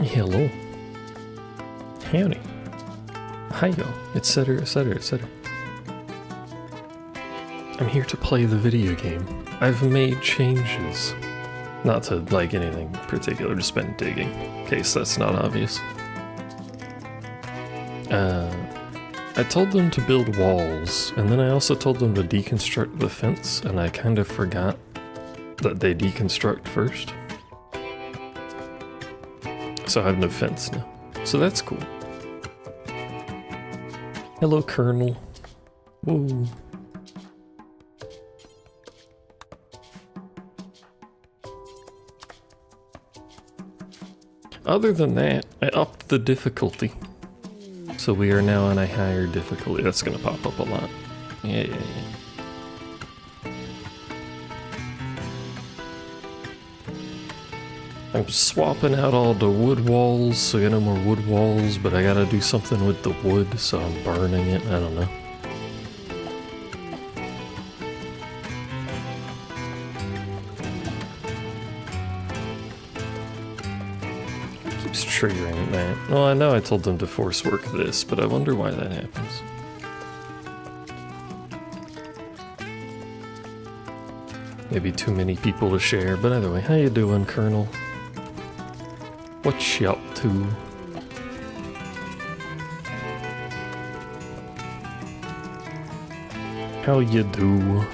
Hello. Howdy. Hiyo, etc, etc, etc. I'm here to play the video game. I've made changes. Not to like anything particular, just been digging, in case that's not obvious. I told them to build walls, and then I also told them to deconstruct the fence, and I kind of forgot that they deconstruct first. So I have no fence now. So that's cool. Hello, Colonel. Whoa. Other than that, I upped the difficulty. So we are now on a higher difficulty. That's gonna pop up a lot. Yeah. I'm swapping out all the wood walls, so I got no more wood walls, but I gotta do something with the wood, so I'm burning it. I don't know. Keeps triggering that. Well, I know I told them to force work this, but I wonder why that happens. Maybe too many people to share, but either way, how you doing, Colonel? What you up to? How you do?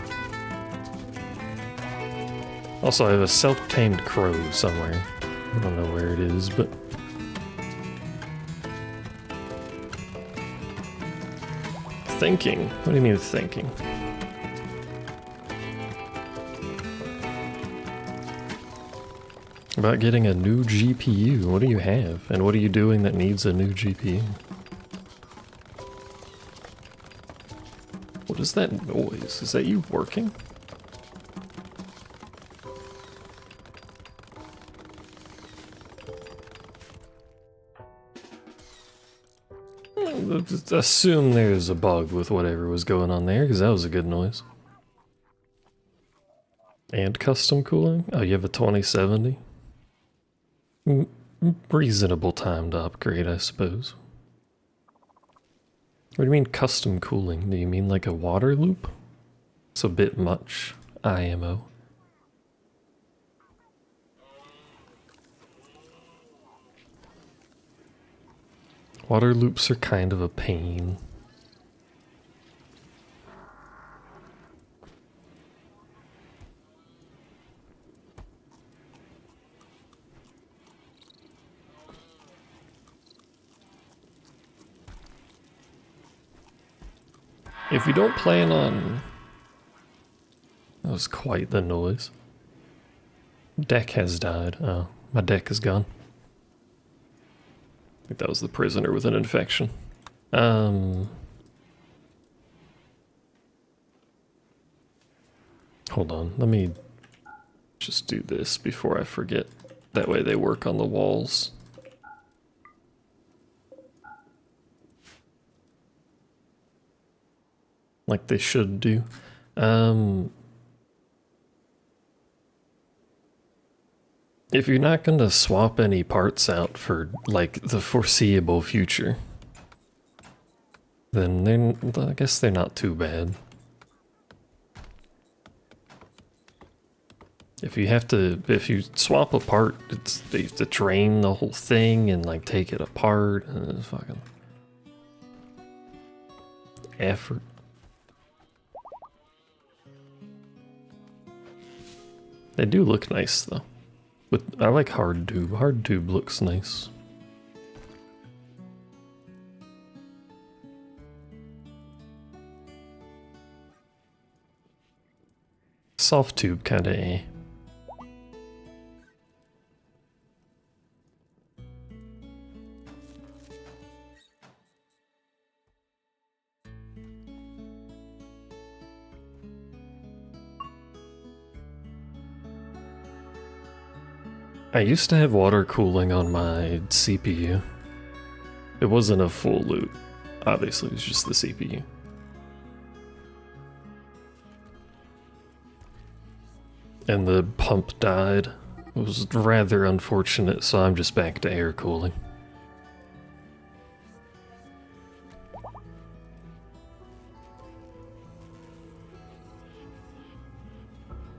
Also, I have a self-tamed crow somewhere. I don't know where it is, but... Thinking? What do you mean thinking? About getting a new GPU. What do you have? And what are you doing that needs a new GPU? What is that noise? Is that you working? Assume there's a bug with whatever was going on there, because that was a good noise. And custom cooling? Oh, you have a 2070? Reasonable time to upgrade, I suppose. What do you mean custom cooling? Do you mean like a water loop? It's a bit much, IMO. Water loops are kind of a pain. If you don't plan on... That was quite the noise. Deck has died. Oh, my deck is gone. I think that was the prisoner with an infection. Hold on, let me just do this before I forget. That way they work on the walls. Like they should do. If you're not going to swap any parts out for like the foreseeable future, then I guess they're not too bad. If you swap a part, they have to drain the whole thing and like take it apart, and it's fucking effort. They do look nice though. I like hard tube. Hard tube looks nice. Soft tube kinda eh. I used to have water cooling on my CPU. It wasn't a full loop. Obviously, it was just the CPU. And the pump died It was rather unfortunate, so I'm just back to air cooling.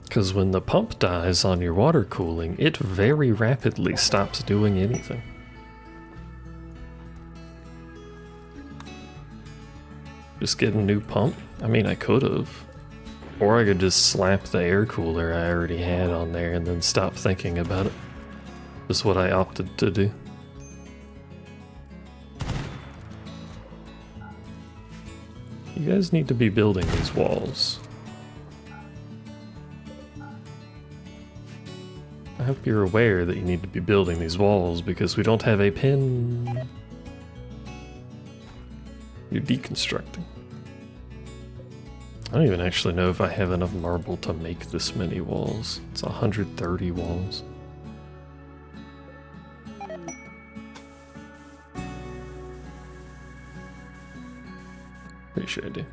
Because when the pump dies on your water cooling, it very rapidly stops doing anything. Just get a new pump? I mean, I could have. Or I could just slap the air cooler I already had on there and then stop thinking about it. That's what I opted to do. You guys need to be building these walls. I hope you're aware that you need to be building these walls because we don't have a pin. You're deconstructing. I don't even actually know if I have enough marble to make this many walls. It's 130 walls. Pretty sure I do.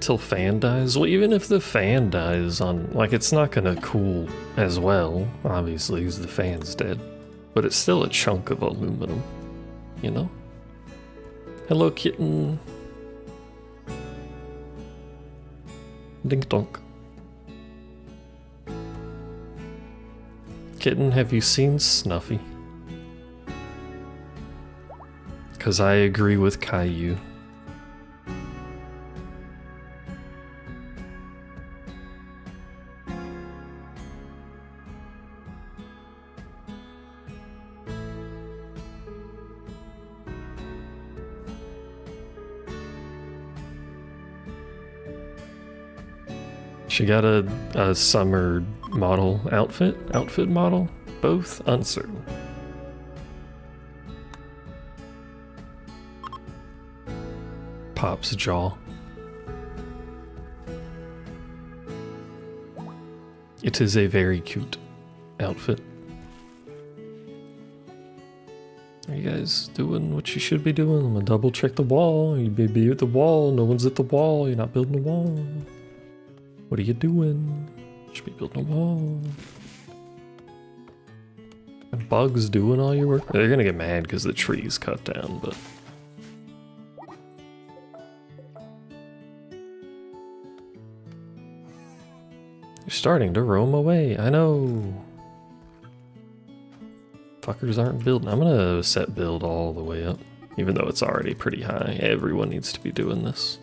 Till fan dies? Well, even if the fan dies on... Like, it's not gonna cool as well, obviously, because the fan's dead. But it's still a chunk of aluminum, you know? Hello, kitten. Dink donk. Kitten, have you seen Snuffy? Because I agree with Caillou. She got a summer model outfit model, both uncertain. Pop's jaw. It is a very cute outfit. Are you guys doing what you should be doing? I'm gonna double check the wall. You be at the wall. No one's at the wall. You're not building a wall. What are you doing? You should be building a wall. And bugs doing all your work? They're gonna get mad because the tree's cut down, but... You're starting to roam away, I know. Fuckers aren't building. I'm gonna set build all the way up, even though it's already pretty high. Everyone needs to be doing this.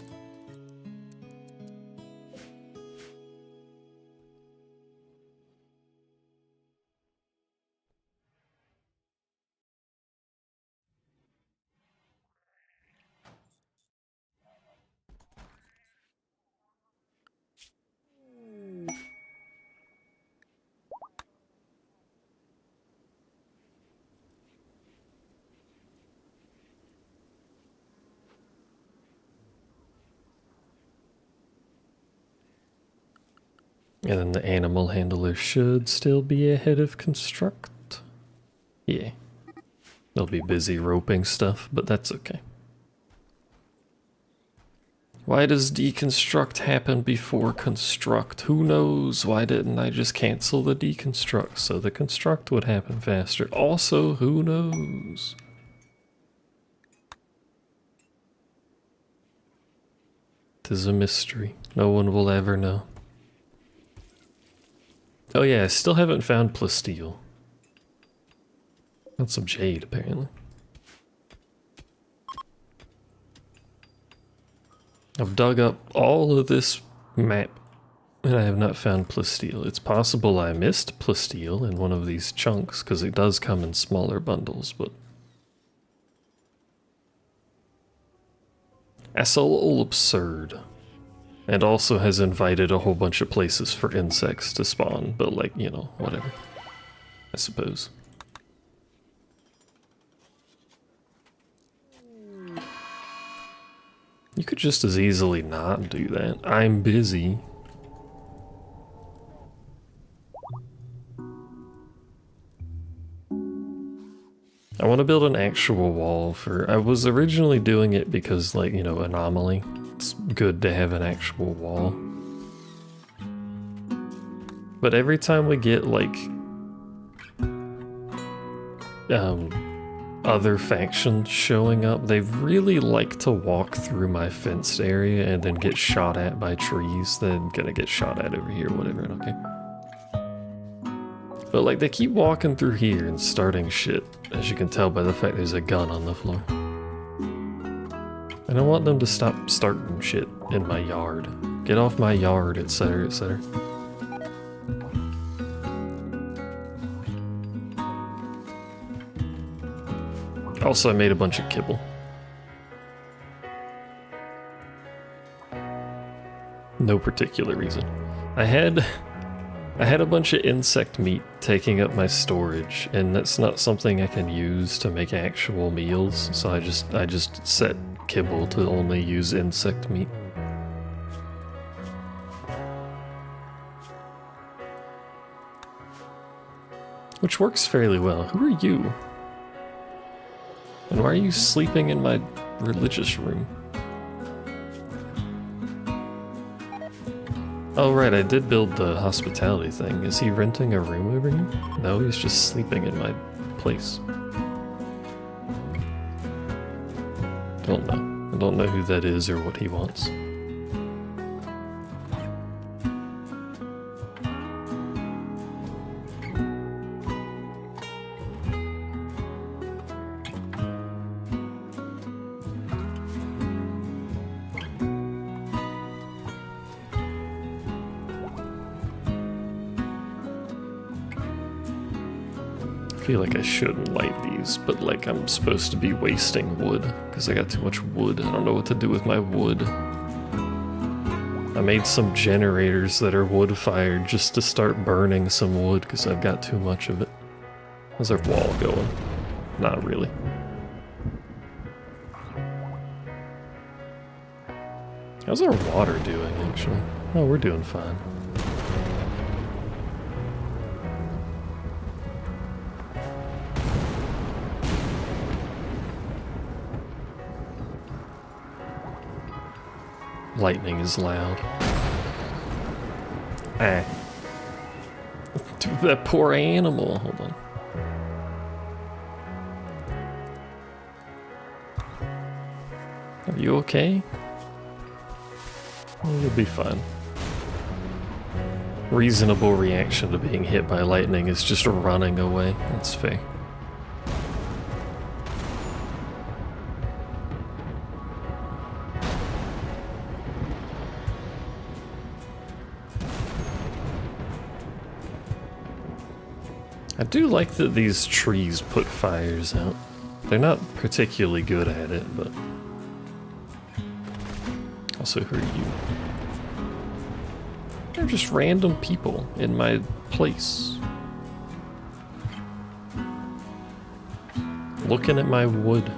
And then the animal handler should still be ahead of construct. Yeah. They'll be busy roping stuff, but that's okay. Why does deconstruct happen before construct? Who knows? Why didn't I just cancel the deconstruct so the construct would happen faster? Also, who knows? Tis a mystery. No one will ever know. Oh yeah, I still haven't found plasteel. Got some jade, apparently. I've dug up all of this map, and I have not found plasteel. It's possible I missed plasteel in one of these chunks, because it does come in smaller bundles, but... That's a little absurd. And also has invited a whole bunch of places for insects to spawn, but like, you know, whatever. I suppose. You could just as easily not do that. I'm busy. I want to build an actual wall for... I was originally doing it because, like, you know, anomaly. it's good to have an actual wall. But every time we get, like, other factions showing up, they really like to walk through my fenced area and then get shot at by trees. Then gonna get shot at over here, whatever, okay. But like, they keep walking through here and starting shit, as you can tell by the fact there's a gun on the floor. And I want them to stop starting shit in my yard. Get off my yard, etc, etc. Also, I made a bunch of kibble. No particular reason. I had a bunch of insect meat taking up my storage, and that's not something I can use to make actual meals, so I just set kibble to only use insect meat. Which works fairly well. Who are you? And why are you sleeping in my religious room? Oh right, I did build the hospitality thing. Is he renting a room over here? No, he's just sleeping in my place. Don't know. I don't know who that is or what he wants. I feel like I shouldn't light these, but like I'm supposed to be wasting wood because I got too much wood. I don't know what to do with my wood. I made some generators that are wood fired just to start burning some wood because I've got too much of it. How's our wall going? Not really. How's our water doing actually? Oh, we're doing fine. Lightning is loud. Ah. That poor animal. Hold on. Are you okay? Oh, you'll be fine. Reasonable reaction to being hit by lightning is just running away. That's fair. I do like that these trees put fires out. They're not particularly good at it, but... Also, who are you? They're just random people in my place. Looking at my wood.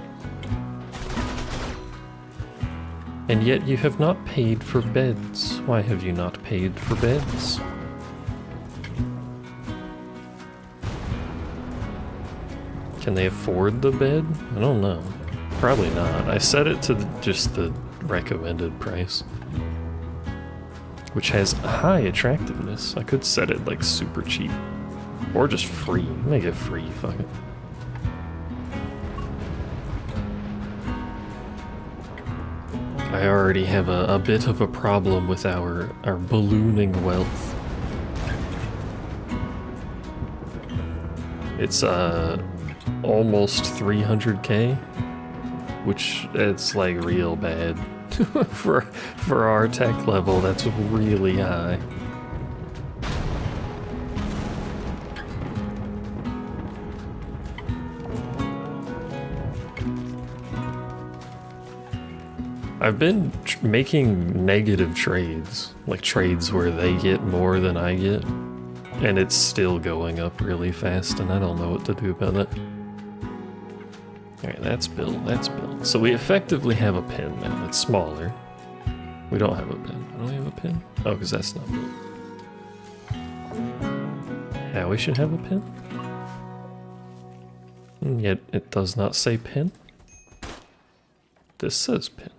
And yet you have not paid for beds. Why have you not paid for beds? Can they afford the bed? I don't know. Probably not. I set it to just the recommended price, which has high attractiveness. I could set it like super cheap. Or just free. Make it free, fuck it. I already have a bit of a problem with our ballooning wealth. It's almost 300k, which it's like real bad. for our tech level, that's really high. I've been making negative trades, like trades where they get more than I get, and it's still going up really fast, and I don't know what to do about that. Alright, that's built, that's built. So we effectively have a pin now. It's smaller. We don't have a pin. Don't we have a pin? Oh, because that's not built. Yeah, we should have a pin. And yet it does not say pin. This says pin.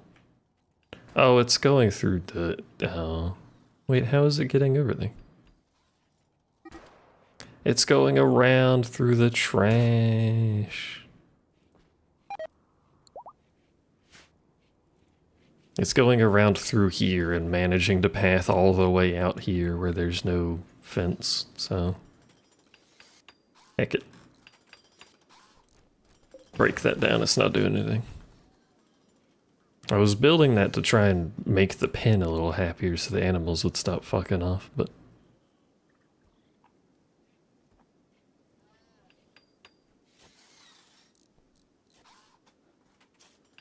Oh, it's going through the... Oh. Wait, how is it getting over there? It's going around through the trash. It's going around through here and managing to path all the way out here where there's no fence, so... Heck it. Break that down, it's not doing anything. I was building that to try and make the pen a little happier so the animals would stop fucking off, but...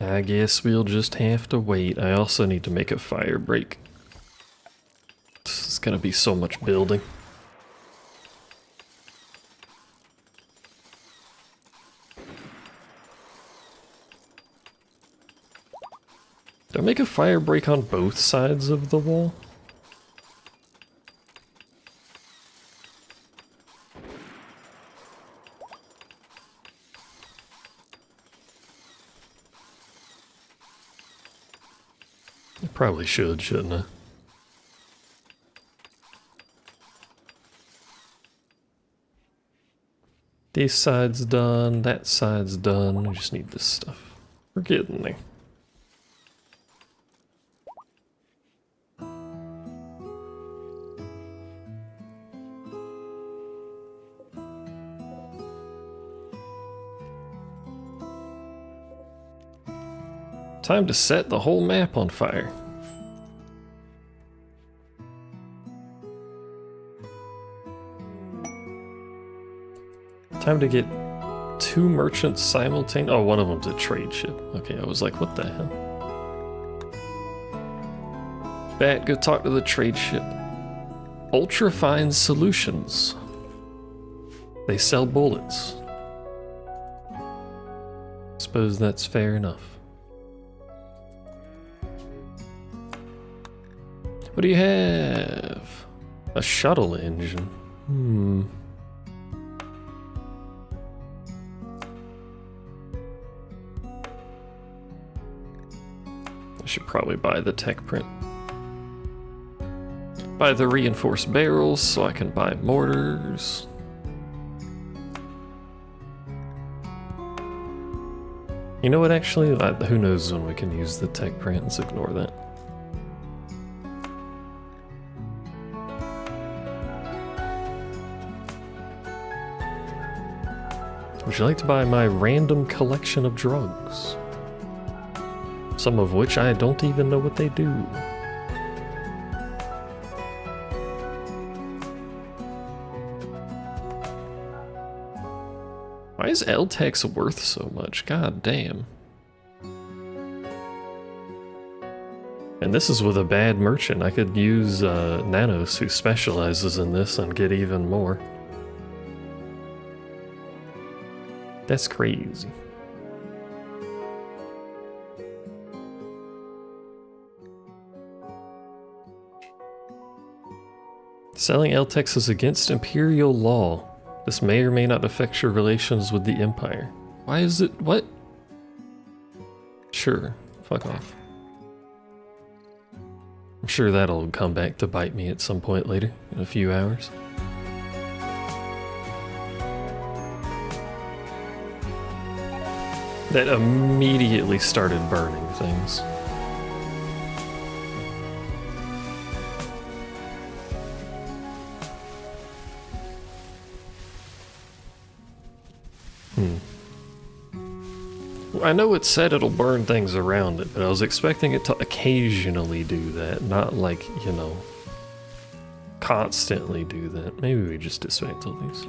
I guess we'll just have to wait. I also need to make a fire break. This is gonna be so much building. Do I make a fire break on both sides of the wall? I probably should, shouldn't I? This side's done, that side's done. I just need this stuff. We're getting there. Time to set the whole map on fire. Time to get 2 merchants simultaneously. Oh, one of them's a trade ship. Okay, I was like, what the hell? Bat, go talk to the trade ship. Ultrafine Solutions. They sell bullets. Suppose that's fair enough. What do you have? A shuttle engine. I should probably buy the tech print. Buy the reinforced barrels so I can buy mortars. You know what, actually? Who knows when we can use the tech print? Let's ignore that. Would you like to buy my random collection of drugs? Some of which I don't even know what they do. Why is LTEX worth so much? God damn. And this is with a bad merchant. I could use Nanos, who specializes in this, and get even more. That's crazy. Selling LTEX is against Imperial law. This may or may not affect your relations with the Empire. Why is it? What? Sure, fuck off. I'm sure that'll come back to bite me at some point later, in a few hours. That immediately started burning things. I know it said it'll burn things around it, but I was expecting it to occasionally do that, not like, you know, constantly do that. Maybe we just dismantle these.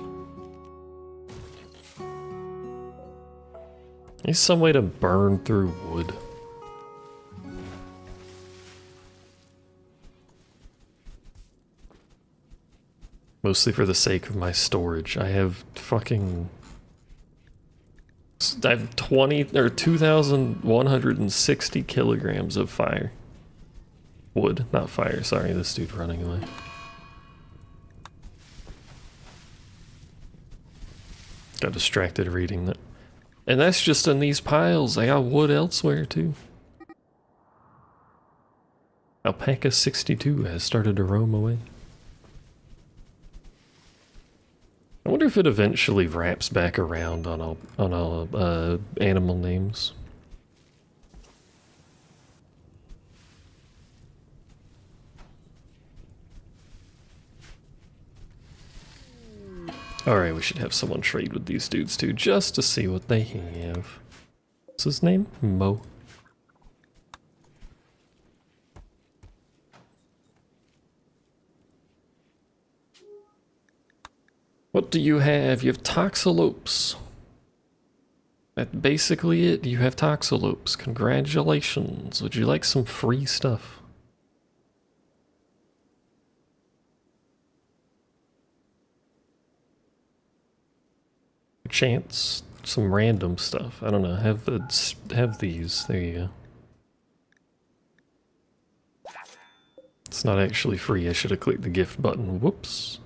There's some way to burn through wood. Mostly for the sake of my storage. I have 20 or 2,160 kilograms of fire. Wood, not fire. Sorry, this dude running away. Got distracted reading that. And that's just in these piles. I got wood elsewhere too. Alpaca 62 has started to roam away. I wonder if it eventually wraps back around on all animal names. Alright, we should have someone trade with these dudes too, just to see what they have. What's his name? Mo. What do you have? You have toxalopes. That's basically it. You have toxalopes. Congratulations. Would you like some free stuff? Chance, some random stuff. I don't know. Have these. There you go. It's not actually free. I should have clicked the gift button. Whoops.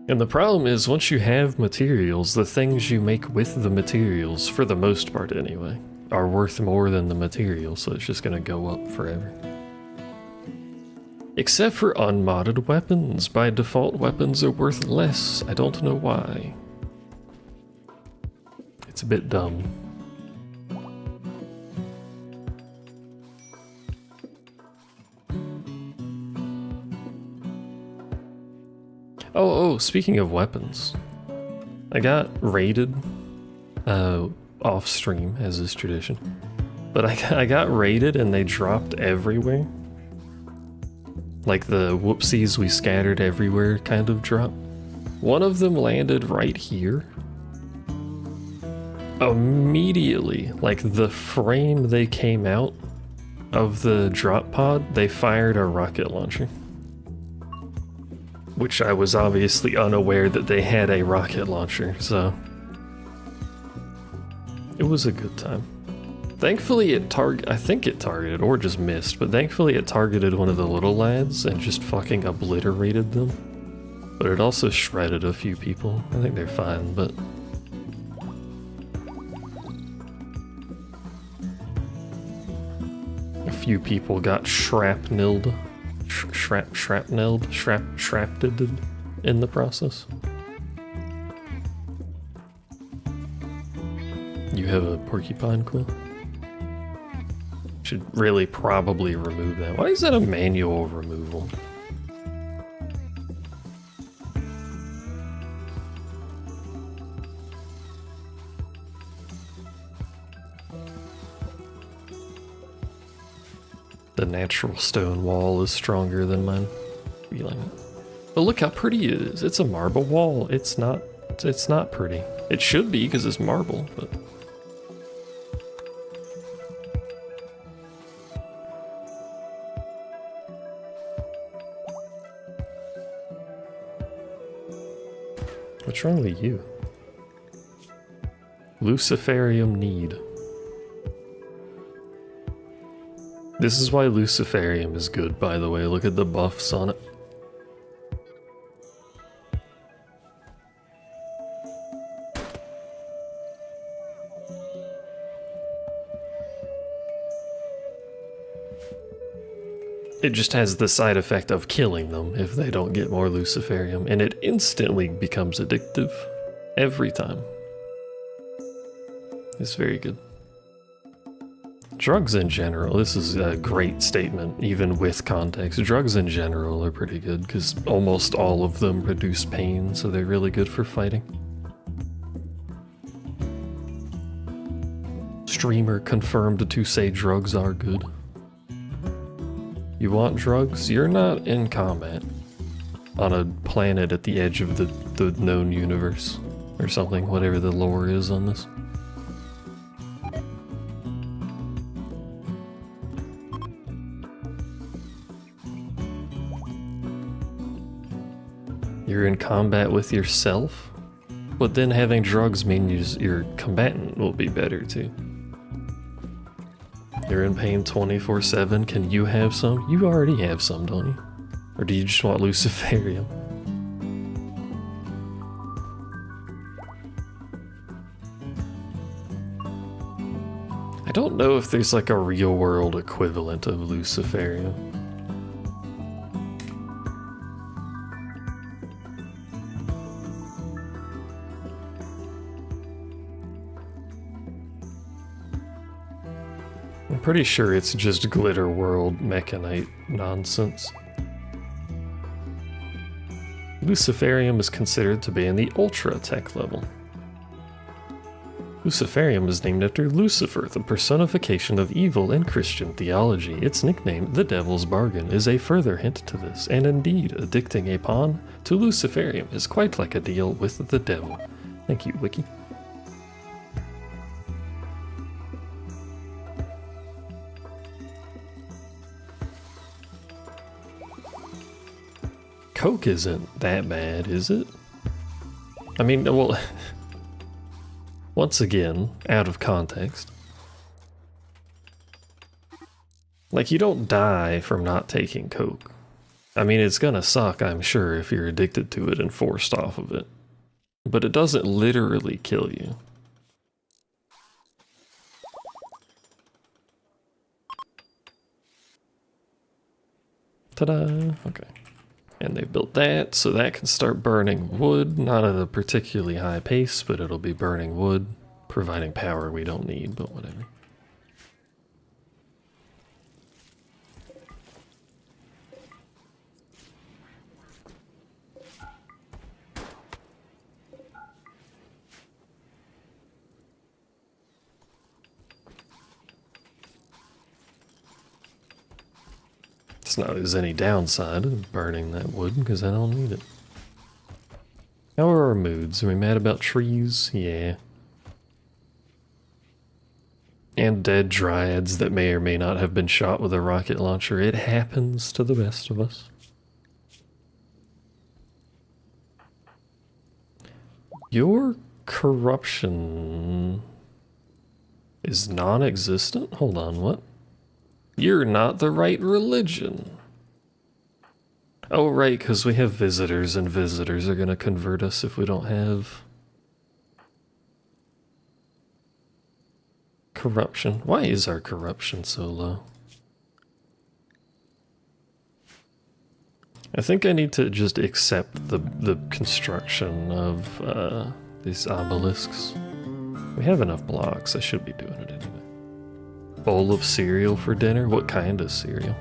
And the problem is, once you have materials, the things you make with the materials, for the most part anyway, are worth more than the material, so it's just gonna go up forever. Except for unmodded weapons. By default, weapons are worth less. I don't know why. It's a bit dumb. Oh, speaking of weapons. I got raided off stream, as is tradition. But I got raided and they dropped everywhere. Like the whoopsies we scattered everywhere kind of drop. One of them landed right here. Immediately, like the frame they came out of the drop pod, they fired a rocket launcher. Which I was obviously unaware that they had a rocket launcher, so it was a good time. Thankfully I think it targeted, or just missed, but thankfully it targeted one of the little lads and just fucking obliterated them. But it also shredded a few people. I think they're fine, but... a few people got shrapnelled. Shrapnelled in the process. You have a porcupine quill? Should really probably remove that. Why is that a manual removal? The natural stone wall is stronger than mine. Feeling it. But look how pretty it is. It's a marble wall. It's not pretty. It should be because it's marble, but... What's wrong with you? Luciferium need. This is why Luciferium is good, by the way. Look at the buffs on it. It just has the side effect of killing them if they don't get more Luciferium, and it instantly becomes addictive. Every time. It's very good. Drugs in general, this is a great statement, even with context. Drugs in general are pretty good, because almost all of them reduce pain, so they're really good for fighting. Streamer confirmed to say drugs are good. You want drugs? You're not in combat. On a planet at the edge of the known universe. Or something, whatever the lore is on this. You're in combat with yourself? But then having drugs means your combatant will be better too. You're in pain 24/7, can you have some? You already have some, don't you? Or do you just want Luciferium? don't know if there's like a real world equivalent of Luciferium. I'm pretty sure it's just Glitter World Mechanite nonsense. Luciferium is considered to be in the Ultra Tech level. Luciferium is named after Lucifer, the personification of evil in Christian theology. Its nickname, the Devil's Bargain, is a further hint to this, and indeed, addicting a pawn to Luciferium is quite like a deal with the devil. Thank you, Wiki. Coke isn't that bad, is it? I mean, well... Once again, out of context. Like, you don't die from not taking Coke. I mean, it's gonna suck, I'm sure, if you're addicted to it and forced off of it. But it doesn't literally kill you. Ta-da! Okay. And they built that, so that can start burning wood, not at a particularly high pace, but it'll be burning wood, providing power we don't need, but whatever. It's not there's any downside of burning that wood, because I don't need it. How are our moods? Are we mad about trees? Yeah. And dead dryads that may or may not have been shot with a rocket launcher. It happens to the best of us. Your corruption is non-existent? Hold on, what? You're not the right religion. Oh, right, because we have visitors, and visitors are going to convert us if we don't have corruption. Why is our corruption so low? I think I need to just accept the construction of these obelisks. We have enough blocks, I should be doing it anyway. Bowl of cereal for dinner? What kind of cereal?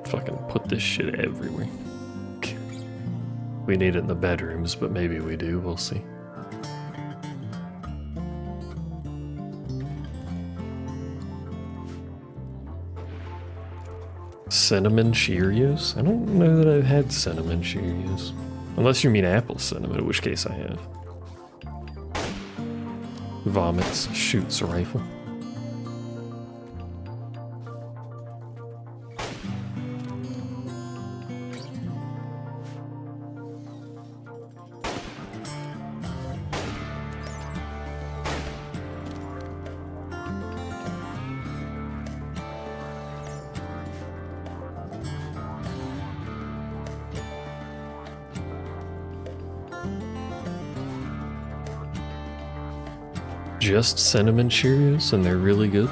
Fucking put this shit everywhere. We need it in the bedrooms, but maybe we do, we'll see. Cinnamon Cheerios? I don't know that I've had cinnamon Cheerios. Unless you mean apple cinnamon, in which case I have. Vomits, shoots a rifle. Just cinnamon Cheerios, and they're really good.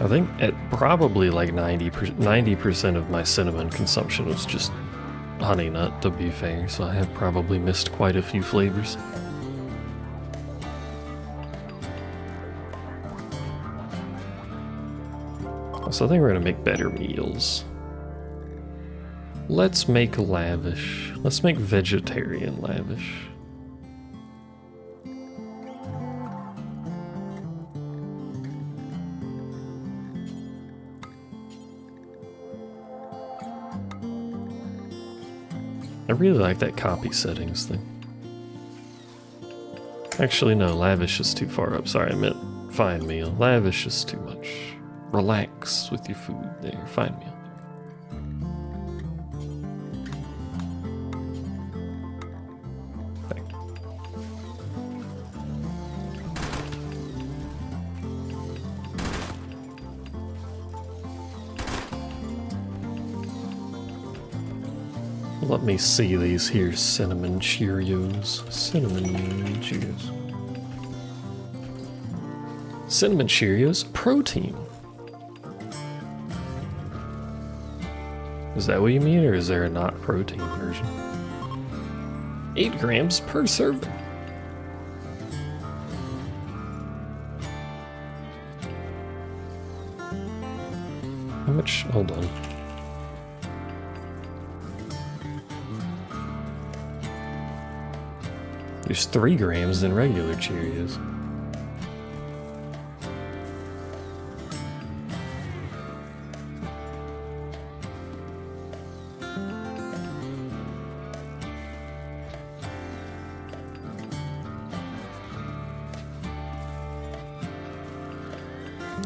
I think at probably like 90% of my cinnamon consumption was just honey nut, to be fair, so I have probably missed quite a few flavors. So I think we're gonna make better meals. Let's make lavish. Let's make vegetarian lavish. I really like that copy settings thing. Actually, no, lavish is too far up. Sorry, I meant fine meal. Lavish is too much. Relax with your food there. Fine meal. Thank you. Let me see these here cinnamon Cheerios. Cinnamon Cheerios. Cinnamon Cheerios protein. Is that what you mean, or is there a not protein version? 8 grams per serving. How much? Hold on. There's 3 grams in regular Cheerios.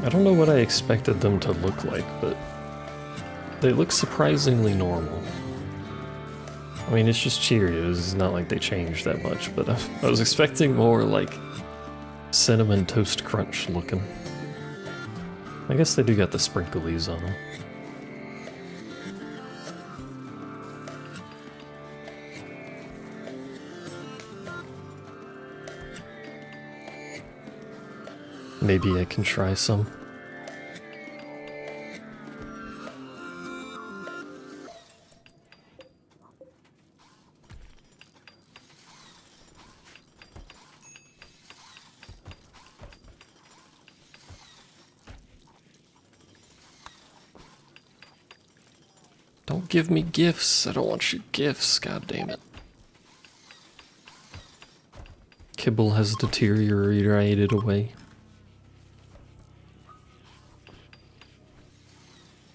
I don't know what I expected them to look like, but they look surprisingly normal. I mean, it's just Cheerios, it's not like they changed that much, but I was expecting more like Cinnamon Toast Crunch looking. I guess they do got the sprinklies on them. Maybe I can try some. Don't give me gifts. I don't want your gifts, god damn it. Kibble has deteriorated away.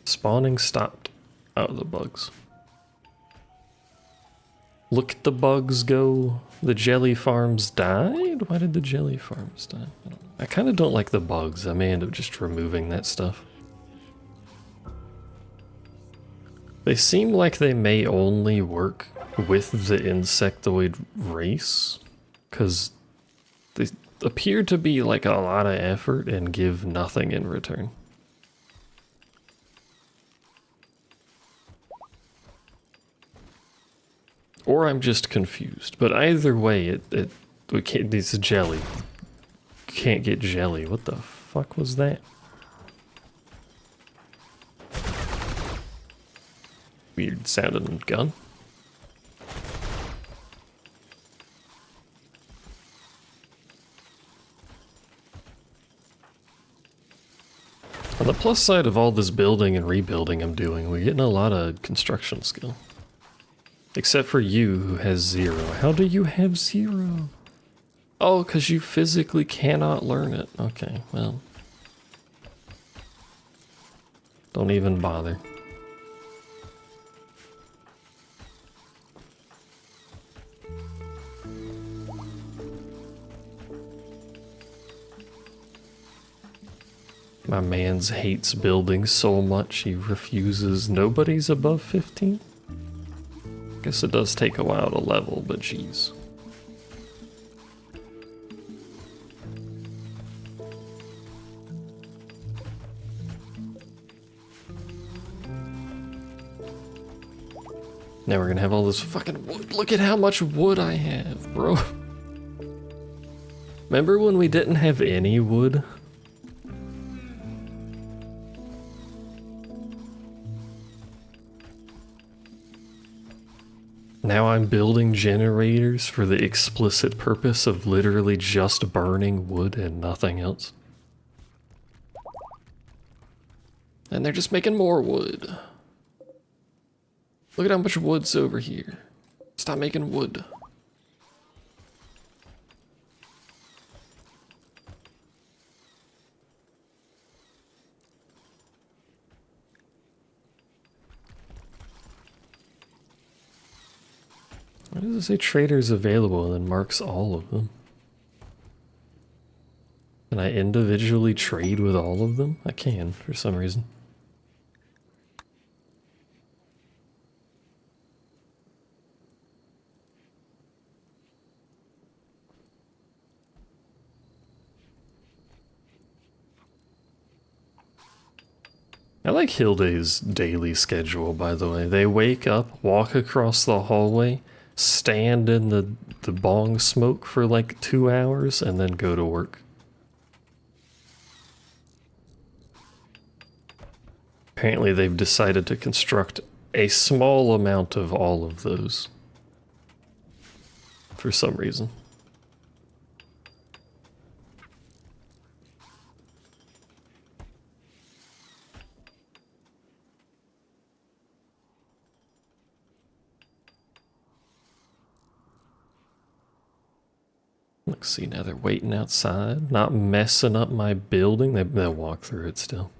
Spawning stopped. Oh, the bugs. Look at the bugs go. The jelly farms died? Why did the jelly farms die? I kind of don't like the bugs. I may end up just removing that stuff. They seem like they may only work with the insectoid race, because they appear to be like a lot of effort and give nothing in return. Or I'm just confused, but either way, it's jelly. You can't get jelly. What the fuck was that? Weird sounding gun. On the plus side of all this building and rebuilding I'm doing, we're getting a lot of construction skill. Except for you, who has 0. How do you have 0? Oh, because you physically cannot learn it. Okay, well. Don't even bother. My man's hates building so much he refuses nobody's above 15. Guess it does take a while to level, but geez. Now we're gonna have all this fucking wood. Look at how much wood I have, bro. Remember when we didn't have any wood? Now I'm building generators for the explicit purpose of literally just burning wood and nothing else. And they're just making more wood. Look at how much wood's over here. Stop making wood. Why does it say traders available and then marks all of them? Can I individually trade with all of them? I can, for some reason. I like Hilde's daily schedule, by the way. They wake up, walk across the hallway, stand in the bong smoke for like 2 hours, and then go to work. Apparently they've decided to construct a small amount of all of those. For some reason. Let's see, now they're waiting outside, not messing up my building. They'll walk through it still.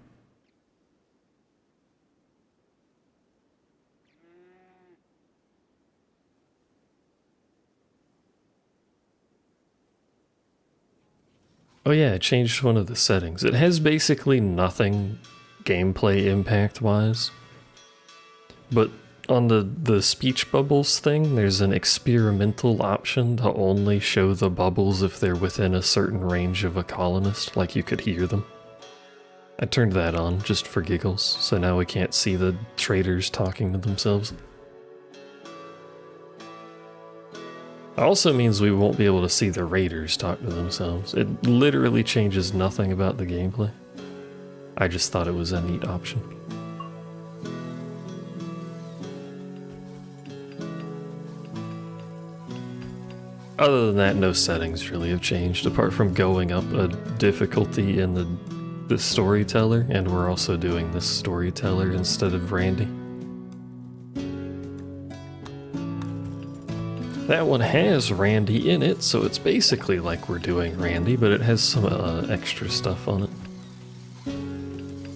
Oh yeah, I changed one of the settings. It has basically nothing gameplay impact-wise. But on the speech bubbles thing, there's an experimental option to only show the bubbles if they're within a certain range of a colonist, like you could hear them. I turned that on just for giggles, so now we can't see the traders talking to themselves. It also means we won't be able to see the raiders talk to themselves. It literally changes nothing about the gameplay. I just thought it was a neat option. Other than that, no settings really have changed, apart from going up a difficulty in the storyteller, and we're also doing this storyteller instead of Randy. That one has Randy in it, so it's basically like we're doing Randy, but it has some extra stuff on it.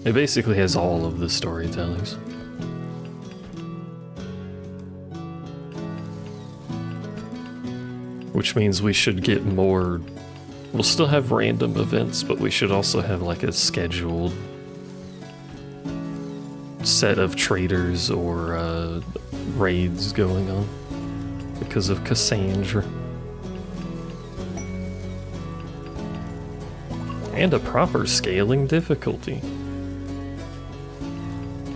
It basically has all of the storytellers. Which means we should get more... We'll still have random events, but we should also have like a scheduled set of traders or raids going on because of Cassandra. And a proper scaling difficulty.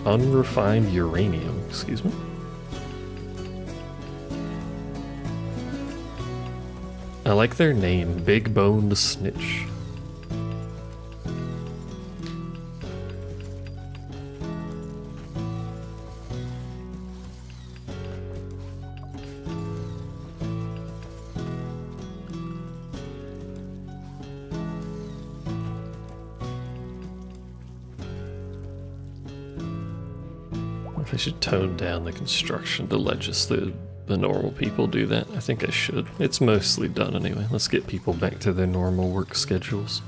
Unrefined uranium, excuse me. I like their name, Big Boned Snitch. I should tone down the construction to let just the normal people do that. I think I should. It's mostly done anyway. Let's get people back to their normal work schedules.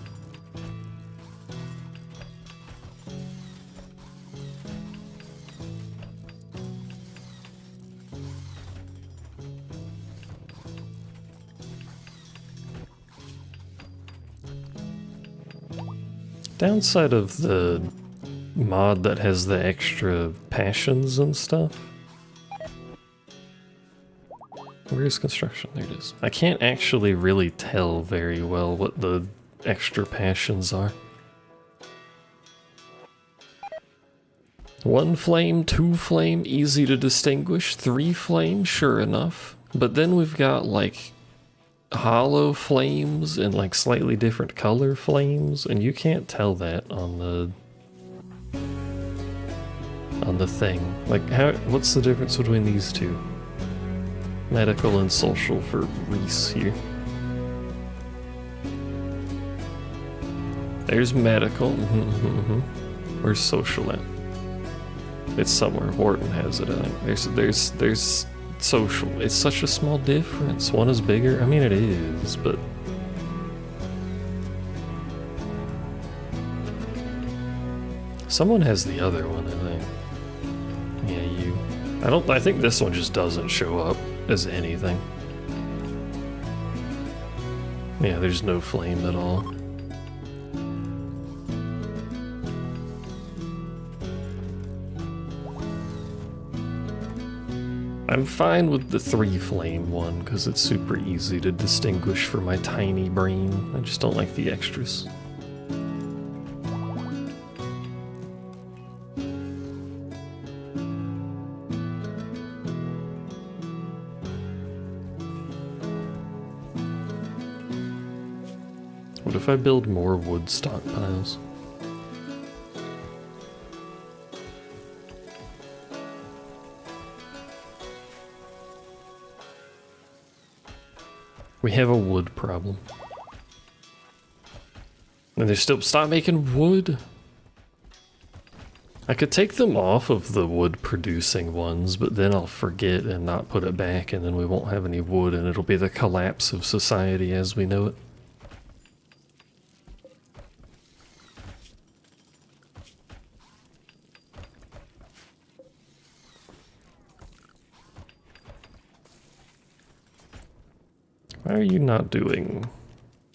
Downside of the mod that has the extra passions and stuff. Where's construction? There it is. I can't actually really tell very well what the extra passions are. 1 flame, 2 flame, easy to distinguish. 3 flame, sure enough. But then we've got like hollow flames and like slightly different color flames, and you can't tell that on the thing. Like, what's the difference between these two? Medical and social for Reese here. There's medical. Where's social at? It's somewhere. Wharton has it, I think. There's social. It's such a small difference. One is bigger. I mean, it is, but... Someone has the other one, I think. Yeah, you. I think this one just doesn't show up. as anything. Yeah, there's no flame at all. I'm fine with the 3-flame one because it's super easy to distinguish for my tiny brain. I just don't like the extras. What if I build more wood stockpiles? We have a wood problem. And they still stop making wood? I could take them off of the wood producing ones, but then I'll forget and not put it back, and then we won't have any wood, and it'll be the collapse of society as we know it. Why are you not doing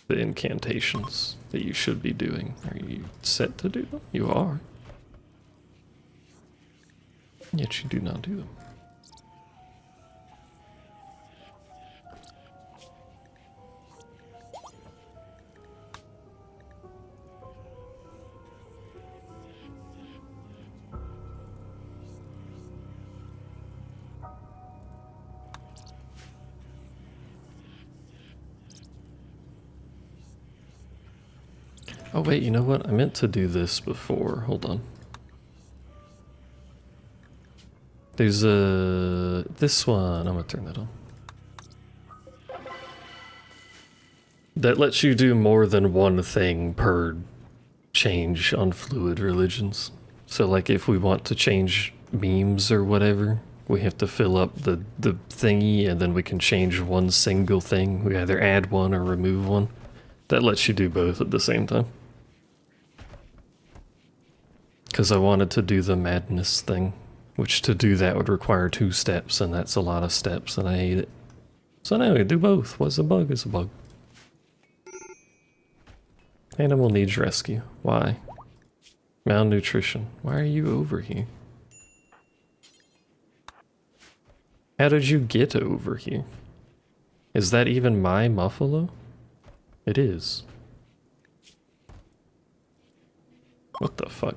the incantations that you should be doing? Are you set to do them? You are. Yet you do not do them. Oh wait, you know what? I meant to do this before. Hold on. There's this one. I'm gonna turn that on. That lets you do more than one thing per change on fluid religions. So like if we want to change memes or whatever, we have to fill up the thingy and then we can change one single thing. We either add one or remove one. That lets you do both at the same time. Because I wanted to do the madness thing, which to do that would require 2 steps, and that's a lot of steps, and I hate it. So now we do both. What's a bug? It's a bug. Animal needs rescue. Why? Malnutrition. Why are you over here? How did you get over here? Is that even my muffalo? It is. What the fuck?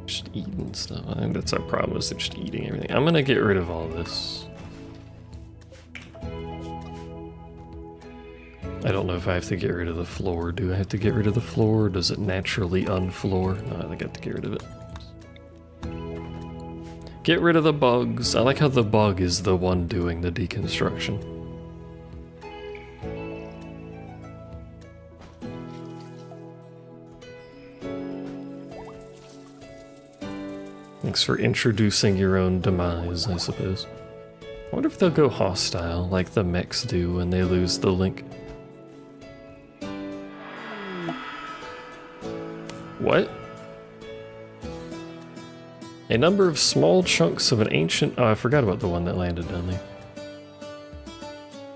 Just eating stuff. I think that's our problem, is they're just eating everything. I'm gonna get rid of all this. I don't know if I have to get rid of the floor. Do I have to get rid of the floor? Or does it naturally unfloor? No, I think I have to get rid of it. Get rid of the bugs. I like how the bug is the one doing the deconstruction. Thanks for introducing your own demise, I suppose. I wonder if they'll go hostile like the mechs do when they lose the link. What? A number of small chunks of an ancient... Oh, I forgot about the one that landed down there.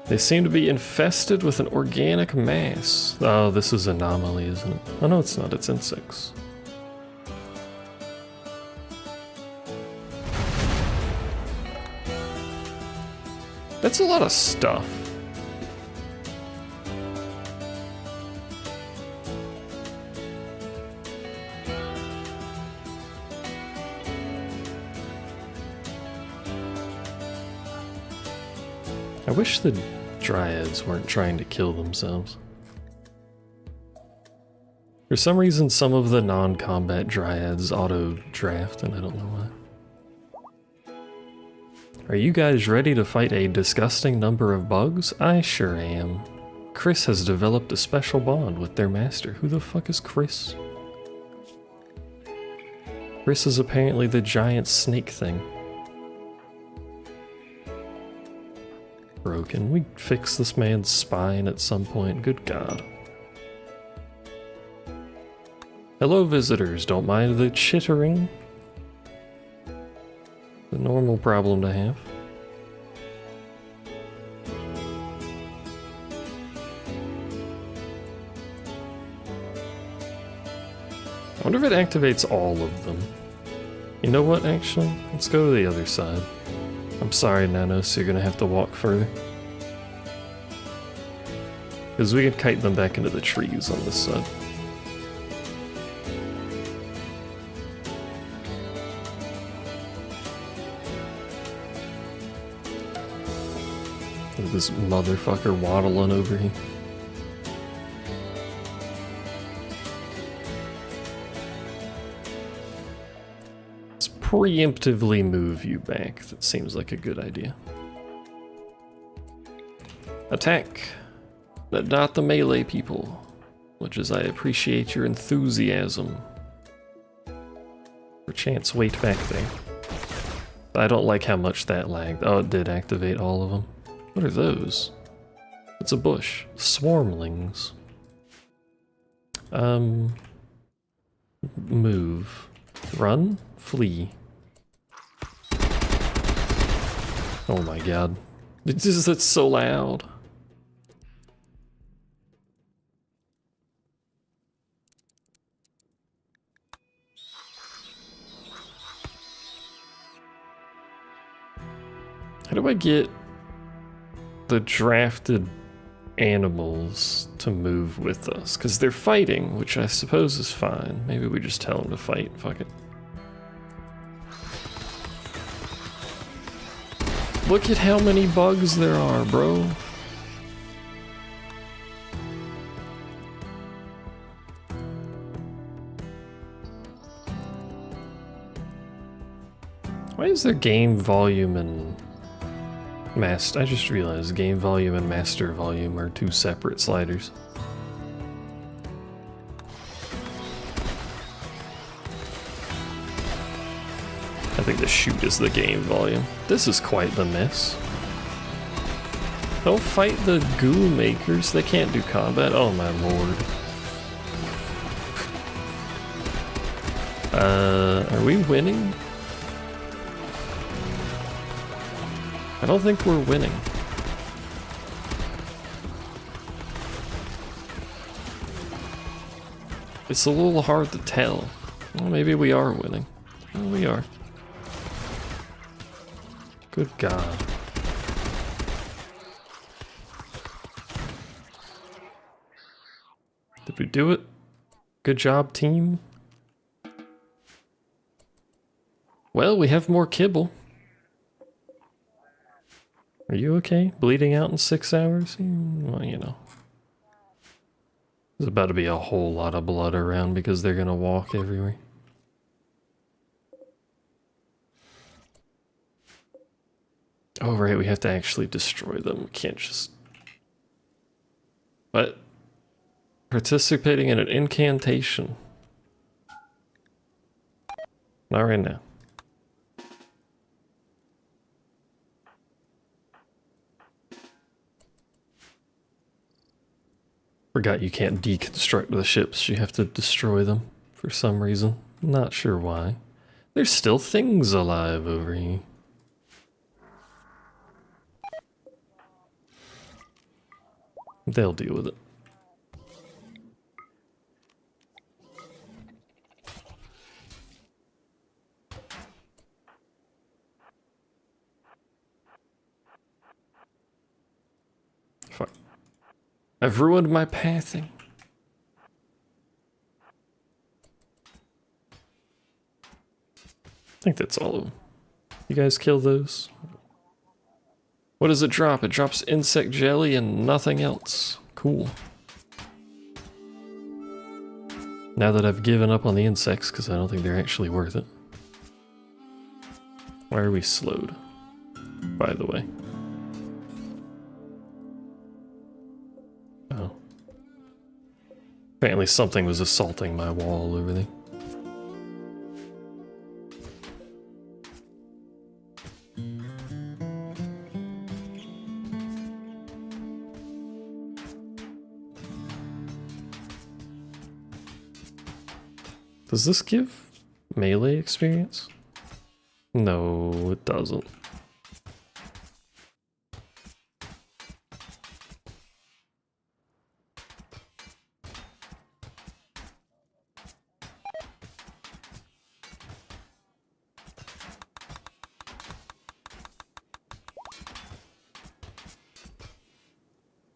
They seem to be infested with an organic mass. Oh, this is anomaly, isn't it? Oh no, it's not. It's insects. That's a lot of stuff. I wish the dryads weren't trying to kill themselves. For some reason, some of the non-combat dryads auto-draft, and I don't know why. Are you guys ready to fight a disgusting number of bugs? I sure am. Chris has developed a special bond with their master. Who the fuck is Chris? Chris is apparently the giant snake thing. broken. We fix this man's spine at some point. Good God. Hello, visitors. Don't mind the chittering. The normal problem to have. I wonder if it activates all of them. You know what, actually? Let's go to the other side. I'm sorry, Nanos, you're gonna have to walk further. Because we can kite them back into the trees on this side. Look at this motherfucker waddling over here. Preemptively move you back. That seems like a good idea. Attack! But not the melee people. Much as I appreciate your enthusiasm. Perchance wait back there. I don't like how much that lagged. Oh, it did activate all of them. What are those? It's a bush. Swarmlings. Move. Run? Flee. Oh my god. It's so loud. How do I get the drafted animals to move with us? Because they're fighting, which I suppose is fine. Maybe we just tell them to fight. Fuck it. Look at how many bugs there are, bro. Why is there game volume and master? I just realized game volume and master volume are two separate sliders. I think the shoot is the game volume. This is quite the mess. Don't fight the goo makers. They can't do combat. Oh my lord. Are we winning? I don't think we're winning. It's a little hard to tell. Well, maybe we are winning. Well, we are. Good God. Did we do it? Good job, team. Well, we have more kibble. Are you okay? Bleeding out in 6 hours? Well, you know. There's about to be a whole lot of blood around because they're gonna walk everywhere. Oh, right, we have to actually destroy them. We can't just... What? Participating in an incantation. Not right now. Forgot you can't deconstruct the ships. You have to destroy them for some reason. Not sure why. There's still things alive over here. They'll deal with it. Fuck. I've ruined my pathing. I think that's all of them. You guys kill those? What does it drop? It drops insect jelly and nothing else. Cool. Now that I've given up on the insects, because I don't think they're actually worth it. Why are we slowed? By the way. Oh. Apparently something was assaulting my wall over there. Does this give melee experience? No, it doesn't.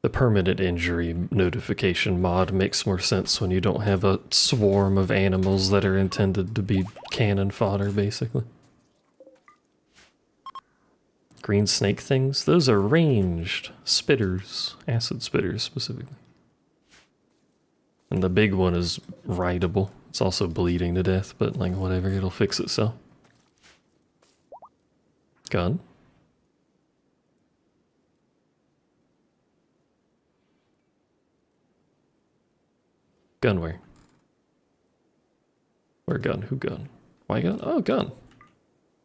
The permanent injury notification mod makes more sense when you don't have a swarm of animals that are intended to be cannon fodder, basically. Green snake things? Those are ranged spitters, acid spitters specifically. And the big one is rideable. It's also bleeding to death, but like whatever, it'll fix itself. Gun. Gun where? Where gun? Who gun? Why gun? Oh, gun.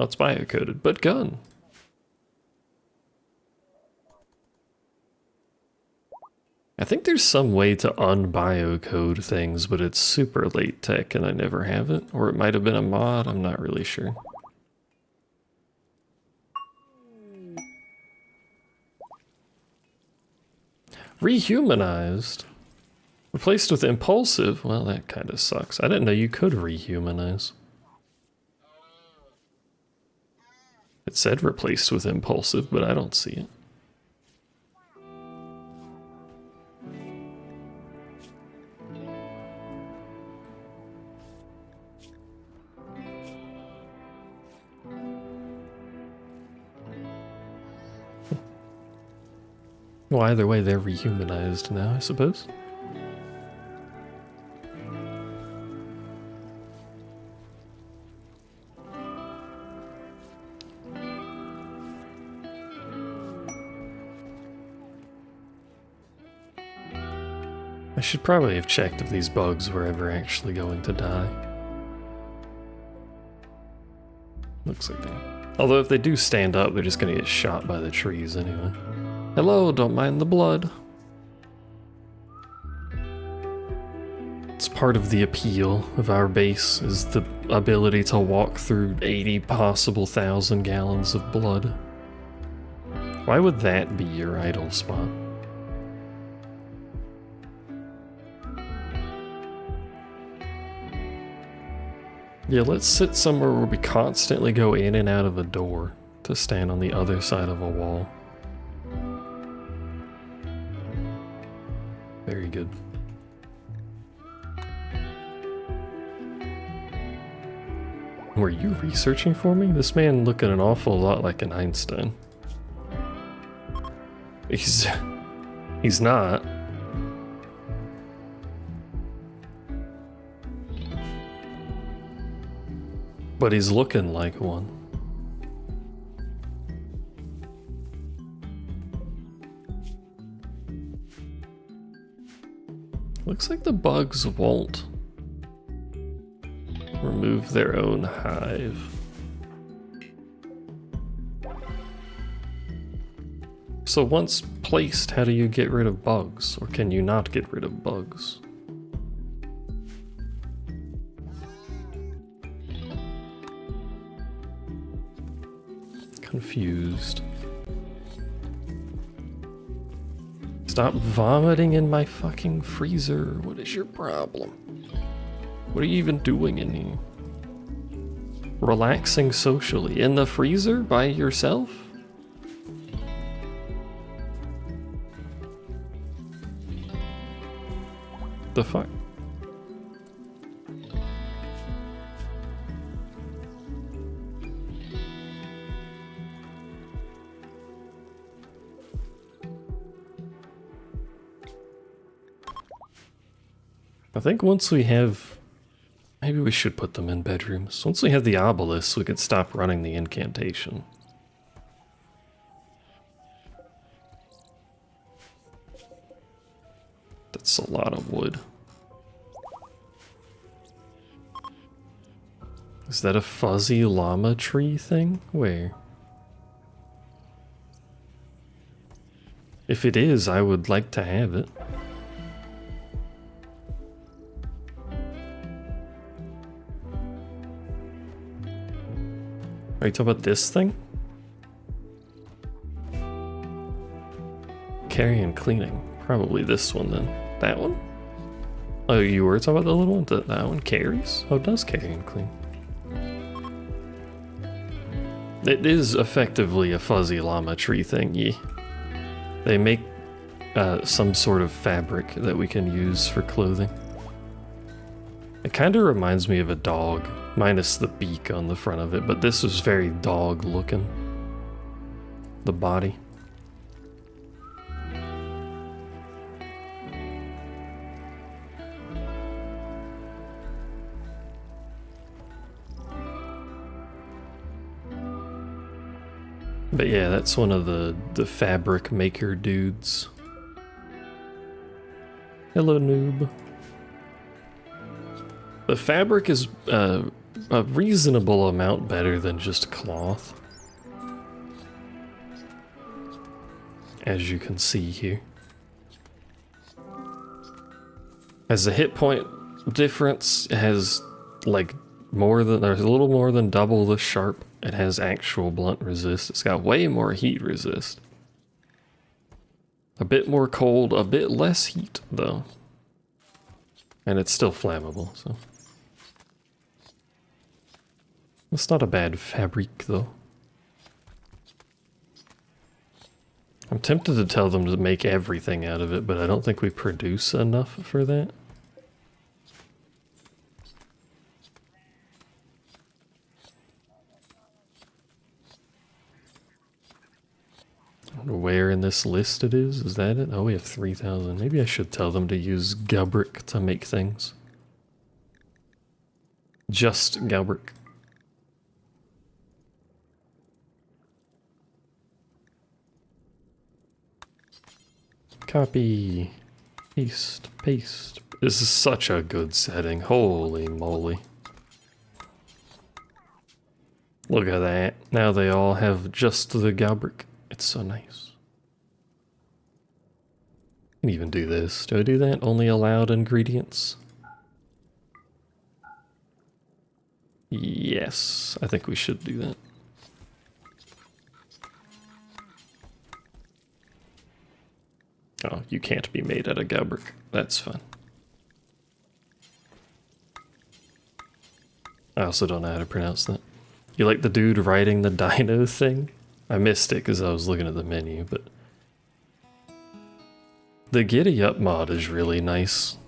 Oh, it's biocoded, but gun. I think there's some way to unbiocode things, but it's super late tech and I never have it. Or it might have been a mod, I'm not really sure. Rehumanized? Replaced with impulsive? Well, that kind of sucks. I didn't know you could rehumanize. It said replaced with impulsive, but I don't see it. Well, either way, they're rehumanized now, I suppose. I should probably have checked if these bugs were ever actually going to die. Looks like they... Although if they do stand up, they're just gonna get shot by the trees anyway. Hello, don't mind the blood. It's part of the appeal of our base, is the ability to walk through 80 possible 1,000 gallons of blood. Why would that be your idle spot? Yeah, let's sit somewhere where we constantly go in and out of a door to stand on the other side of a wall. Very good. Were you researching for me? This man looking an awful lot like an Einstein. He's not. But he's looking like one. Looks like the bugs won't remove their own hive. So once placed, how do you get rid of bugs? Or can you not get rid of bugs? Confused. Stop vomiting in my fucking freezer. What is your problem? What are you even doing in here? Relaxing socially in the freezer by yourself? The fuck? I think once we have... Maybe we should put them in bedrooms. Once we have the obelisk, we could stop running the incantation. That's a lot of wood. Is that a fuzzy llama tree thing? Where? If it is, I would like to have it. Are you talking about this thing? Carrying and cleaning. Probably this one then. That one? Oh, you were talking about the little one? That one carries? Oh, it does carry and clean. It is effectively a fuzzy llama tree thingy. They make some sort of fabric that we can use for clothing. It kind of reminds me of a dog, minus the beak on the front of it, but this was very dog looking. The body. But yeah, that's one of the fabric maker dudes. Hello, noob. The fabric is a reasonable amount better than just cloth, as you can see here. As a hit point difference, it has like there's a little more than double the sharp. It has actual blunt resist. It's got way more heat resist. A bit more cold, a bit less heat though. And it's still flammable, so. It's not a bad fabric though. I'm tempted to tell them to make everything out of it, but I don't think we produce enough for that. Where in this list it is? Is that it? Oh, we have 3,000. Maybe I should tell them to use Gabrick to make things. Just Gabrick. Copy. Paste. Paste. This is such a good setting. Holy moly. Look at that. Now they all have just the Gabrick. It's so nice. I can even do this. Do I do that? Only allowed ingredients? Yes, I think we should do that. Oh, you can't be made out of Gabrick. That's fine. I also don't know how to pronounce that. You like the dude riding the dino thing? I missed it because I was looking at the menu, but the Giddy Up mod is really nice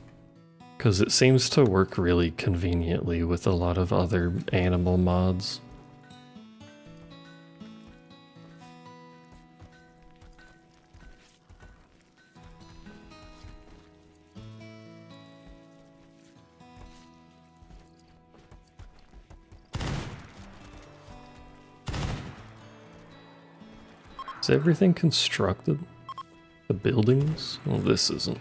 because it seems to work really conveniently with a lot of other animal mods. Is everything constructed? The buildings? Well, this isn't.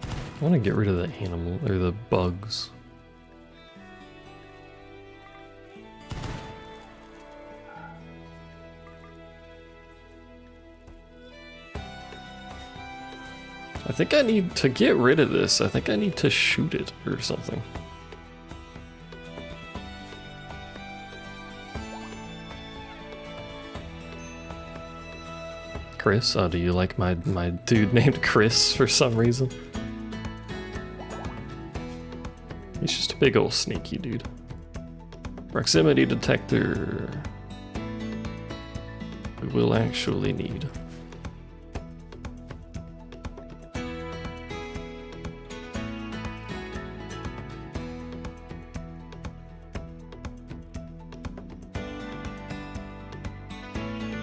I want to get rid of the animal, or the bugs. I think I need to get rid of this. I think I need to shoot it or something. Chris? Oh, do you like my dude named Chris for some reason? He's just a big old sneaky dude. Proximity detector. We will actually need.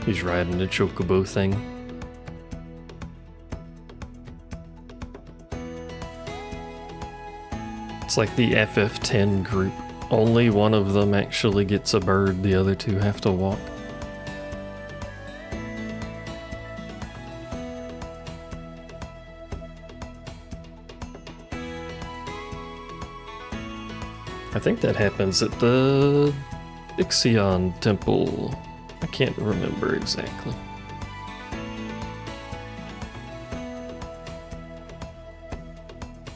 He's riding the chocobo thing. It's like the FF10 group. Only one of them actually gets a bird, the other two have to walk. I think that happens at the Ixion Temple. I can't remember exactly.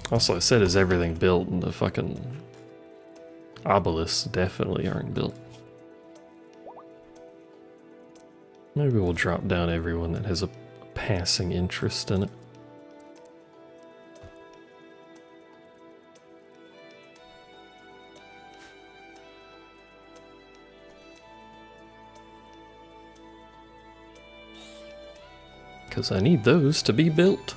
Also, I said, is everything built? And the fucking obelisks definitely aren't built. Maybe we'll drop down everyone that has a passing interest in it. Because I need those to be built.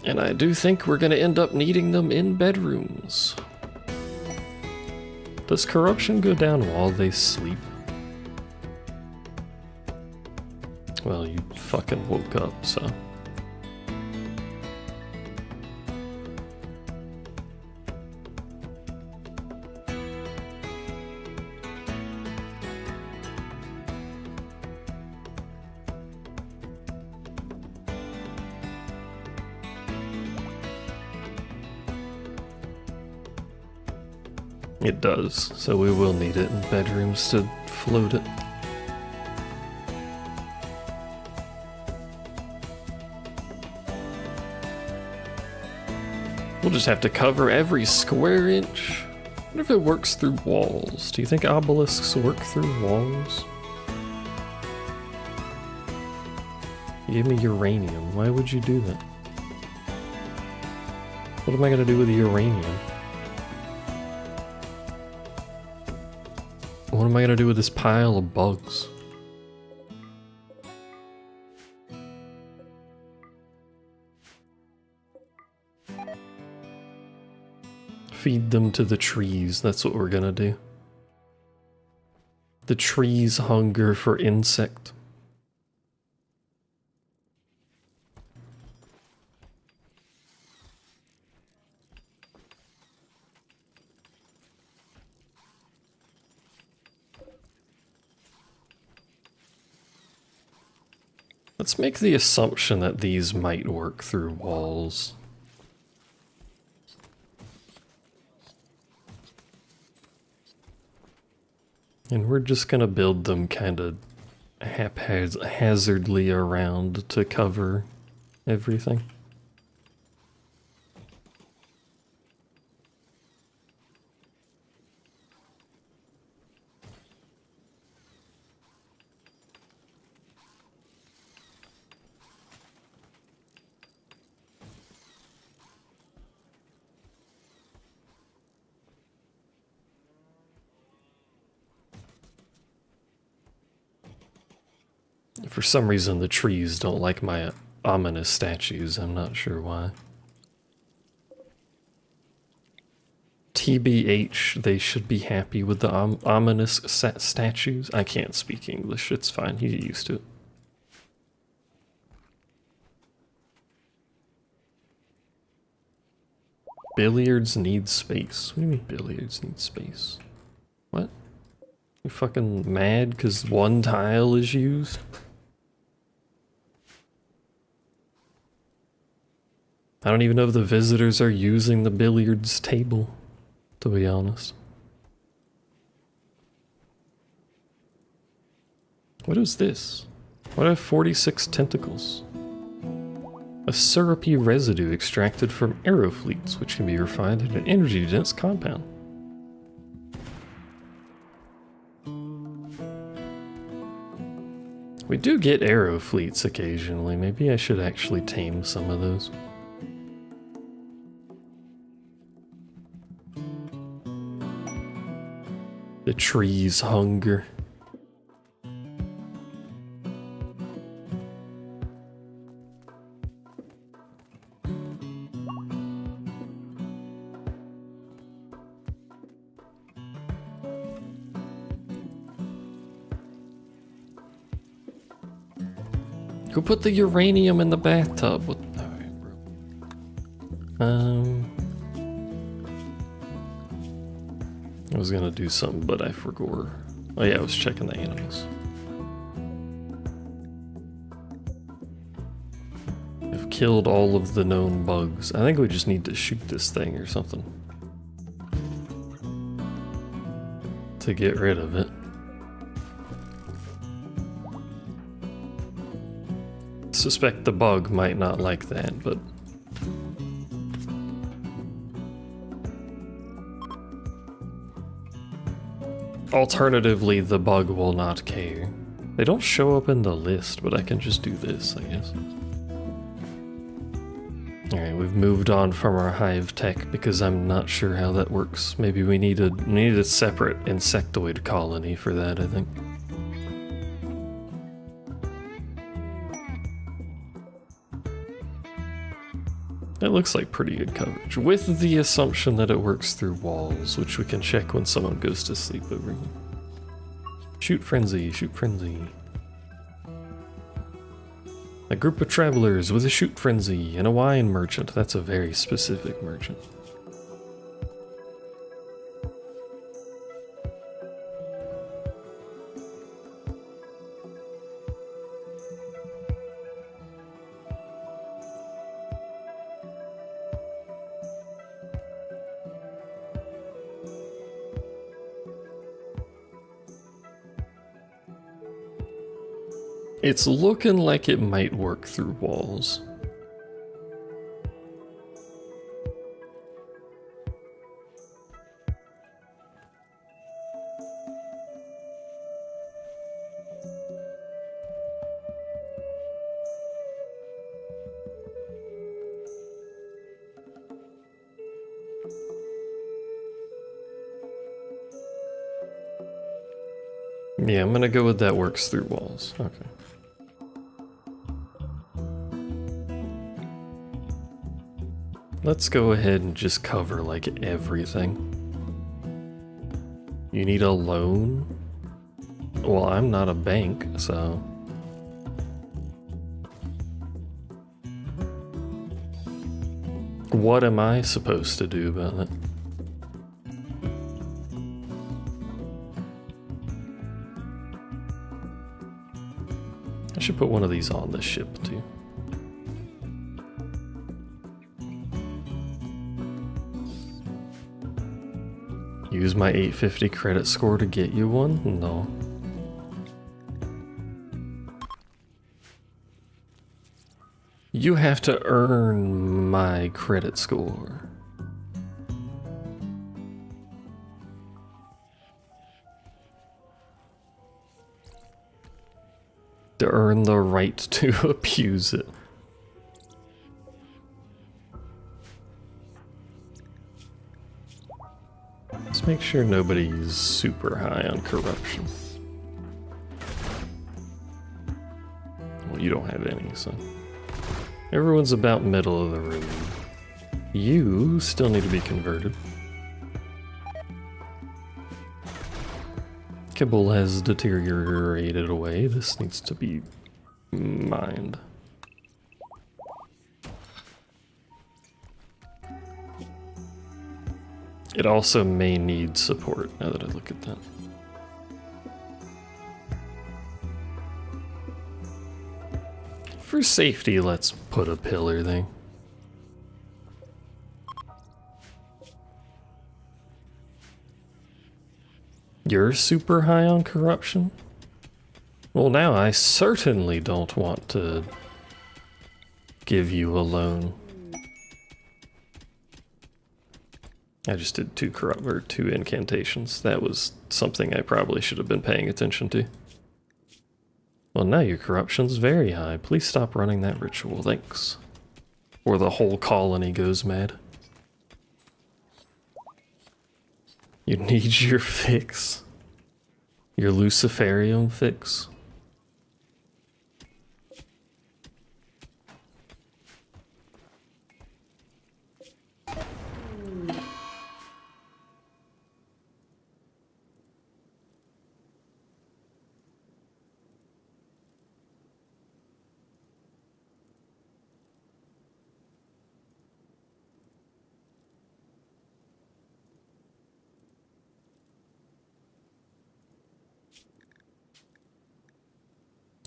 And I do think we're going to end up needing them in bedrooms. Does corruption go down while they sleep? Well, you fucking woke up, so... It does, so we will need it in bedrooms to float it. We'll just have to cover every square inch. What if it works through walls? Do you think obelisks work through walls? You gave me uranium. Why would you do that? What am I gonna do with the uranium? What am I gonna do with this pile of bugs? Feed them to the trees, that's what we're gonna do. The trees hunger for insect. Let's make the assumption that these might work through walls. And we're just gonna build them kind of haphazardly around to cover everything. For some reason, the trees don't like my ominous statues. I'm not sure why. TBH, they should be happy with the ominous statues. I can't speak English. It's fine. You get used to it. Billiards need space. What do you mean billiards need space? What? You fucking mad because one tile is used? I don't even know if the visitors are using the billiards table, to be honest. What is this? Why do I have 46 tentacles? A syrupy residue extracted from arrow fleets, which can be refined into an energy-dense compound. We do get arrow fleets occasionally. Maybe I should actually tame some of those. The trees hunger. Go put the uranium in the bathtub. What? Alright, bro. I was gonna do something, but I forgot. Oh yeah, I was checking the animals. I've killed all of the known bugs. I think we just need to shoot this thing or something to get rid of it. Suspect the bug might not like that, but Alternatively, the bug will not care. They don't show up in the list, but I can just do this, I guess. Alright, we've moved on from our hive tech because I'm not sure how that works. Maybe we need a separate insectoid colony for that, I think. It looks like pretty good coverage, with the assumption that it works through walls, which we can check when someone goes to sleep over here. Shoot frenzy, shoot frenzy. A group of travelers with a shoot frenzy and a wine merchant. That's a very specific merchant. It's looking like it might work through walls. Yeah, I'm gonna go with that works through walls. Okay. Let's go ahead and just cover like everything. You need a loan? Well, I'm not a bank, so... What am I supposed to do about it? I should put one of these on this ship too. Use my 850 credit score to get you one? No. You have to earn my credit score. To earn the right to abuse it. Let's make sure nobody's super high on corruption. Well, you don't have any, so... Everyone's about middle of the road. You still need to be converted. Kibble has deteriorated away. This needs to be mined. It also may need support, now that I look at that. For safety, let's put a pillar thing. You're super high on corruption? Well, now I certainly don't want to give you a loan. I just did two incantations. That was something I probably should have been paying attention to. Well, now your corruption's very high. Please stop running that ritual, thanks. Or the whole colony goes mad. You need your fix. Your Luciferium fix.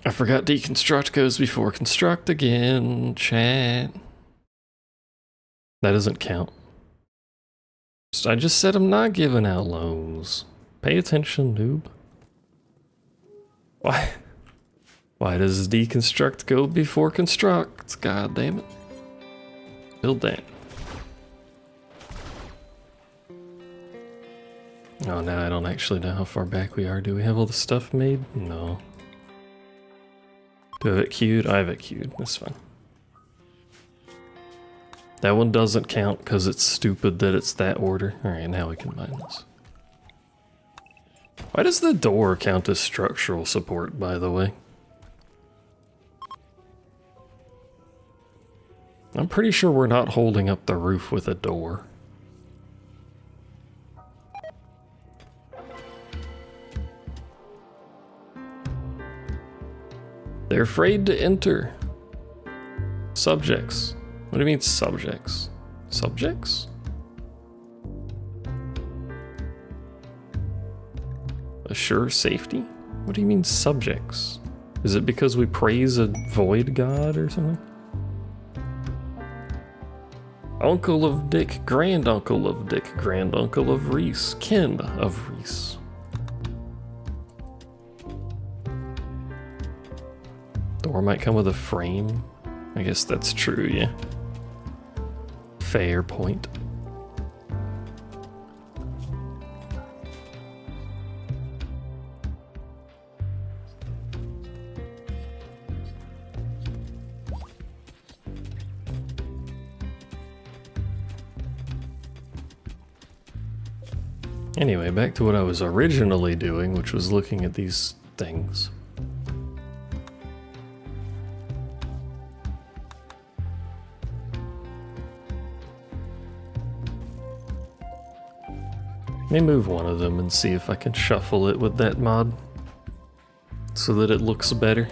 I forgot deconstruct goes before construct again, chat. That doesn't count. I just said I'm not giving out loans. Pay attention, noob. Why? Why does deconstruct go before construct? God damn it. Build that. Oh, now I don't actually know how far back we are. Do we have all the stuff made? No. Do I have it queued? I have it queued. That's fine. That one doesn't count because it's stupid that it's that order. Alright, now we can mine this. Why does the door count as structural support, by the way? I'm pretty sure we're not holding up the roof with a door. They're afraid to enter. Subjects. What do you mean subjects? Subjects? Assure safety? What do you mean subjects? Is it because we praise a void god or something? Uncle of Dick, granduncle of Dick, granduncle of Reese, kin of Reese. Door might come with a frame. I guess that's true, yeah. Fair point. Anyway, back to what I was originally doing, which was looking at these things. Let me move one of them and see if I can shuffle it with that mod so that it looks better.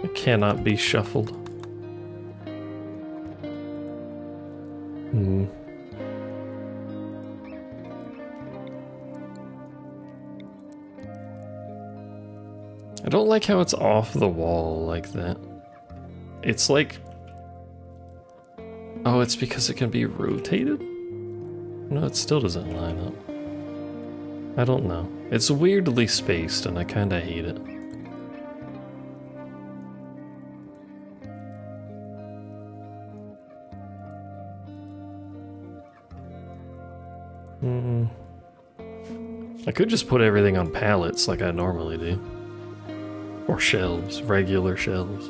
It cannot be shuffled. I don't like how it's off the wall like that. It's like... Oh, it's because it can be rotated? No, it still doesn't line up. I don't know. It's weirdly spaced and I kinda hate it. I could just put everything on pallets like I normally do. Or shelves, regular shelves.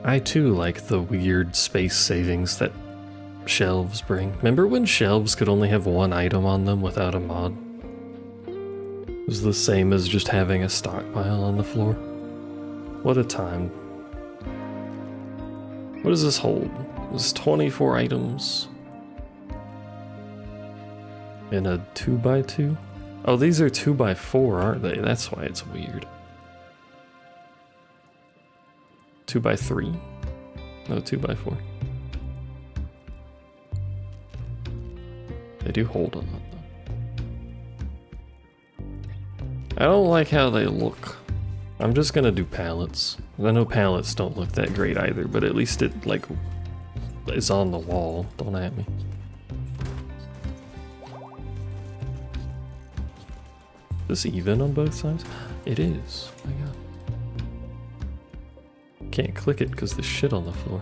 I too like the weird space savings that shelves bring. Remember when shelves could only have one item on them without a mod? It was the same as just having a stockpile on the floor. What a time. What does this hold? This is 24 items. In a 2x2? Oh, these are 2x4, aren't they? That's why it's weird. 2x3? No, 2x4. They do hold a lot, though. I don't like how they look. I'm just gonna do pallets. I know pallets don't look that great either, but at least it, like, is on the wall. Don't at me. Is this even on both sides? It is. Oh my god. Can't click it because there's shit on the floor.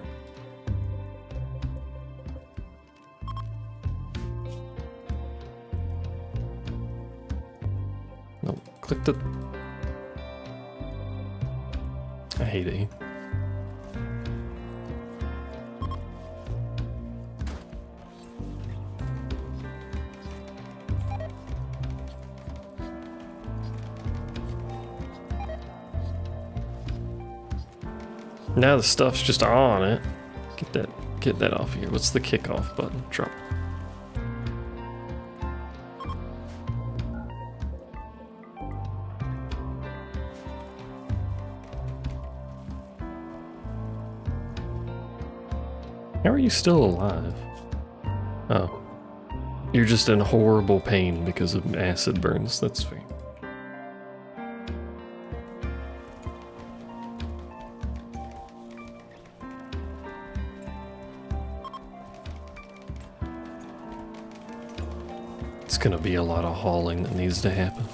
No, click the... I hate it. Now the stuff's just on it. Get that off here. What's the kickoff button? Drop. How are you still alive? Oh. You're just in horrible pain because of acid burns. That's fair. It's gonna be a lot of hauling that needs to happen.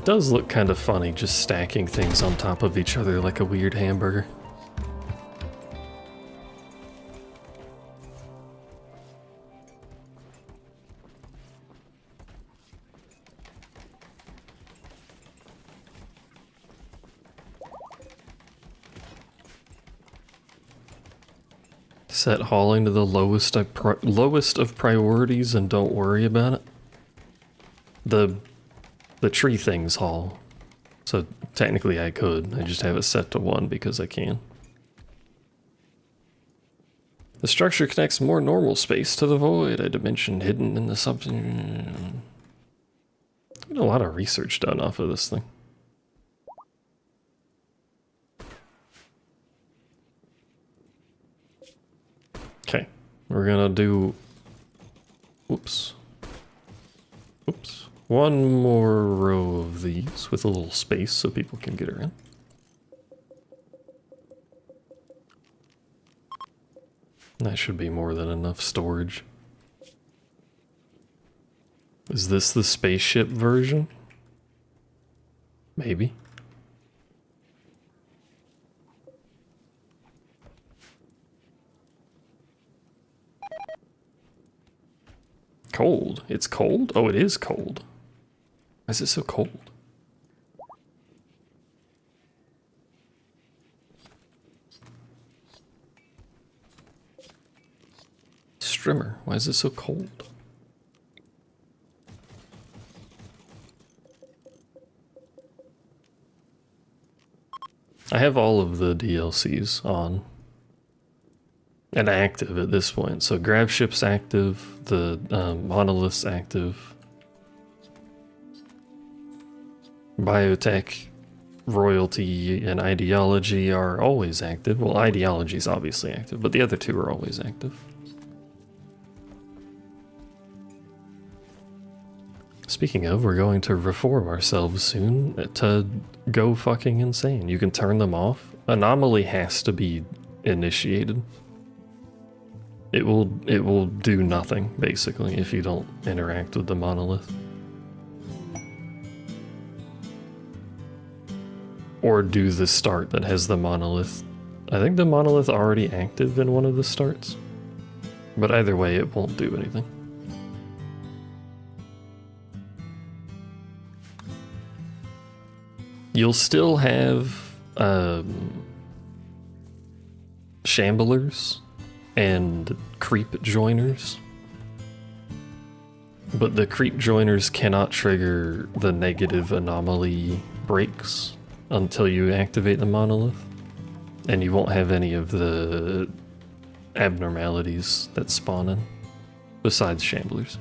It does look kind of funny just stacking things on top of each other like a weird hamburger. Set hauling to the lowest of priorities and don't worry about it. The tree things haul. So technically I could. I just have it set to 1 because I can. The structure connects more normal space to the void, a dimension hidden in the substance. There's a lot of research done off of this thing. Okay, we're gonna do, oops, one more row of these with a little space so people can get around. That should be more than enough storage. Is this the spaceship version? Maybe. Cold. It's cold? Oh, it is cold. Why is it so cold? Strimmer. Why is it so cold? I have all of the DLCs on. And active at this point. So Gravship's active, the Monolith's active. Biotech, Royalty, and Ideology are always active. Well, Ideology's obviously active, but the other two are always active. Speaking of, we're going to reform ourselves soon to go fucking insane. You can turn them off. Anomaly has to be initiated. It will do nothing, basically, if you don't interact with the monolith. Or do the start that has the monolith. I think the monolith already active in one of the starts. But either way, it won't do anything. You'll still have shamblers and creep joiners, but the creep joiners cannot trigger the negative anomaly breaks until you activate the monolith, and you won't have any of the abnormalities that spawn in, besides shamblers.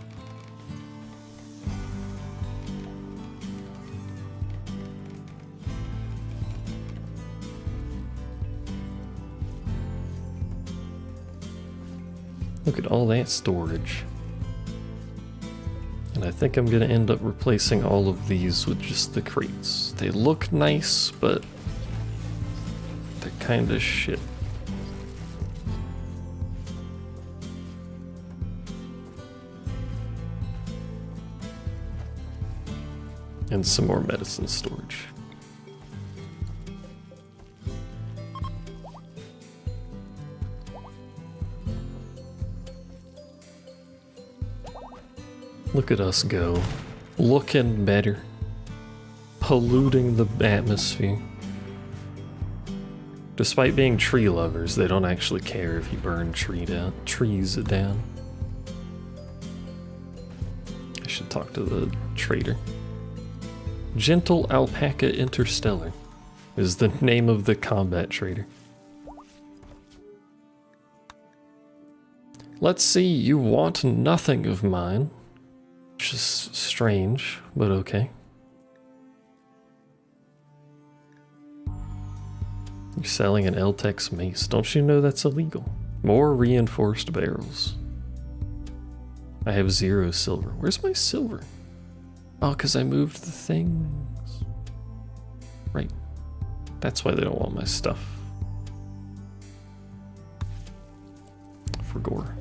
Look at all that storage. And I think I'm gonna end up replacing all of these with just the crates. They look nice, but they're kinda shit. And some more medicine storage. Look at us go. Looking better. Polluting the atmosphere. Despite being tree lovers, they don't actually care if you burn trees down. I should talk to the trader. Gentle Alpaca Interstellar is the name of the combat trader. Let's see, you want nothing of mine. Which is strange, but okay. You're selling an Eltex mace. Don't you know that's illegal? More reinforced barrels. I have 0 silver. Where's my silver? Oh, because I moved the things. Right. That's why they don't want my stuff. For gore.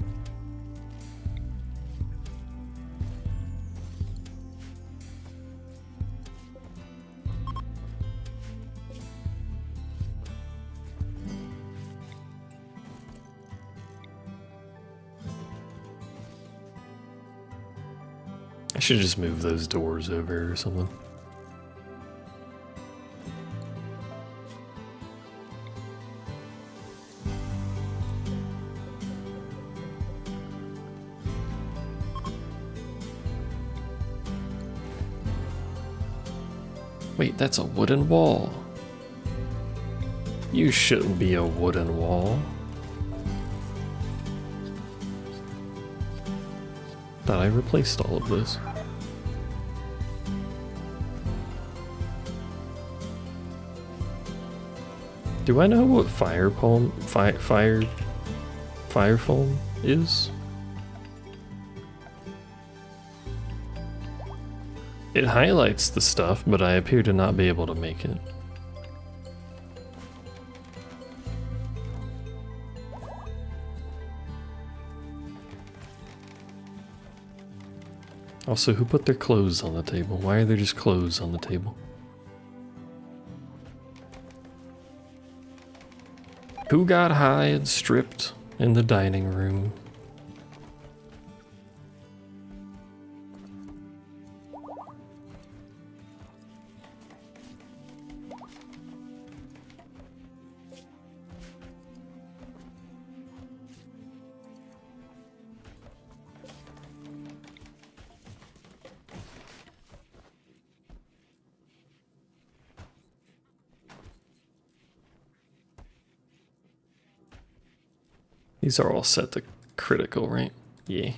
I should just move those doors over or something. Wait, that's a wooden wall. You shouldn't be a wooden wall. Thought I replaced all of this. Do I know what fire foam is? It highlights the stuff, but I appear to not be able to make it. Also, who put their clothes on the table? Why are there just clothes on the table? Who got high and stripped in the dining room? These are all set to critical, right? Yeah.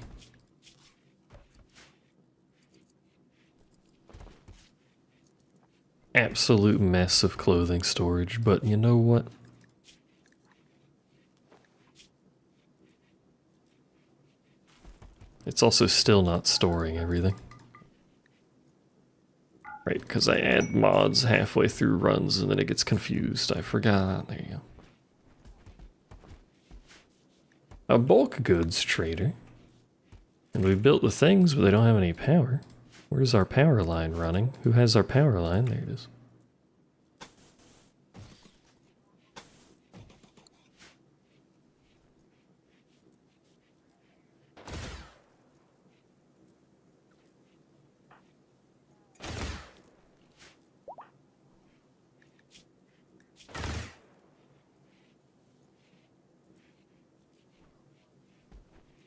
Absolute mess of clothing storage, but you know what? It's also still not storing everything. Right, because I add mods halfway through runs and then it gets confused. I forgot. There you go. A bulk goods trader. And we built the things, but they don't have any power. Where's our power line running? Who has our power line? There it is.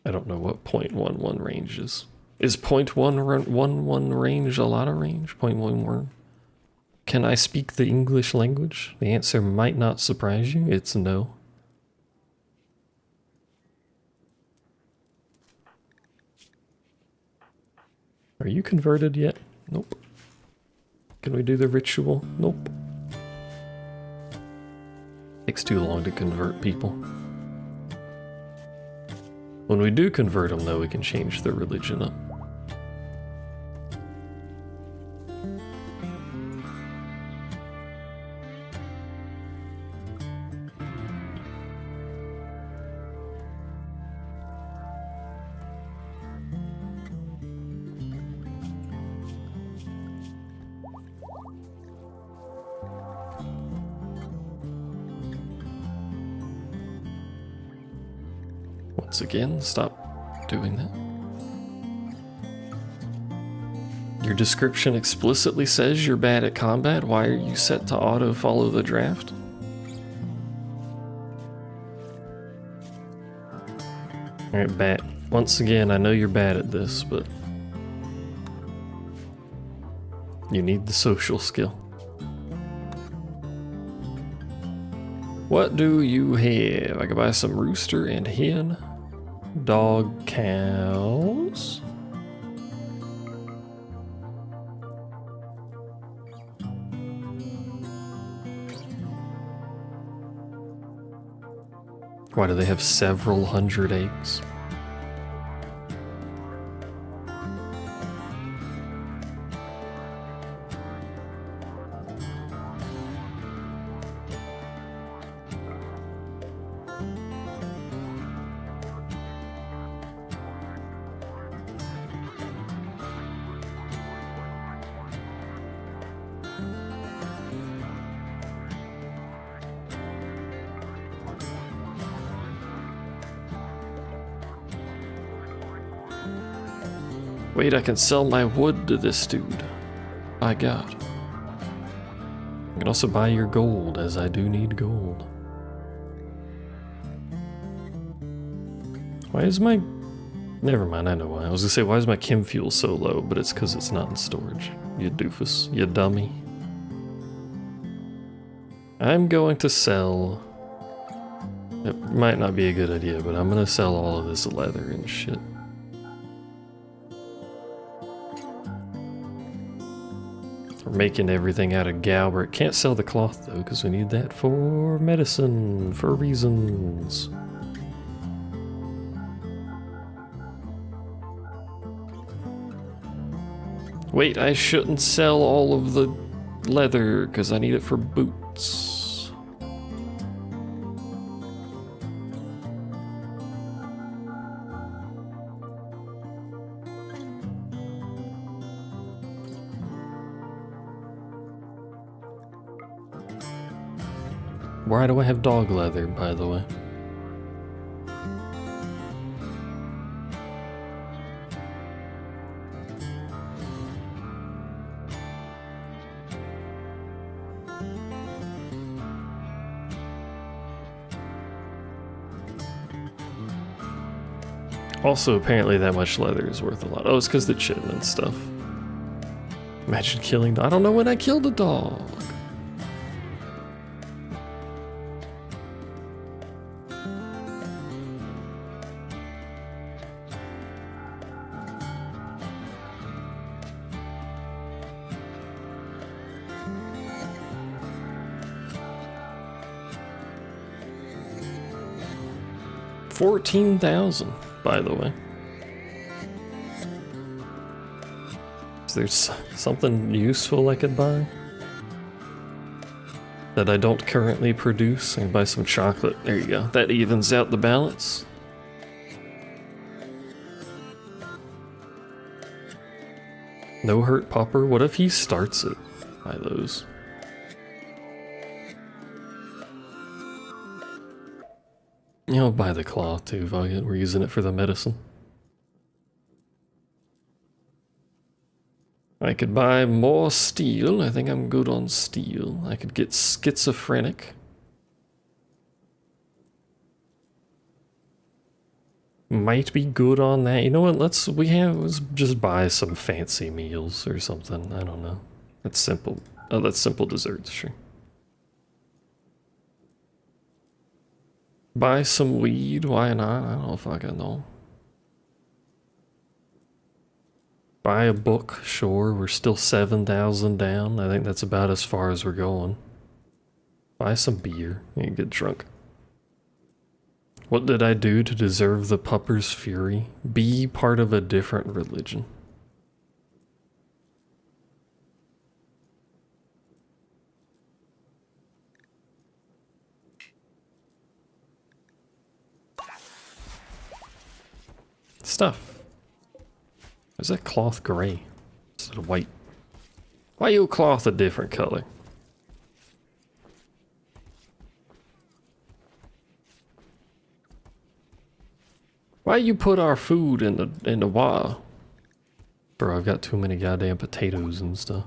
I don't know what 0.11 range is. Is 0.11 range a lot of range? 0.11? Can I speak the English language? The answer might not surprise you. It's no. Are you converted yet? Nope. Can we do the ritual? Nope. Takes too long to convert people. When we do convert them, though, we can change their religion up. Once again, stop doing that. Your description explicitly says you're bad at combat. Why are you set to auto follow the draft? Alright, bat. Once again, I know you're bad at this, but you need the social skill. What do you have? I can buy some rooster and hen. Dog, cows. Why do they have several hundred eggs? Wait, I can sell my wood to this dude. By God. I can also buy your gold, as I do need gold. Why is my... Never mind, I know why. I was gonna say, why is my chem fuel so low? But it's because it's not in storage. You doofus. You dummy. I'm going to sell... It might not be a good idea, but I'm gonna sell all of this leather and shit. We're making everything out of Galbert. Can't sell the cloth though, because we need that for medicine, for reasons. Wait, I shouldn't sell all of the leather, because I need it for boots. Why do I have dog leather, by the way? Also, apparently that much leather is worth a lot. Oh, it's because the chin and stuff. Imagine killing... I don't know when I killed a dog. $14,000, by the way. Is there something useful I could buy that I don't currently produce? I can buy some chocolate. There you go. That evens out the balance. No hurt popper. What if he starts it? Buy those. You know, buy the cloth too, fuck it. We're using it for the medicine. I could buy more steel. I think I'm good on steel. I could get schizophrenic. Might be good on that. You know what? Let's just buy some fancy meals or something. I don't know. That's simple. Oh, that's simple desserts, sure. Buy some weed, why not? I don't fucking know. Buy a book, sure. We're still 7,000 down. I think that's about as far as we're going. Buy some beer. You can get drunk. What did I do to deserve the pupper's fury? Be part of a different religion. Stuff. Is that cloth gray instead of white? Why you cloth a different color? Why you put our food in the water? Bro, I've got too many goddamn potatoes and stuff.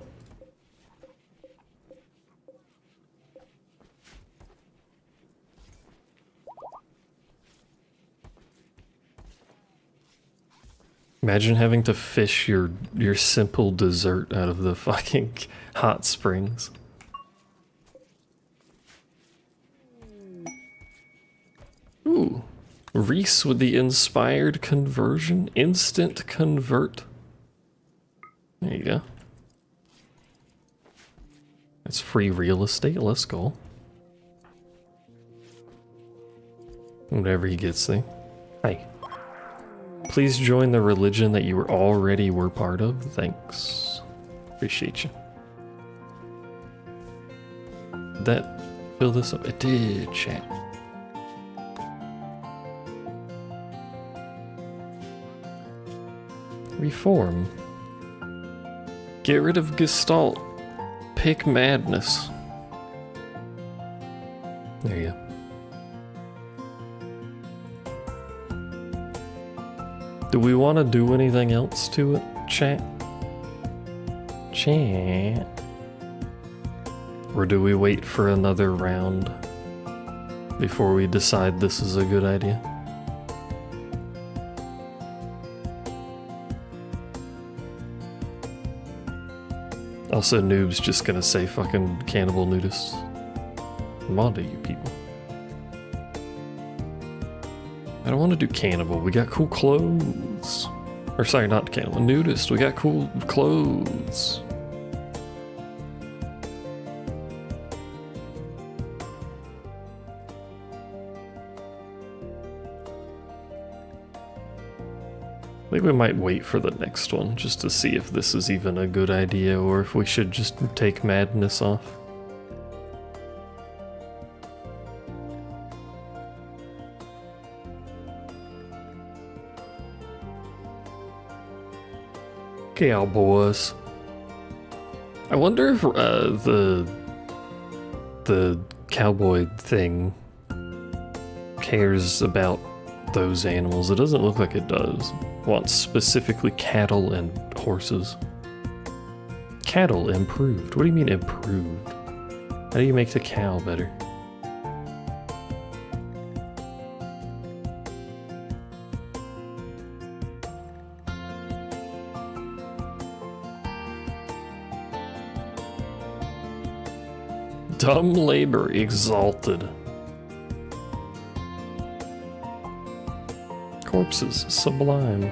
Imagine having to fish your simple dessert out of the fucking hot springs. Ooh. Reese with the inspired conversion. Instant convert. There you go. That's free real estate. Let's go. Whatever he gets there. Hey. Please join the religion that you already were part of. Thanks. Appreciate you. Did that fill this up? It did, chat. Reform. Get rid of Gestalt. Pick madness. There you go. Do we want to do anything else to it? Chat. Chat. Or do we wait for another round before we decide this is a good idea? Also, Noob's just gonna say fucking cannibal nudists. I'm onto you people. I don't want to do cannibal. We got cool clothes. Or sorry, not cannibal. Nudist. We got cool clothes. I think we might wait for the next one just to see if this is even a good idea or if we should just take madness off. Cowboys. I wonder if the cowboy thing cares about those animals. It doesn't look like it does. It wants specifically cattle and horses. Cattle improved. What do you mean improved? How do you make the cow better? Dumb labor exalted. Corpses sublime.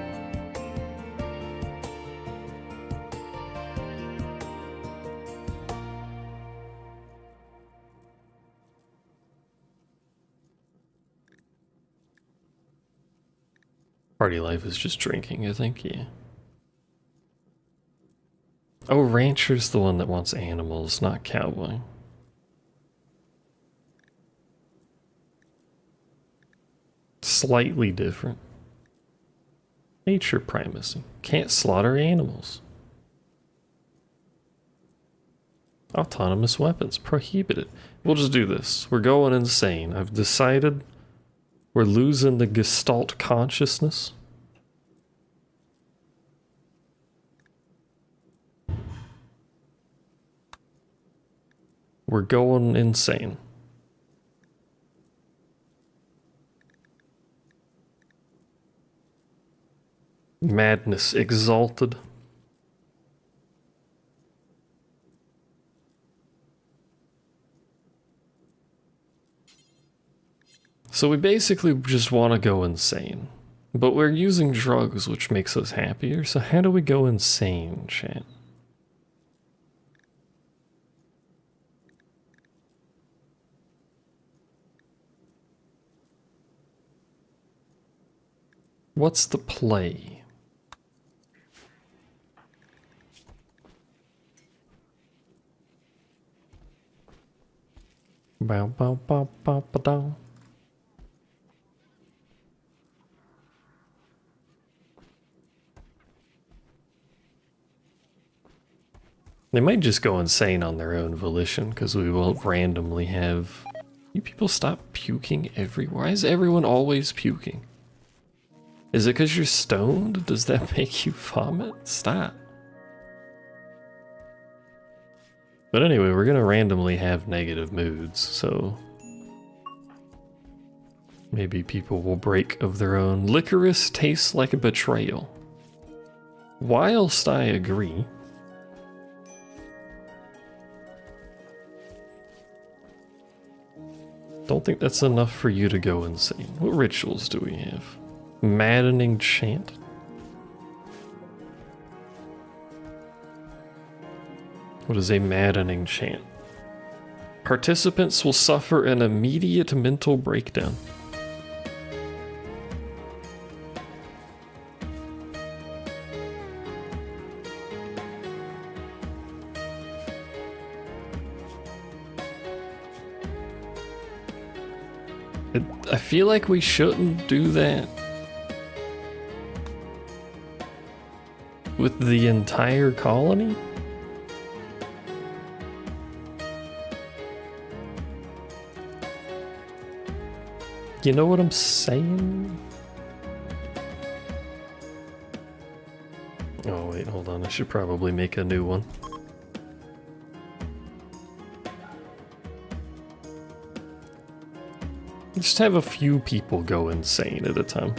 Party life is just drinking, I think, yeah. Oh, rancher's the one that wants animals, not cowboy. Slightly different. Nature primacy. Can't slaughter animals. Autonomous weapons. Prohibited. We'll just do this. We're going insane. I've decided we're losing the Gestalt consciousness. We're going insane. Madness exalted. So we basically just want to go insane. But we're using drugs, which makes us happier. So how do we go insane, chat? What's the play? Bow bow bow bow bow down. They might just go insane on their own volition because we will randomly have... You people stop puking everywhere. Why is everyone always puking? Is it because you're stoned? Does that make you vomit? Stop. But anyway, we're gonna randomly have negative moods, so... Maybe people will break of their own. Licorice tastes like a betrayal. Whilst I agree... Don't think that's enough for you to go insane. What rituals do we have? Maddening chant? What is a maddening chant? Participants will suffer an immediate mental breakdown. I feel like we shouldn't do that with the entire colony. You know what I'm saying? Oh wait, hold on, I should probably make a new one. Just have a few people go insane at a time.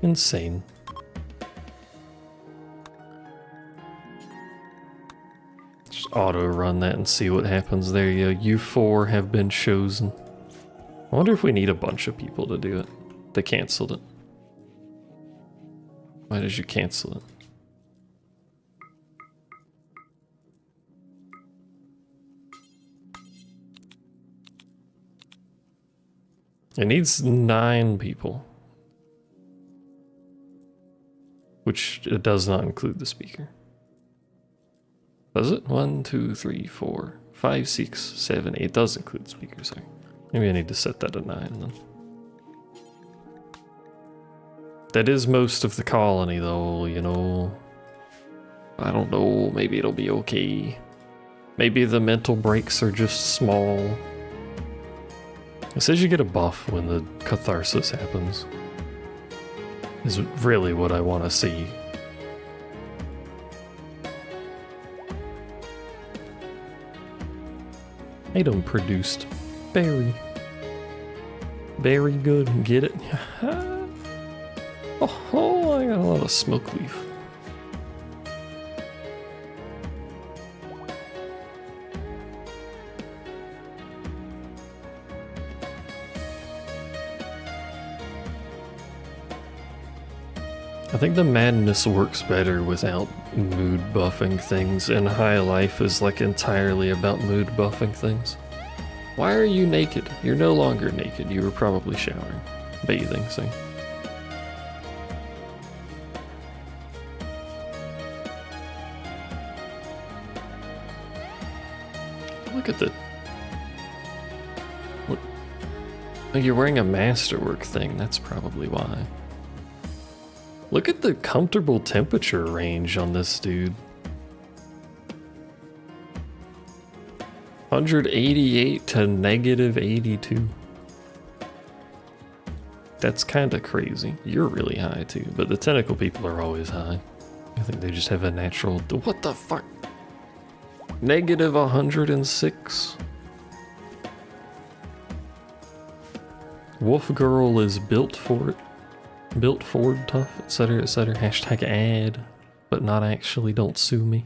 Insane. Just auto-run that and see what happens. There you go. You 4 have been chosen. I wonder if we need a bunch of people to do it. They canceled it. Why did you cancel it? It needs 9 people. Which it does not include the speaker. Does it? 1, 2, 3, 4, 5, 6, 7, 8. It does include the speaker, sorry. Maybe I need to set that to 9 then. That is most of the colony though, you know. I don't know, maybe it'll be okay. Maybe the mental breaks are just small. It says you get a buff when the catharsis happens. Is really what I want to see. Item produced. Berry. Very good. Get it? Oh, I got a lot of smoke leaf. I think the madness works better without mood buffing things, and High Life is like entirely about mood buffing things. Why are you naked? You're no longer naked. You were probably showering. Bathing, see? Look at the... What? Oh, you're wearing a masterwork thing. That's probably why. Look at the comfortable temperature range on this dude. 188 to negative 82. That's kinda crazy. You're really high too, but the tentacle people are always high. I think they just have a natural... What the fuck? Negative 106. Wolf Girl is built for it. Built Ford tough, etc, etc. Hashtag ad, but not actually, don't sue me.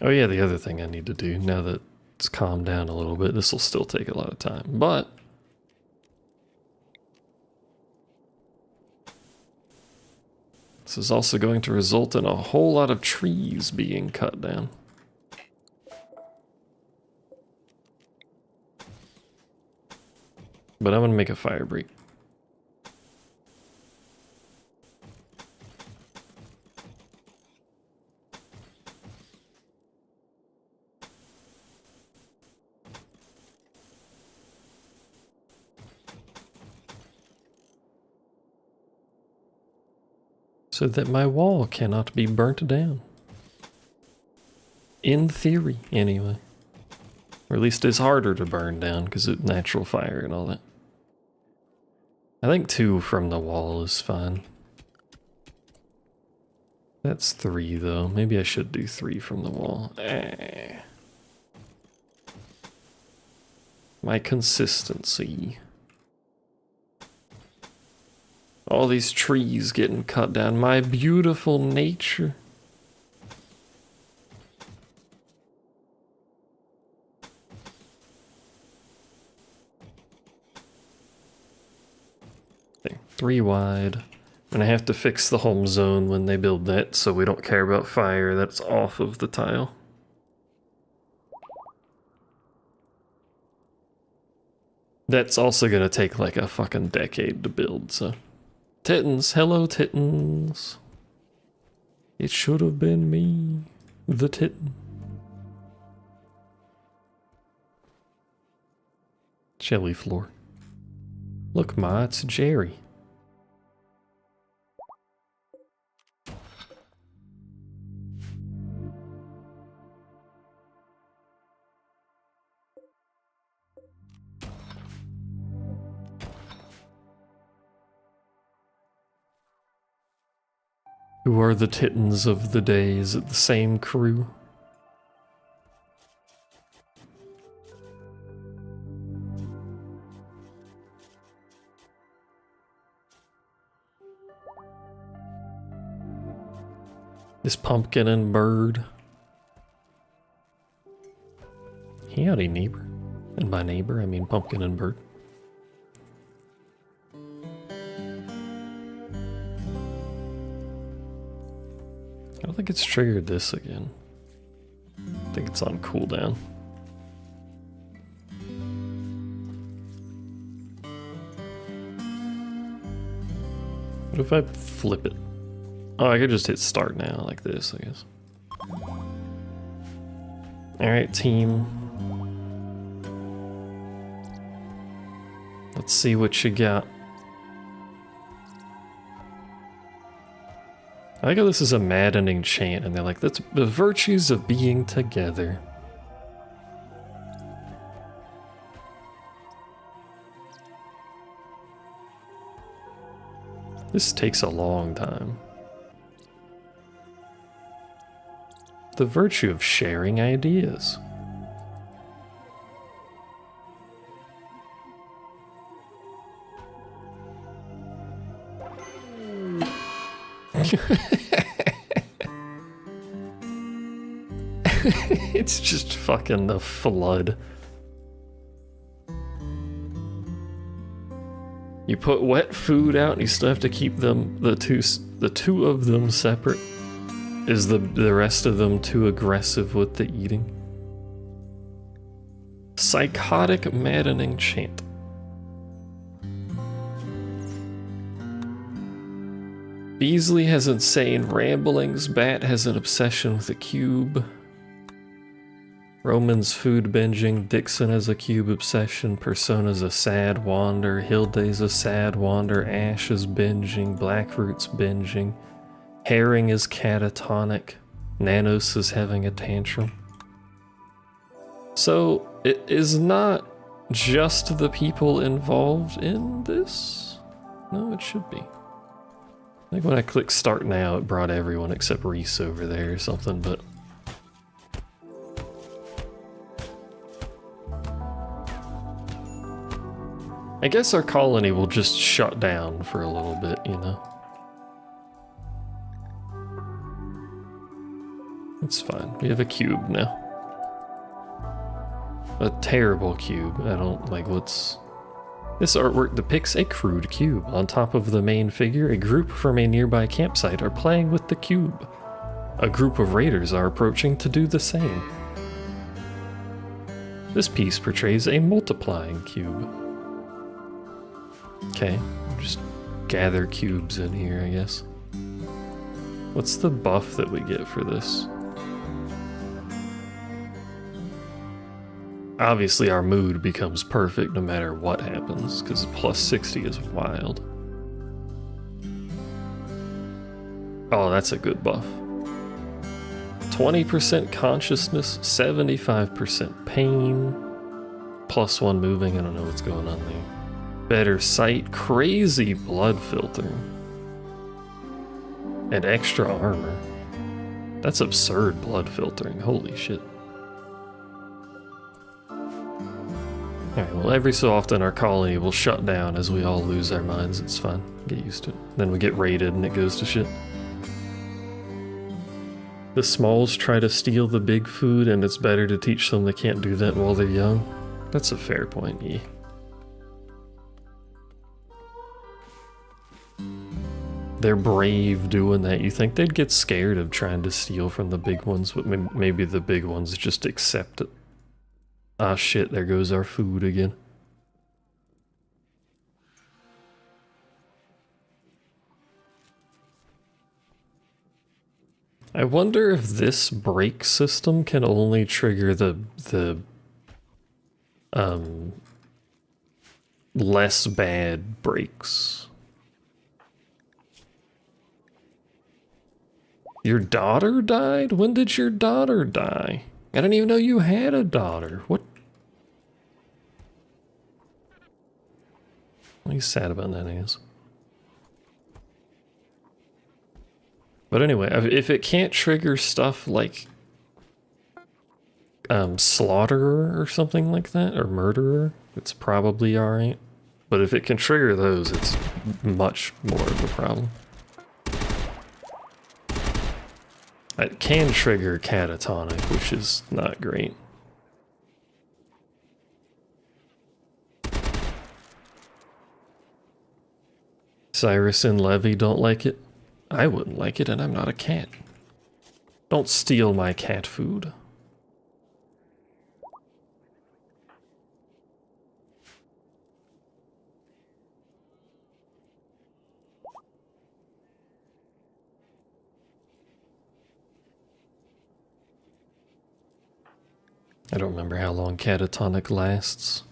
Oh yeah, the other thing I need to do, now that it's calmed down a little bit, this will still take a lot of time, but... This is also going to result in a whole lot of trees being cut down. But I'm gonna make a fire break. So that my wall cannot be burnt down. In theory, anyway. Or at least it's harder to burn down because of natural fire and all that. I think 2 from the wall is fine. That's 3 though. Maybe I should do 3 from the wall. My consistency. All these trees getting cut down. My beautiful nature. There, 3 wide. And I have to fix the home zone when they build that, so we don't care about fire that's off of the tile. That's also gonna take like a fucking decade to build, so. Tittans, hello Tittans. It should have been me, the Tittan. Jelly floor. Look, Ma, it's Jerry. Who are the Titans of the day? Is it the same crew? This pumpkin and bird. Howdy, neighbor. And by neighbor, I mean pumpkin and bird. I don't think it's triggered this again. I think it's on cooldown. What if I flip it? Oh, I could just hit start now, like this, I guess. Alright, team. Let's see what you got. I like how this is a maddening chant, and they're like, that's the virtues of being together. This takes a long time. The virtue of sharing ideas. It's just fucking the flood. You put wet food out and you still have to keep them, the two of them separate. Is the rest of them too aggressive with the eating? Psychotic maddening chant. Beasley has insane ramblings. Bat has an obsession with a cube. Roman's food binging. Dixon has a cube obsession. Persona's a sad wander. Hilde's a sad wander. Ash is binging. Blackroot's binging. Herring is catatonic. Nanos is having a tantrum. So it is not just the people involved in this? No, it should be. I think when I click start now, it brought everyone except Reese over there or something, but... I guess our colony will just shut down for a little bit, you know? It's fine. We have a cube now. A terrible cube. I don't like what's... This artwork depicts a crude cube. On top of the main figure, a group from a nearby campsite are playing with the cube. A group of raiders are approaching to do the same. This piece portrays a multiplying cube. Okay, just gather cubes in here, I guess. What's the buff that we get for this? Obviously our mood becomes perfect no matter what happens, because plus 60 is wild. Oh, that's a good buff. 20% consciousness, 75% pain, plus 1 moving, I don't know what's going on there. Better sight, crazy blood filter, and extra armor. That's absurd blood filtering, holy shit. Alright, well every so often our colony will shut down as we all lose our minds, it's fine, get used to it. Then we get raided and it goes to shit. The smalls try to steal the big food and it's better to teach them they can't do that while they're young. That's a fair point, yeah. They're brave doing that. You think they'd get scared of trying to steal from the big ones, but maybe the big ones just accept it. Ah shit, there goes our food again. I wonder if this brake system can only trigger the less bad brakes. Your daughter died? When did your daughter die? I didn't even know you had a daughter. What? What are you sad about that, I guess? But anyway, if it can't trigger stuff like slaughterer or something like that, or murderer, it's probably alright. But if it can trigger those, it's much more of a problem. It can trigger catatonic, which is not great. Cyrus and Levy don't like it. I wouldn't like it, and I'm not a cat. Don't steal my cat food. I don't remember how long catatonic lasts.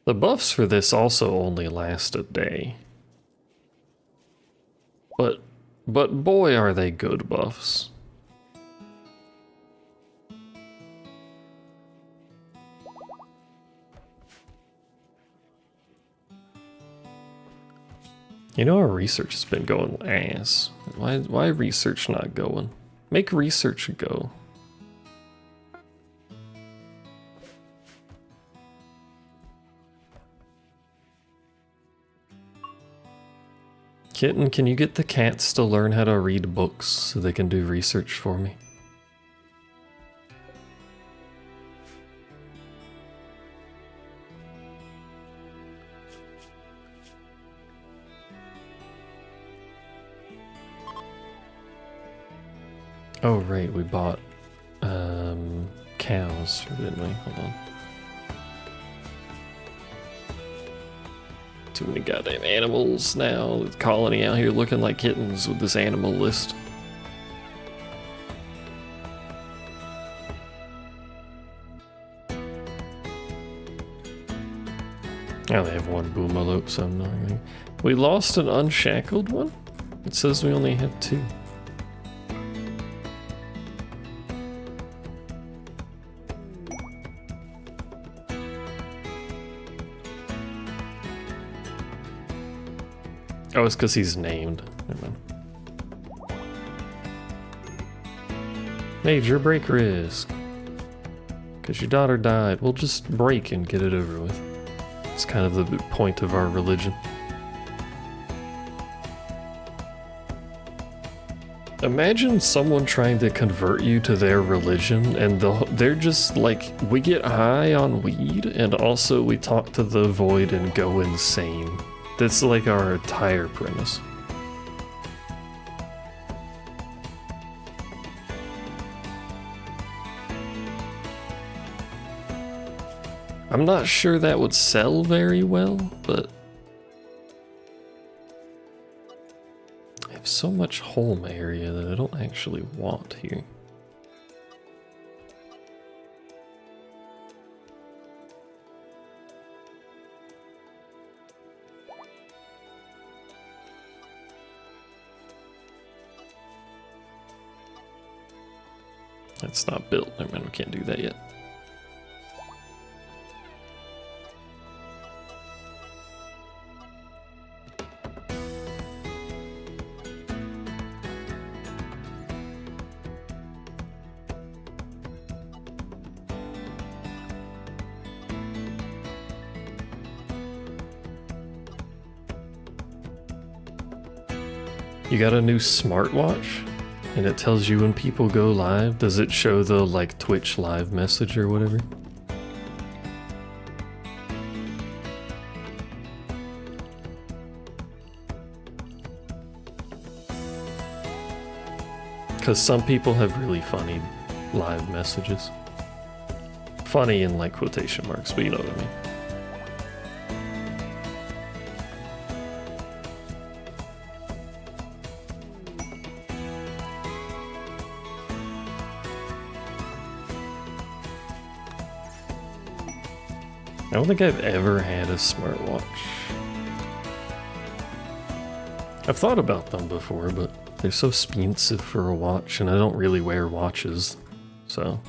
The buffs for this also only last a day. But boy are they good buffs. You know, our research has been going ass. Why research not going? Make research go. Kitten, can you get the cats to learn how to read books so they can do research for me? Oh right, we bought cows, didn't we? Hold on. Too many goddamn animals now. The colony out here looking like kittens with this animal list. I only have one boomalope, so I'm not gonna... We lost an unshackled one? It says we only have 2. Oh, it's because he's named. Never mind. Major break risk. Because your daughter died. We'll just break and get it over with. It's kind of the point of our religion. Imagine someone trying to convert you to their religion and they're just like, we get high on weed and also we talk to the void and go insane. That's like our entire premise. I'm not sure that would sell very well, but I have so much home area that I don't actually want here. It's not built. Never mind, we can't do that yet. You got a new smartwatch? And it tells you when people go live? Does it show the, like, Twitch live message or whatever? Because some people have really funny live messages. Funny in, like, quotation marks, but you know what I mean. I don't think I've ever had a smartwatch. I've thought about them before, but they're so expensive for a watch, and I don't really wear watches, so...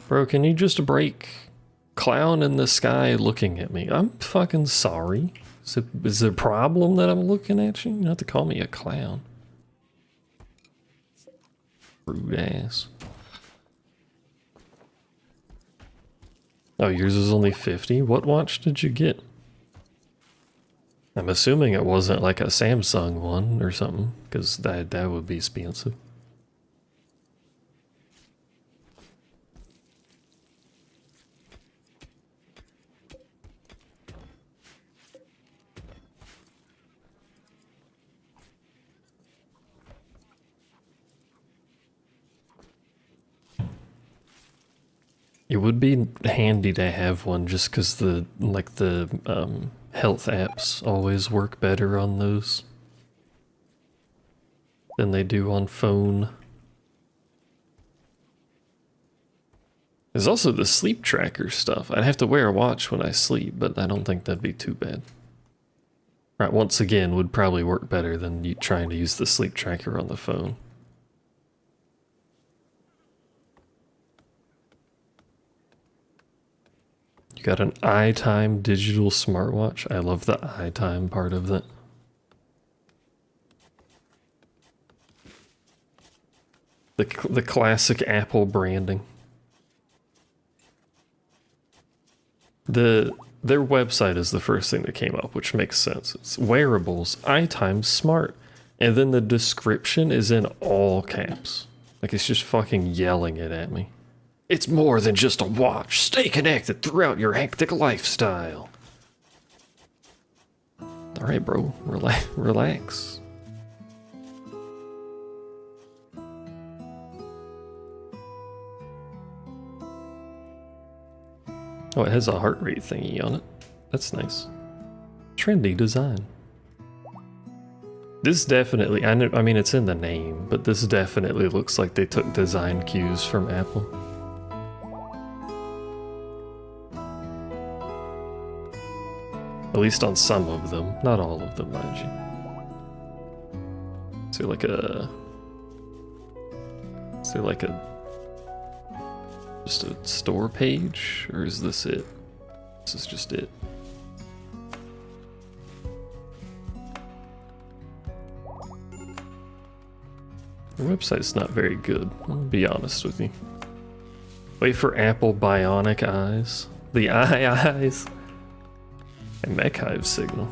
Bro, can you just break clown in the sky looking at me? I'm fucking sorry. Is it a problem that I'm looking at you? You don't have to call me a clown. Rude ass. Oh, yours is only 50? What watch did you get? I'm assuming it wasn't like a Samsung one or something, because that would be expensive. It would be handy to have one just because the health apps always work better on those than they do on phone. There's also the sleep tracker stuff. I'd have to wear a watch when I sleep, but I don't think that'd be too bad. Right, once again, would probably work better than you trying to use the sleep tracker on the phone. You got an iTime digital smartwatch. I love the iTime part of that. The classic Apple branding. Their website is the first thing that came up, which makes sense. It's wearables, iTime smart, and then the description is in all caps. Like it's just fucking yelling it at me. It's more than just a watch. Stay connected throughout your hectic lifestyle. All right, bro, relax. Oh, it has a heart rate thingy on it. That's nice. Trendy design. This definitely, I mean, it's in the name, but this definitely looks like they took design cues from Apple. At least on some of them, not all of them, mind you. Is there like a just a store page, or is this it? This is just it. Their website's not very good, I'll be honest with you. Wait for Apple Bionic Eyes. The eyes. And Mech Hive signal.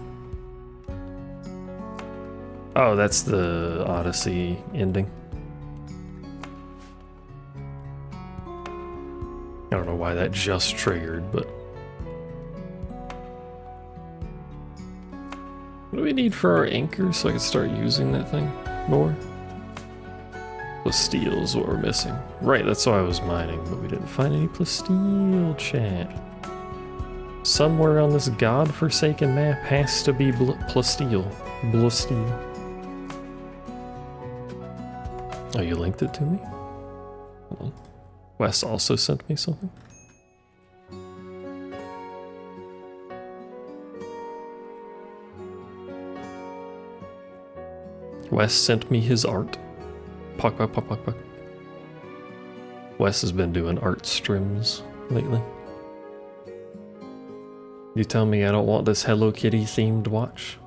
Oh, that's the Odyssey ending. I don't know why that just triggered, but... What do we need for our anchor so I can start using that thing more? Plasteel is what we're missing. Right, that's why I was mining, but we didn't find any plasteel, chat. Somewhere on this godforsaken map has to be plasteel. Blasteel. Oh, you linked it to me? Hold on. Wes also sent me something. Wes sent me his art. Puck. Wes has been doing art streams lately. You tell me I don't want this Hello Kitty themed watch?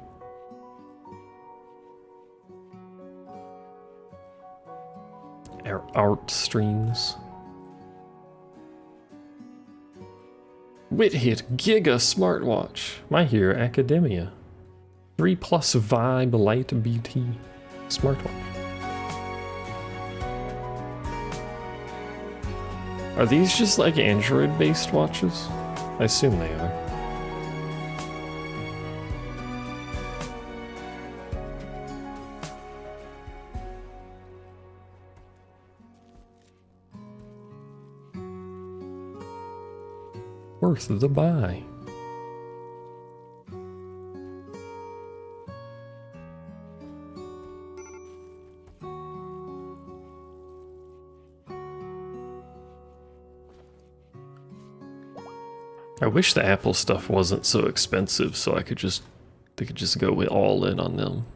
Our art streams. Withit Giga smartwatch. My Hero Academia. 3+ Vibe Light BT smartwatch. Are these just like Android based watches? I assume they are. Worth the buy. I wish the Apple stuff wasn't so expensive so they could just go all in on them.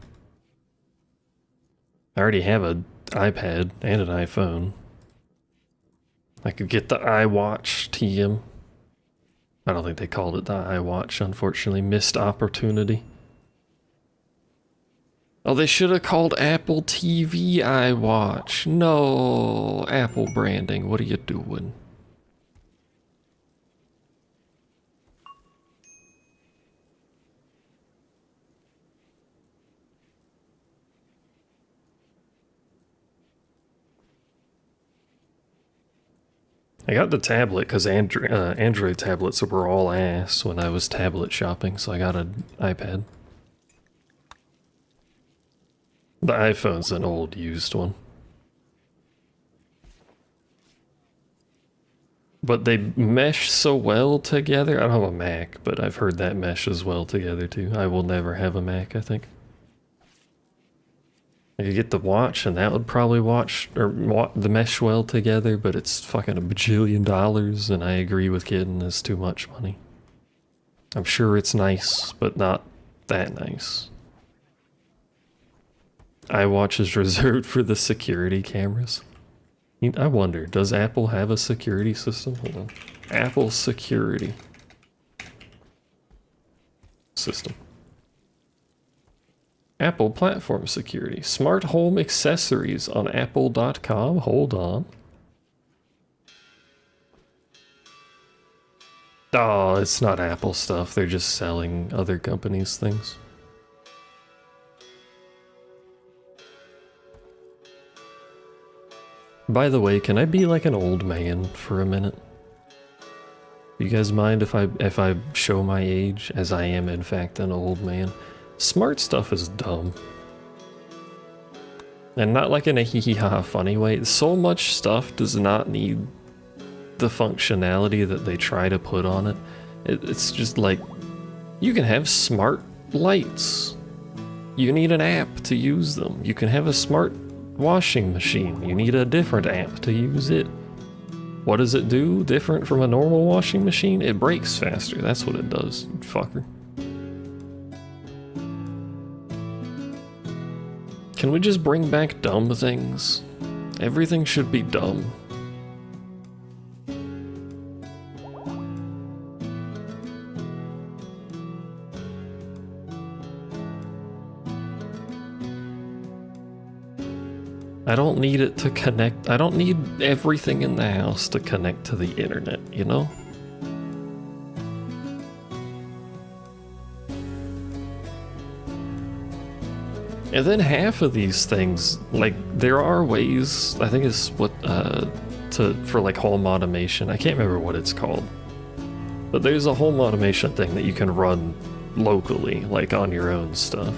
I already have an iPad and an iPhone. I could get the iWatch TM. I don't think they called it the iWatch, unfortunately. Missed opportunity. Oh, they should have called Apple TV iWatch. No, Apple branding, what are you doing? I got the tablet because Android tablets were all ass when I was tablet shopping, so I got an iPad. The iPhone's an old used one. But they mesh so well together. I don't have a Mac, but I've heard that meshes well together too. I will never have a Mac, I think. I could get the watch and that would probably the mesh well together, but it's fucking $1 bajillion and I agree with getting it's too much money. I'm sure it's nice, but not that nice. iWatch is reserved for the security cameras. I wonder, does Apple have a security system? Hold on. Apple security system. Apple platform security. Smart home accessories on apple.com. Hold on. Oh, it's not Apple stuff. They're just selling other companies' things. By the way, can I be like an old man for a minute? You guys mind if I show my age, as I am in fact an old man? Smart stuff is dumb. And not like in a hee-hee-ha funny way. So much stuff does not need the functionality that they try to put on it. It's just like, you can have smart lights. You need an app to use them. You can have a smart washing machine. You need a different app to use it. What does it do different from a normal washing machine? It breaks faster. That's what it does, fucker. Can we just bring back dumb things? Everything should be dumb. I don't need it to connect. I don't need everything in the house to connect to the internet, you know? And then half of these things, like, there are ways, I think it's for like home automation. I can't remember what it's called. But there's a home automation thing that you can run locally, like on your own stuff.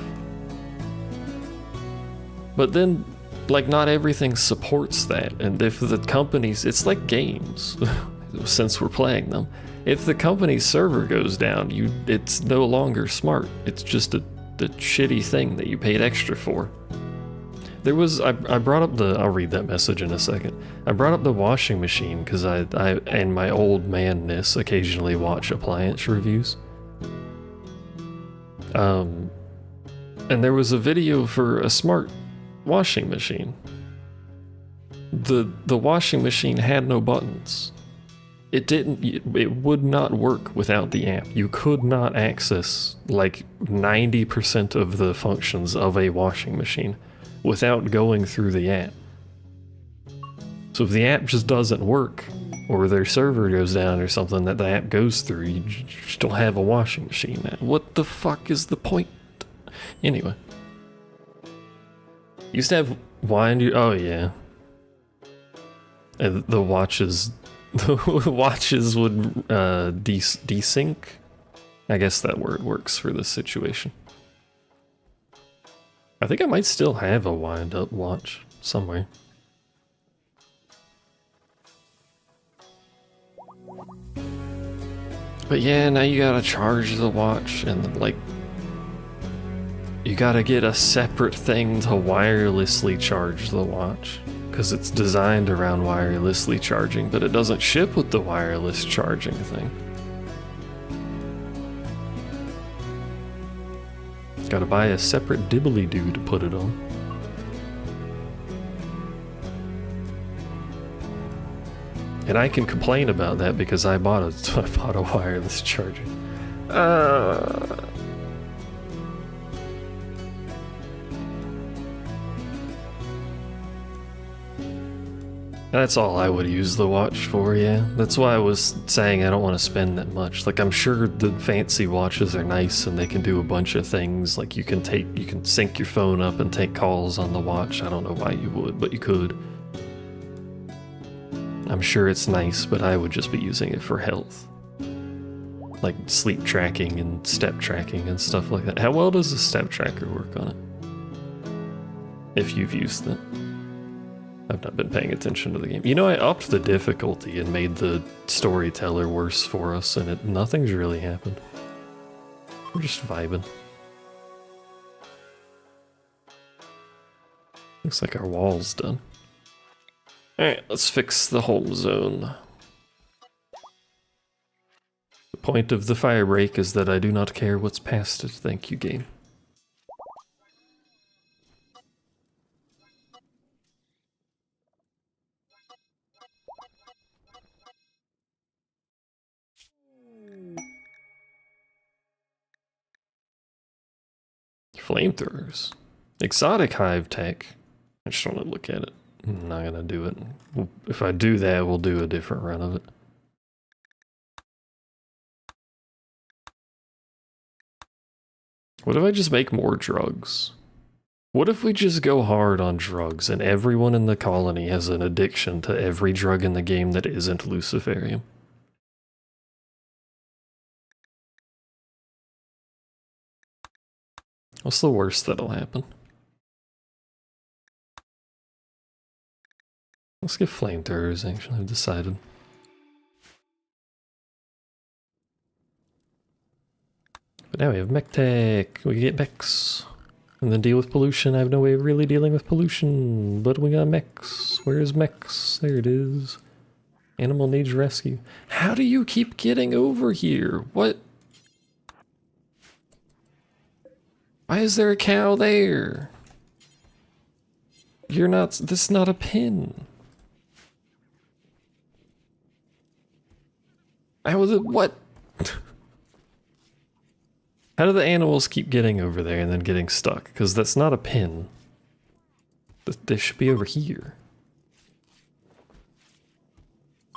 But then, like, not everything supports that. And if the companies, it's like games, since we're playing them. If the company's server goes down, it's no longer smart. It's just a shitty thing that you paid extra for. There was, I brought up I'll read that message in a second. I brought up the washing machine because I in my old manness occasionally watch appliance reviews. And there was a video for a smart washing machine. The washing machine had no buttons. It would not work without the app. You could not access like 90% of the functions of a washing machine without going through the app. So if the app just doesn't work, or their server goes down or something that the app goes through, you just don't have a washing machine. What the fuck is the point? Anyway. Used to have oh yeah. And the watches would desync. I guess that word works for this situation. I think I might still have a wind-up watch somewhere. But yeah, now you gotta charge the watch and like you gotta get a separate thing to wirelessly charge the watch. Because it's designed around wirelessly charging, but it doesn't ship with the wireless charging thing. Gotta buy a separate dibbly-doo to put it on. And I can complain about that because I bought a wireless charger. That's all I would use the watch for, yeah. That's why I was saying I don't want to spend that much. Like, I'm sure the fancy watches are nice and they can do a bunch of things. Like, you can sync your phone up and take calls on the watch. I don't know why you would, but you could. I'm sure it's nice, but I would just be using it for health. Like sleep tracking and step tracking and stuff like that. How well does the step tracker work on it? If you've used it. I've not been paying attention to the game. You know, I upped the difficulty and made the storyteller worse for us, and nothing's really happened. We're just vibing. Looks like our wall's done. Alright, let's fix the home zone. The point of the fire break is that I do not care what's past it. Thank you, game. Flamethrowers. Exotic hive tech. I just want to look at it. I'm not gonna do it. If I do that, we'll do a different run of it. What if I just make more drugs? What if we just go hard on drugs and everyone in the colony has an addiction to every drug in the game that isn't Luciferium? What's the worst that'll happen? Let's get flamethrowers, actually, I've decided. But now we have mech tech. We get mechs. And then deal with pollution. I have no way of really dealing with pollution. But we got mechs. Where's mechs? There it is. Animal needs rescue. How do you keep getting over here? What? Why is there a cow there? You're not... This is not a pin. I was... What? How do the animals keep getting over there and then getting stuck? Because that's not a pin. They should be over here.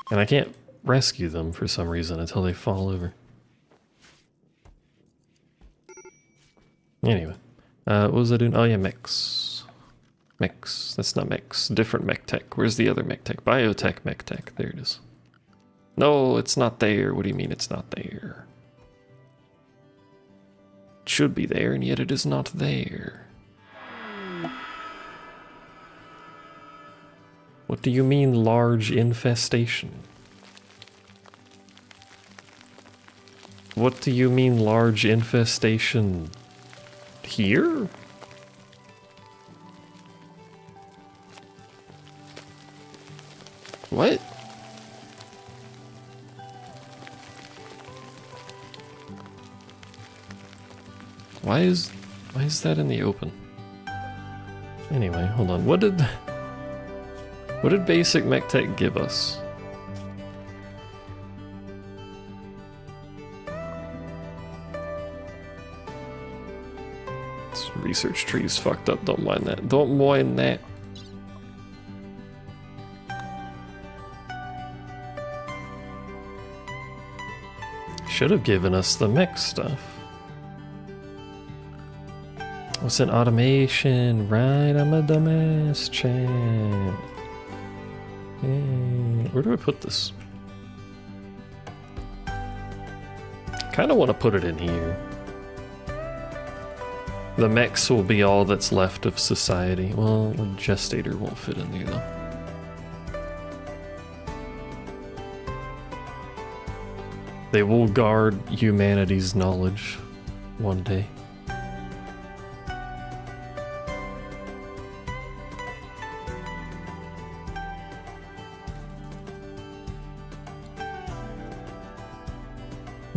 And I can't rescue them for some reason until they fall over. Anyway. What was I doing? Oh yeah, mechs. Mechs. That's not mechs. Different mech tech. Where's the other mech tech? Biotech mech tech. There it is. No, it's not there. What do you mean it's not there? It should be there, and yet it is not there. What do you mean, large infestation? What do you mean, large infestation? Here? What? Why is that in the open? Anyway, hold on. What did basic mech tech give us? This research tree's fucked up. Don't mind that. Don't mind that. Should have given us the mech stuff. What's an automation? Right, I'm a dumbass chat. Hey, where do I put this? Kinda want to put it in here. The mechs will be all that's left of society. Well, the gestator won't fit in there though. They will guard humanity's knowledge one day.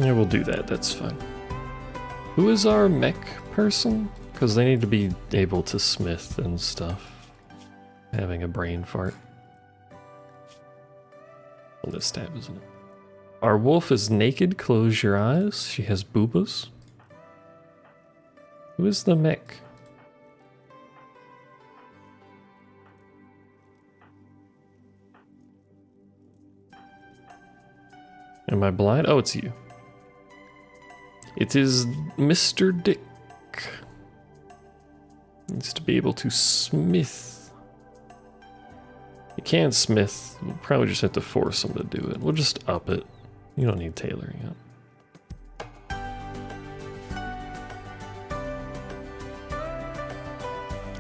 Yeah, we'll do that, that's fine. Who is our mech person? Because they need to be able to smith and stuff. Having a brain fart. on this tab, isn't it? Our wolf is naked, close your eyes. She has boobas. Who is the mech? Am I blind? Oh, it's you. It is Mr. Dick. Needs to be able to smith. You can smith. We'll probably just have to force him to do it. We'll just up it. You don't need tailoring up.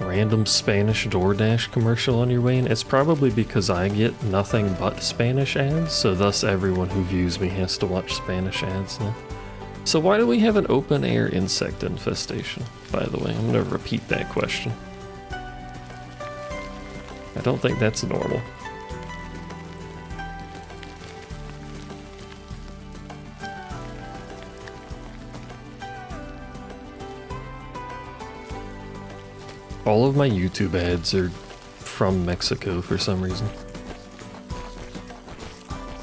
Random Spanish DoorDash commercial on your way in. It's probably because I get nothing but Spanish ads, so thus everyone who views me has to watch Spanish ads now. So why do we have an open air insect infestation, by the way? I'm gonna repeat that question. I don't think that's normal. All of my YouTube ads are from Mexico for some reason.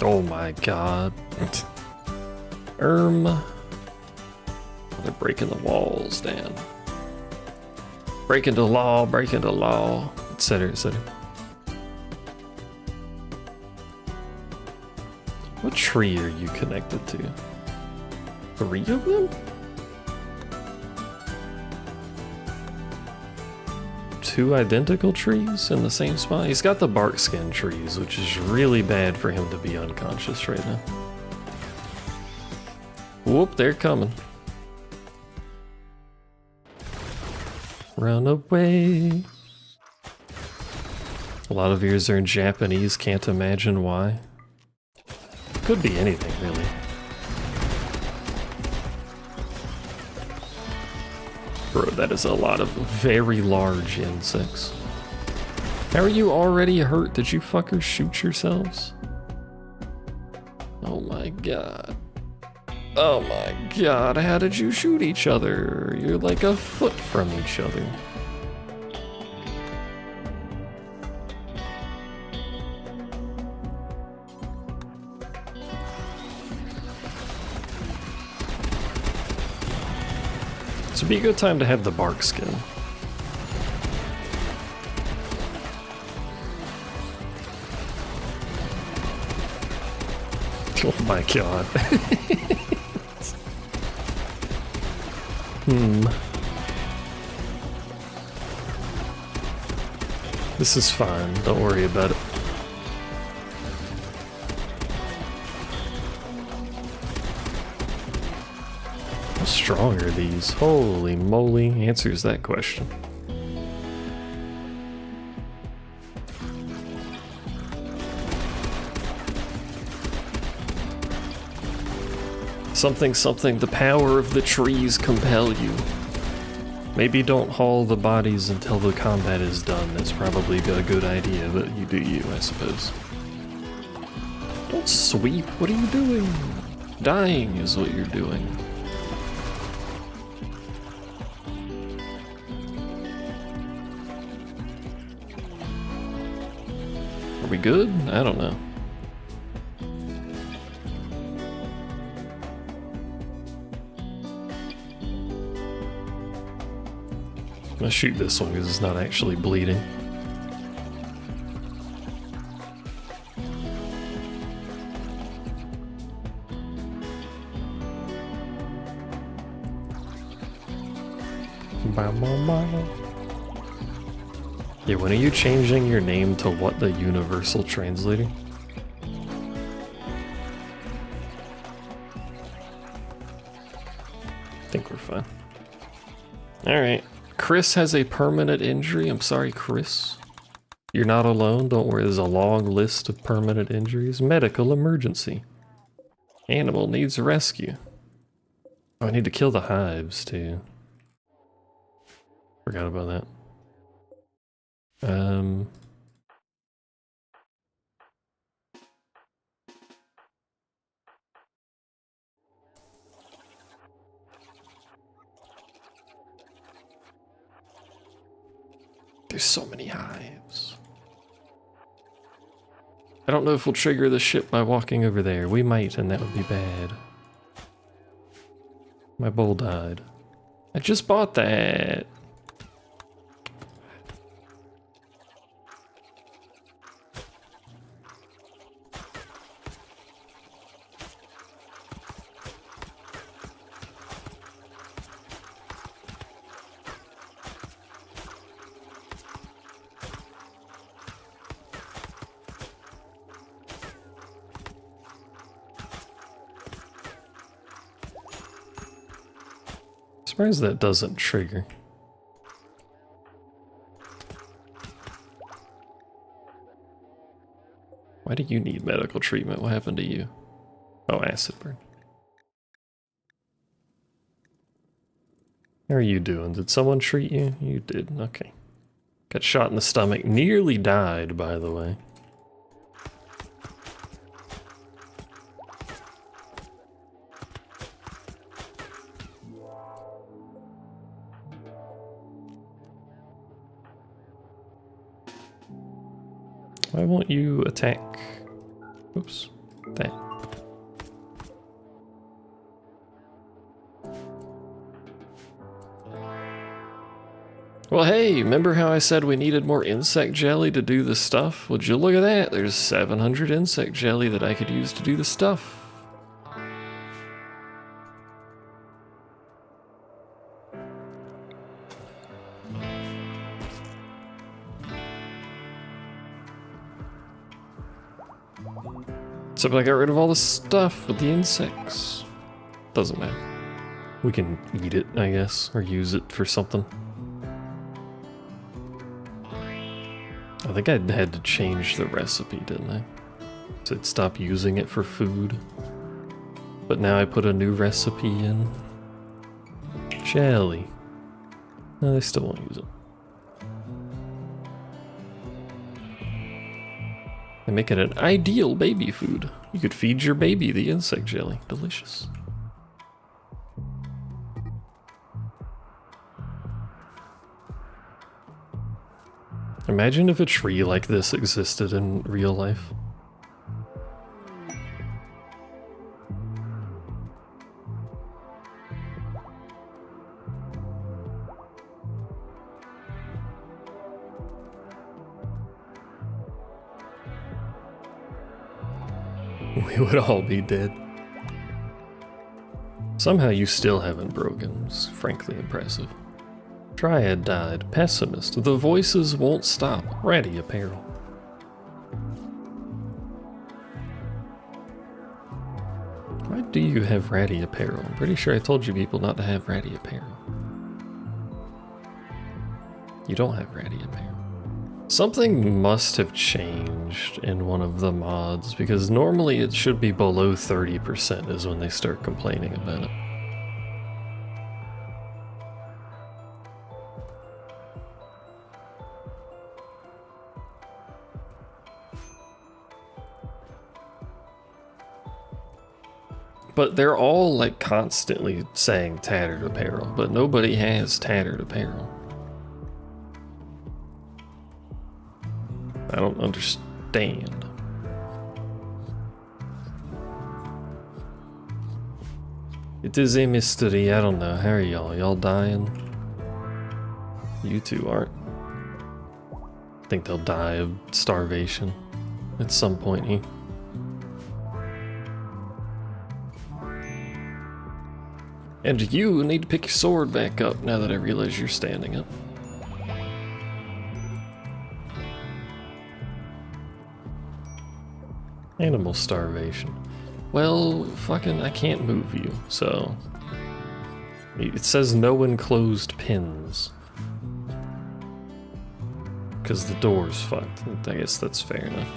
Oh my god. They're breaking the walls, Dan. Breaking the law, etc., etc. What tree are you connected to? 3 of them? 2 identical trees in the same spot? He's got the bark skin trees, which is really bad for him to be unconscious right now. Whoop, they're coming. Run away. A lot of yours are in Japanese, can't imagine why. Could be anything, really. Bro, that is a lot of very large insects. How are you already hurt? Did you fuckers shoot yourselves? Oh my god. Oh my god, how did you shoot each other? You're like a foot from each other. This would be a good time to have the bark skin. Oh my god. This is fine, don't worry about it. How strong are these? Holy moly, answers that question. Something, the power of the trees compel you. Maybe don't haul the bodies until the combat is done. That's probably a good idea, but you do you, I suppose. Don't sweep, what are you doing? Dying is what you're doing. Are we good? I don't know. I'm gonna shoot this one because it's not actually bleeding. Yeah, when are you changing your name to what, the universal translator? I think we're fine. Alright. Chris has a permanent injury. I'm sorry, Chris. You're not alone. Don't worry, there's a long list of permanent injuries. Medical emergency. Animal needs rescue. Oh, I need to kill the hives, too. Forgot about that. There's so many hives. I don't know if we'll trigger the ship by walking over there. We might, and that would be bad. My bowl died. I just bought that. Surprised that doesn't trigger. Why do you need medical treatment? What happened to you? Oh, acid burn. How are you doing? Did someone treat you? You did, okay. Got shot in the stomach, nearly died, by the way. Why won't you attack? Oops, that. Well, hey, remember how I said we needed more insect jelly to do the stuff? Would you look at that? There's 700 insect jelly that I could use to do the stuff. Except I got rid of all the stuff with the insects. Doesn't matter. We can eat it, I guess, or use it for something. I think I had to change the recipe, didn't I? So I'd stop using it for food. But now I put a new recipe in. Jelly. No, they still won't use it. They make it an ideal baby food. You could feed your baby the insect jelly. Delicious. Imagine if a tree like this existed in real life. We would all be dead. Somehow you still haven't broken. It's frankly impressive. Triad died. Pessimist. The voices won't stop. Ratty apparel. Why do you have ratty apparel? I'm pretty sure I told you people not to have ratty apparel. You don't have ratty apparel. Something must have changed in one of the mods, because normally it should be below 30% is when they start complaining about it. But they're all like constantly saying tattered apparel, but nobody has tattered apparel. I don't understand. It is a mystery. I don't know. How are y'all? Y'all dying? You two aren't. I think they'll die of starvation at some point here. And you need to pick your sword back up now that I realize you're standing up. Animal starvation. Well, fucking, I can't move you, so... It says no enclosed pins. Because the door's fucked. I guess that's fair enough.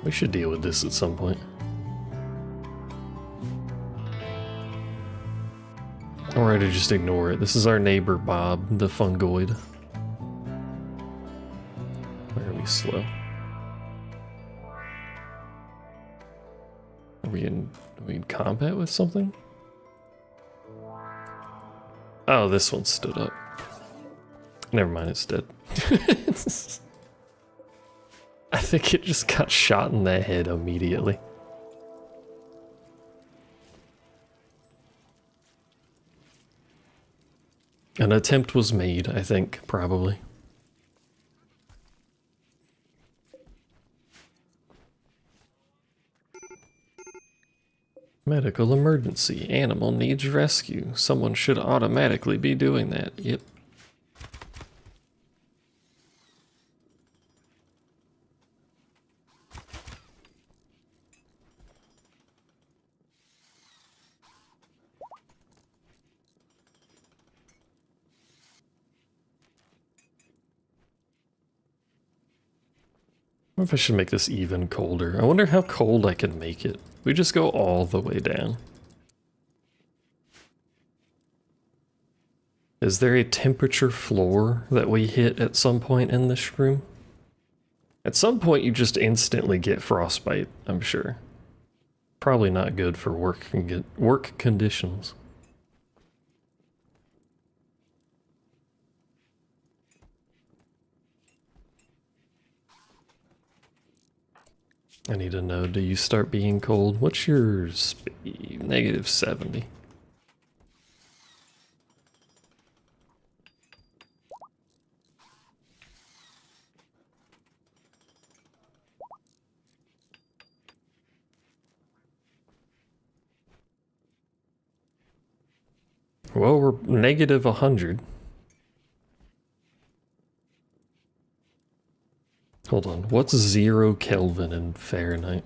We should deal with this at some point. Or to just ignore it. This is our neighbor Bob, the fungoid. Where are we slow? Are we in combat with something? Oh, this one stood up. Never mind, it's dead. I think it just got shot in the head immediately. An attempt was made, I think, probably. Medical emergency. Animal needs rescue. Someone should automatically be doing that. Yep. I wonder if I should make this even colder. I wonder how cold I can make it. We just go all the way down. Is there a temperature floor that we hit at some point in this room? At some point you just instantly get frostbite, I'm sure. Probably not good for work conditions. I need to know, do you start being cold? What's your speed? -70. Well, we're -100. Hold on, what's 0 Kelvin in Fahrenheit?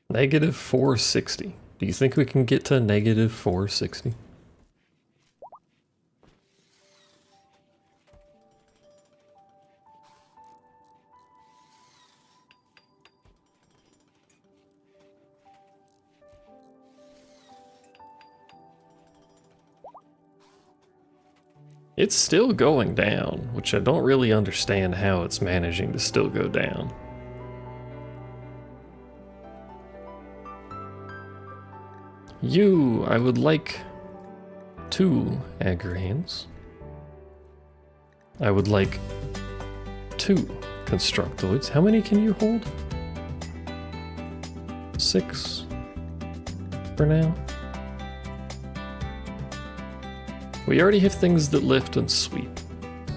-460. Do you think we can get to -460? It's still going down, which I don't really understand how it's managing to still go down. I would like 2 agrihans. I would like 2 constructoids. How many can you hold? 6 for now. We already have things that lift and sweep.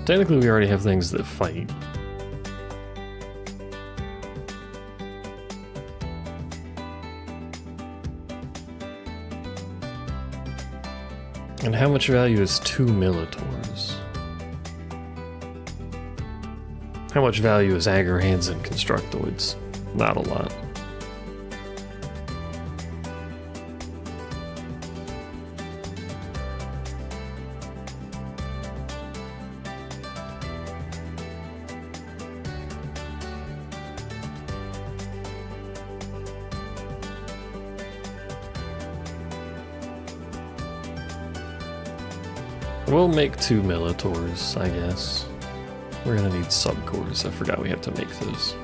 Technically, we already have things that fight. And how much value is 2 Militaurs? How much value is agrihans and constructoids? Not a lot. We'll make 2 Militaurs, I guess. We're gonna need subcores. I forgot we have to make those.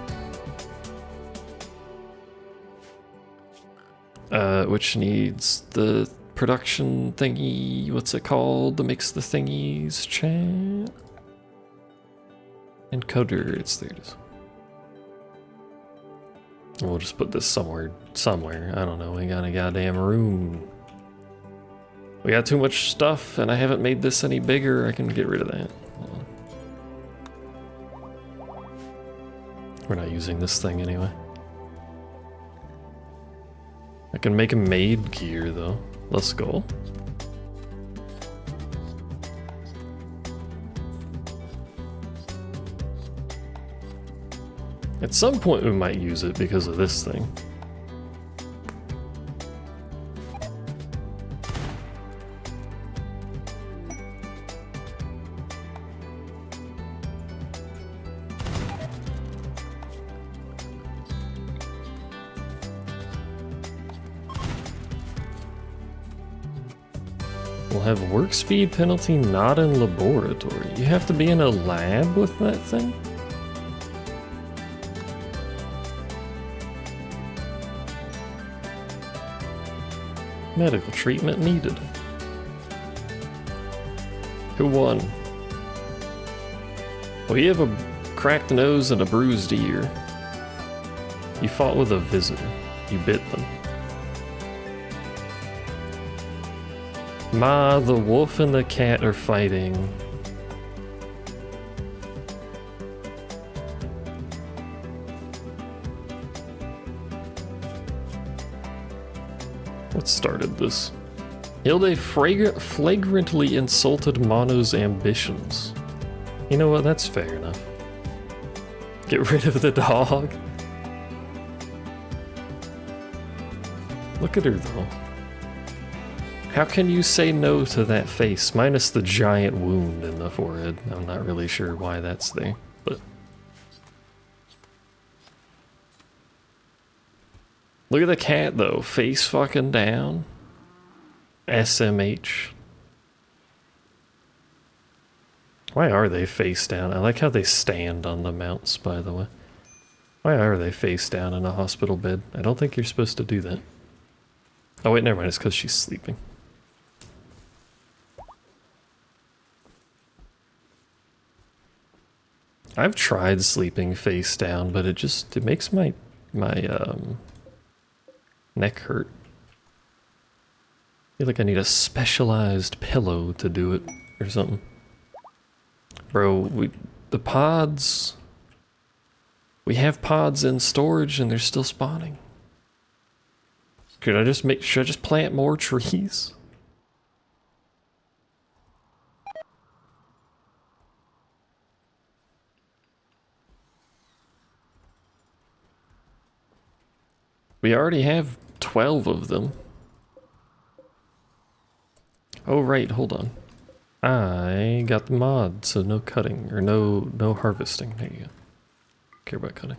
Which needs the production thingy. What's it called? The mix the thingies chat. Encoder, there it is. We'll just put this somewhere. I don't know, we got a goddamn room. We got too much stuff, and I haven't made this any bigger. I can get rid of that. We're not using this thing anyway. I can make a maid gear, though. Let's go. At some point, we might use it because of this thing. Have work speed penalty not in laboratory. You have to be in a lab with that thing? Medical treatment needed. Who won? Well, you have a cracked nose and a bruised ear. You fought with a visitor. You bit them. Ma, the wolf and the cat are fighting. What started this? Hilde flagrantly insulted Mono's ambitions. You know what? That's fair enough. Get rid of the dog. Look at her though. How can you say no to that face? Minus the giant wound in the forehead. I'm not really sure why that's there, but... Look at the cat though, face fucking down. SMH. Why are they face down? I like how they stand on the mounts, by the way. Why are they face down in a hospital bed? I don't think you're supposed to do that. Oh wait, never mind, it's because she's sleeping. I've tried sleeping face down, but it makes my neck hurt. I feel like I need a specialized pillow to do it or something. Bro, the pods, we have pods in storage and they're still spawning. Should I just plant more trees? We already have 12 of them. Oh right, hold on. I got the mod, so no cutting, or no harvesting. There you go. Care about cutting.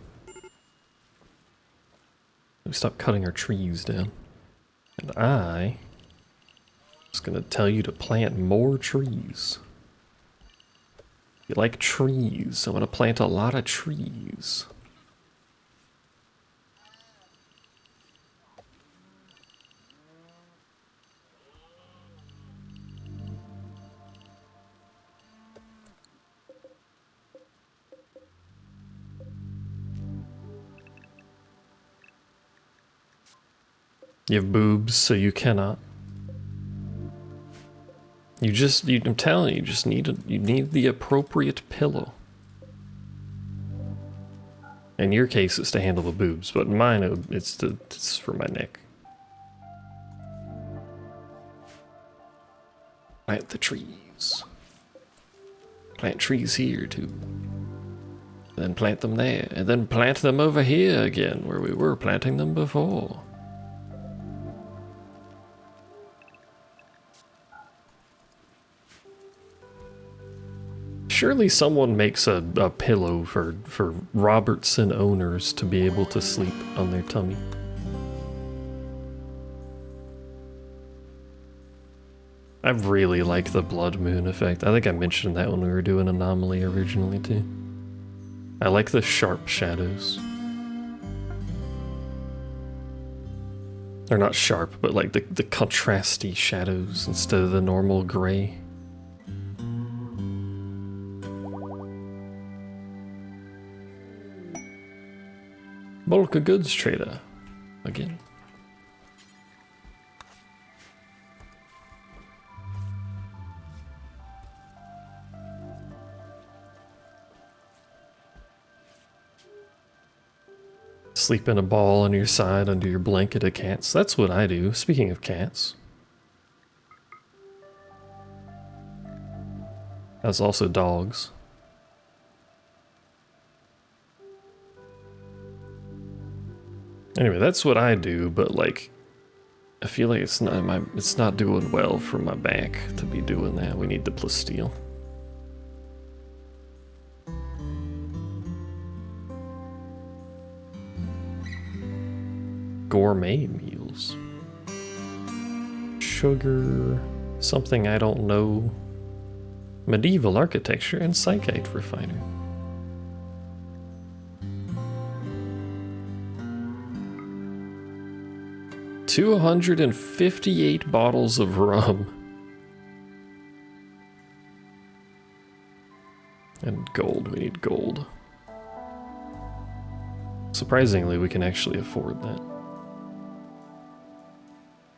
We stop cutting our trees down. And I was gonna tell you to plant more trees. You like trees, I wanna plant a lot of trees. You have boobs, so you cannot. I'm telling you, you need the appropriate pillow. In your case, it's to handle the boobs, but in mine, it's for my neck. Plant the trees. Plant trees here, too. Then plant them there, and then plant them over here again, where we were planting them before. Surely someone makes a pillow for Robertson owners to be able to sleep on their tummy. I really like the blood moon effect. I think I mentioned that when we were doing Anomaly originally too. I like the sharp shadows. They're not sharp, but like the contrasty shadows instead of the normal gray. Bulk of goods trader, again. Sleep in a ball on your side under your blanket of cats. That's what I do, speaking of cats. That's also dogs. Anyway, that's what I do, but like, I feel like it's not doing well for my back to be doing that. We need the plasteel. Gourmet meals. Sugar, something I don't know. Medieval architecture and psychite refiner. $258 bottles of rum. And gold, we need gold. Surprisingly, we can actually afford that.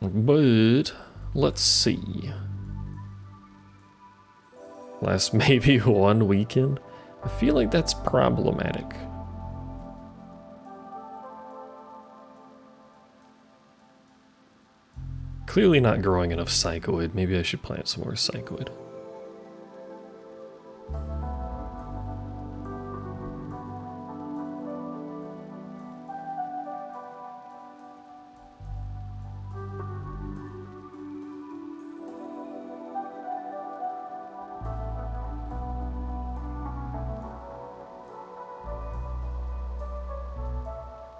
But, let's see. Last maybe 1 weekend? I feel like that's problematic. Clearly not growing enough psychoid. Maybe I should plant some more psychoid.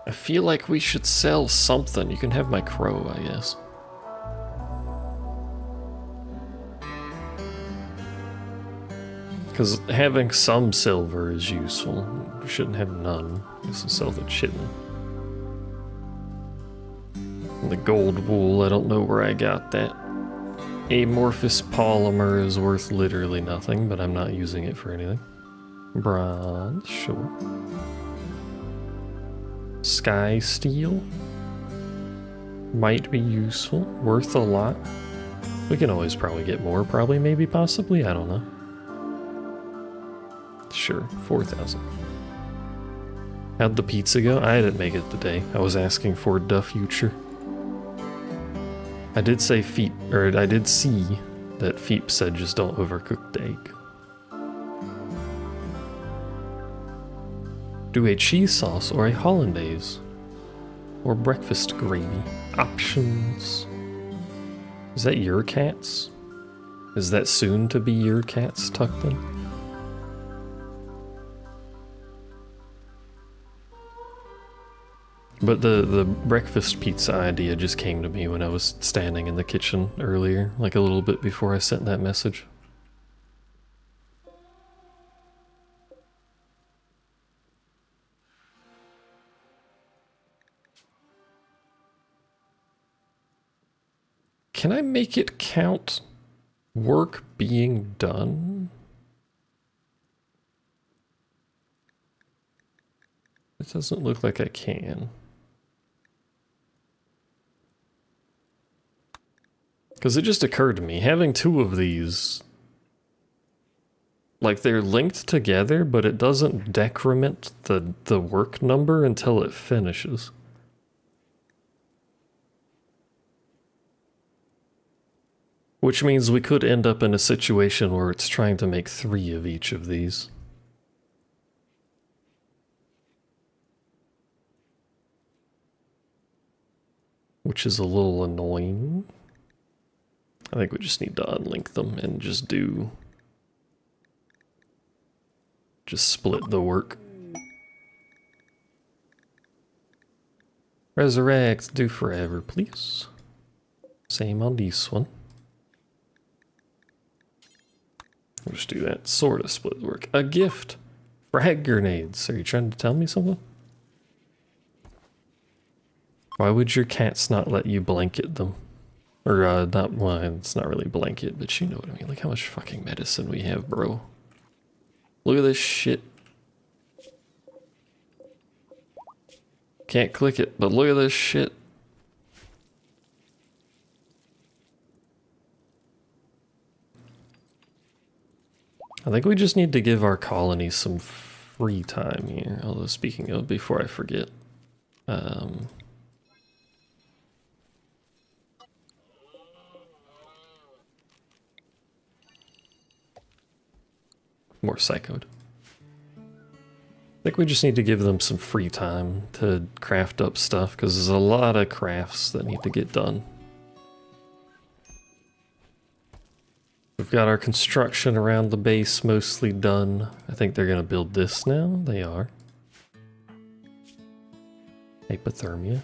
I feel like we should sell something. You can have my crow, I guess. Because having some silver is useful. We shouldn't have none. Just to sell the chitin. And the gold wool, I don't know where I got that. Amorphous polymer is worth literally nothing, but I'm not using it for anything. Bronze, sure. Sky steel might be useful, worth a lot. We can always probably get more, probably, maybe, possibly, I don't know. Sure, 4,000. How'd the pizza go? I didn't make it today. I was asking for the future. I did say Feep, or I did see that Feep said just don't overcook the egg. Do a cheese sauce or a hollandaise. Or breakfast gravy. Options. Is that your cats? Is that soon to be your cats tucked in? But the breakfast pizza idea just came to me when I was standing in the kitchen earlier, like a little bit before I sent that message. Can I make it count work being done? It doesn't look like I can. Because it just occurred to me, having 2 of these, like they're linked together, but it doesn't decrement the work number until it finishes. Which means we could end up in a situation where it's trying to make 3 of each of these. Which is a little annoying. I think we just need to unlink them and just split the work. Resurrect, do forever, please. Same on this one. We'll just do that. Sort of split the work. A gift. Frag grenades. Are you trying to tell me something? Why would your cats not let you blanket them? Or, not, well, it's not really blanket, but you know what I mean. Look how much fucking medicine we have, bro. Look at this shit. Can't click it, but look at this shit. I think we just need to give our colony some free time here. Although, speaking of, before I forget, more psychoed. I think we just need to give them some free time to craft up stuff, because there's a lot of crafts that need to get done. We've got our construction around the base mostly done. I think they're going to build this now. They are. Hypothermia.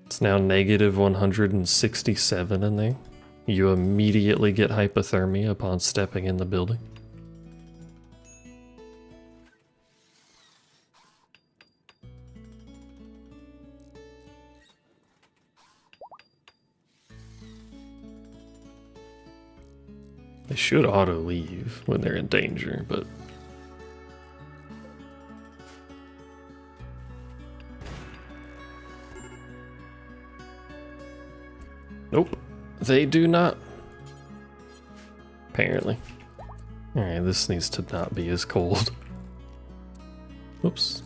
It's now negative 167 in there. You immediately get hypothermia upon stepping in the building. They should auto-leave when they're in danger, but Nope, they do not. Apparently. Alright, this needs to not be as cold. Whoops.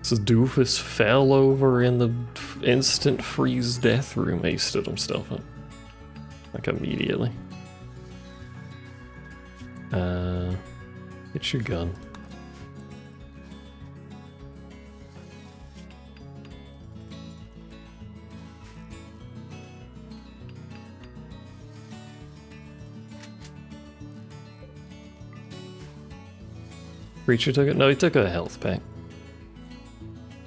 This doofus fell over in the instant freeze death room. He stood himself up. Like immediately. Get your gun. Creature took it? No, he took a health pack.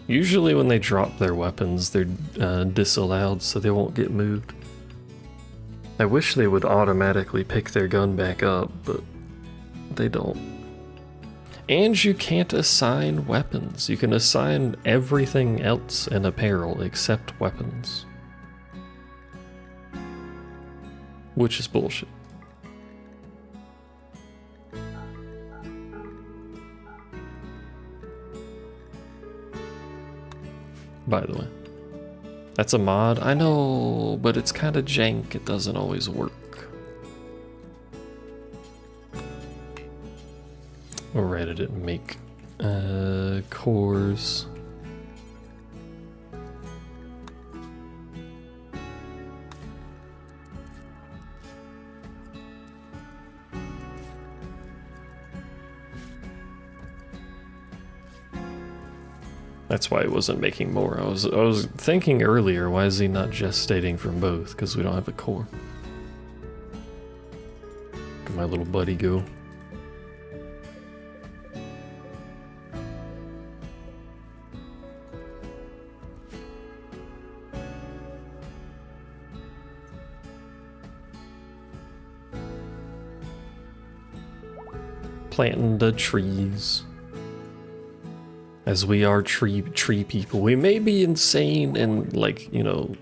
Usually when they drop their weapons, they're disallowed so they won't get moved. I wish they would automatically pick their gun back up, but they don't. And you can't assign weapons. You can assign everything else in apparel except weapons. Which is bullshit. By the way. That's a mod, I know, but it's kind of jank, it doesn't always work. Or I didn't make cores. That's why he wasn't making more. I was thinking earlier, why is he not gestating from both? Because we don't have a core. Look at my little buddy go. Planting the trees. As we are tree people. We may be insane and, like, you know,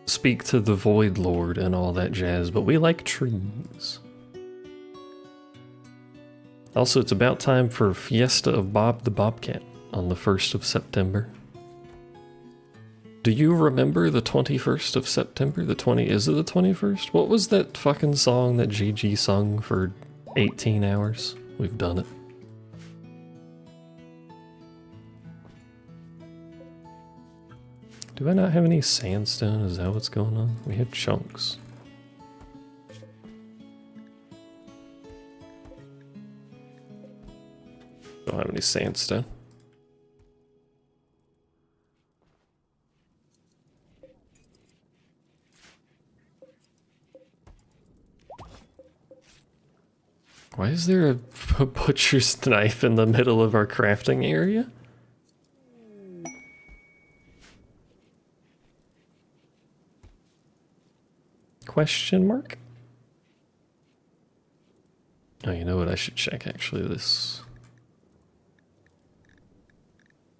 speak to the Void Lord and all that jazz, but we like trees. Also, it's about time for Fiesta of Bob the Bobcat on the 1st of September. Do you remember the 21st of September? Is it the 21st? What was that fucking song that GG sung for 18 hours? We've done it. Do I not have any sandstone? Is that what's going on? We have chunks. Don't have any sandstone. Why is there a butcher's knife in the middle of our crafting area? Question mark? Oh, you know what? I should check actually this.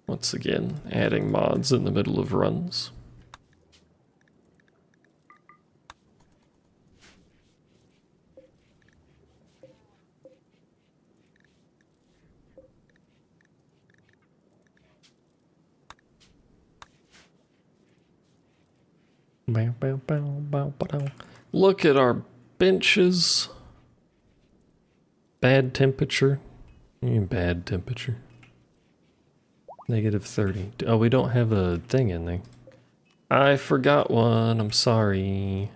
Once again, adding mods in the middle of runs. Look at our benches. Bad temperature. Bad temperature. -30. Oh, we don't have a thing in there. I forgot one. I'm sorry.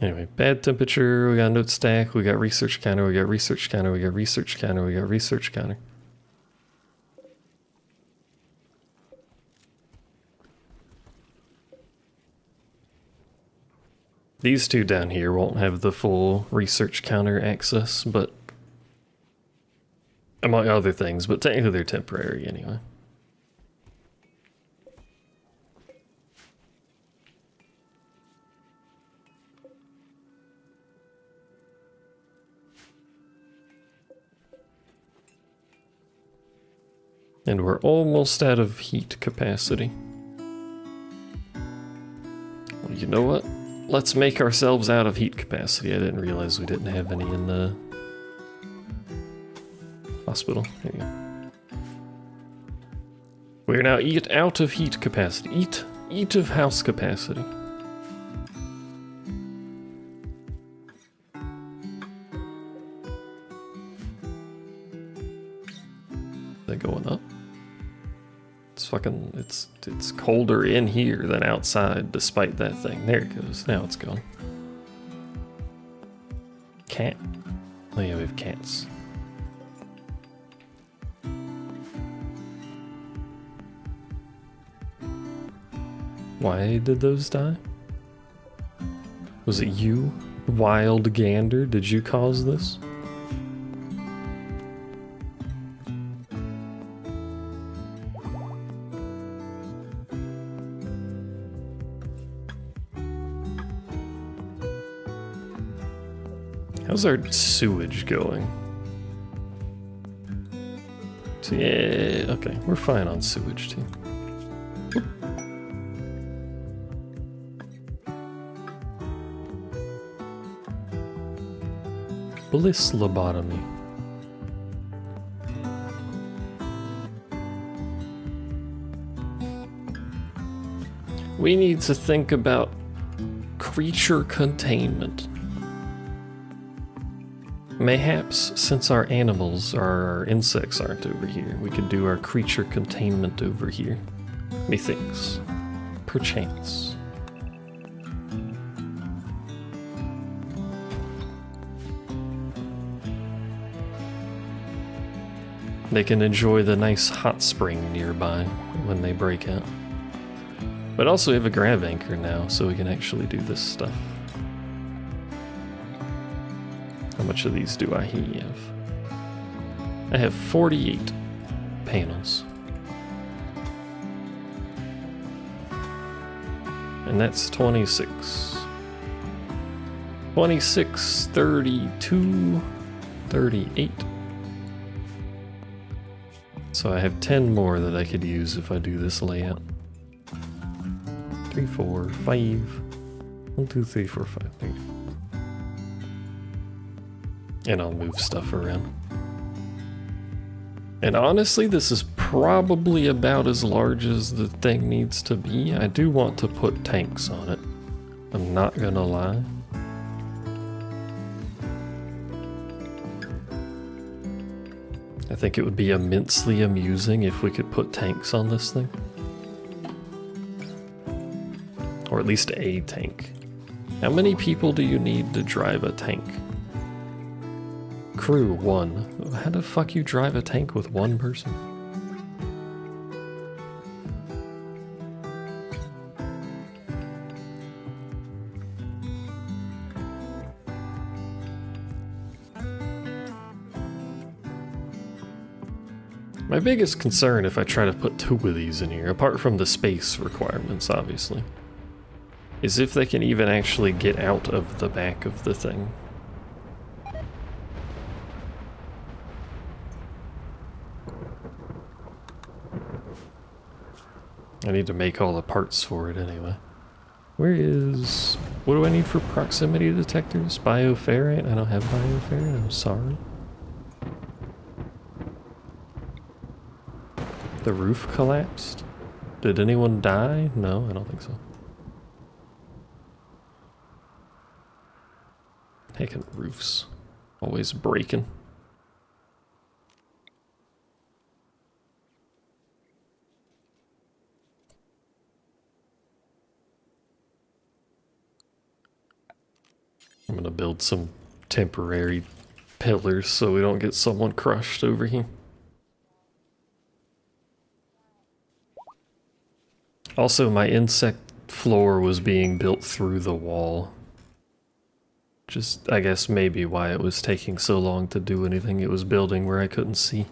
Anyway, bad temperature, we got note stack, we got research counter, we got research counter, we got research counter, we got research counter. These two down here won't have the full research counter access, but among other things, but technically they're temporary anyway. And we're almost out of heat capacity. Well, you know what? Let's make ourselves out of heat capacity. I didn't realize we didn't have any in the hospital. There you go. We're now out of heat capacity. Eat of house capacity. They're going up. It's fucking, it's colder in here than outside despite that thing. There it goes. Now it's gone. Cat. Oh yeah, we have cats. Why did those die? Was it you, wild gander? Did you cause this? How's our sewage going? So yeah, okay, we're fine on sewage too. Bliss lobotomy. We need to think about creature containment. Mayhaps, since our animals, our insects aren't over here, we could do our creature containment over here. Methinks. Perchance. They can enjoy the nice hot spring nearby when they break out. But also we have a grav anchor now, so we can actually do this stuff. How much of these do I have? I have 48 panels. And that's 26. 26, 32, 38. So I have 10 more that I could use if I do this layout. 3, 4, 5. 1, 2, 3, 4, 5. There you go. And I'll move stuff around. And honestly, this is probably about as large as the thing needs to be. I do want to put tanks on it. I'm not gonna lie. I think it would be immensely amusing if we could put tanks on this thing. Or at least a tank. How many people do you need to drive a tank? Crew 1. How the fuck you drive a tank with one person? My biggest concern if I try to put 2 of these in here, apart from the space requirements obviously, is if they can even actually get out of the back of the thing. I need to make all the parts for it anyway. Where is... what do I need for proximity detectors? Bioferrite? I don't have bioferrite, I'm sorry. The roof collapsed? Did anyone die? No, I don't think so. Heckin' roofs. Always breaking. I'm gonna build some temporary pillars so we don't get someone crushed over here. Also, my insect floor was being built through the wall. Just, I guess, maybe why it was taking so long to do anything. It was building where I couldn't see.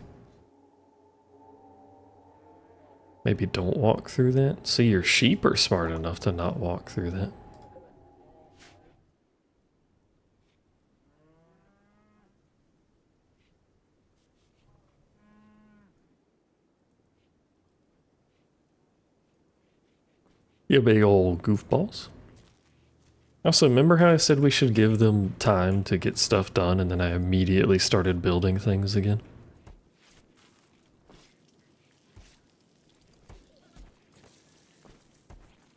Maybe don't walk through that? See, your sheep are smart enough to not walk through that. You big old goofballs. Also, remember how I said we should give them time to get stuff done, and then I immediately started building things again?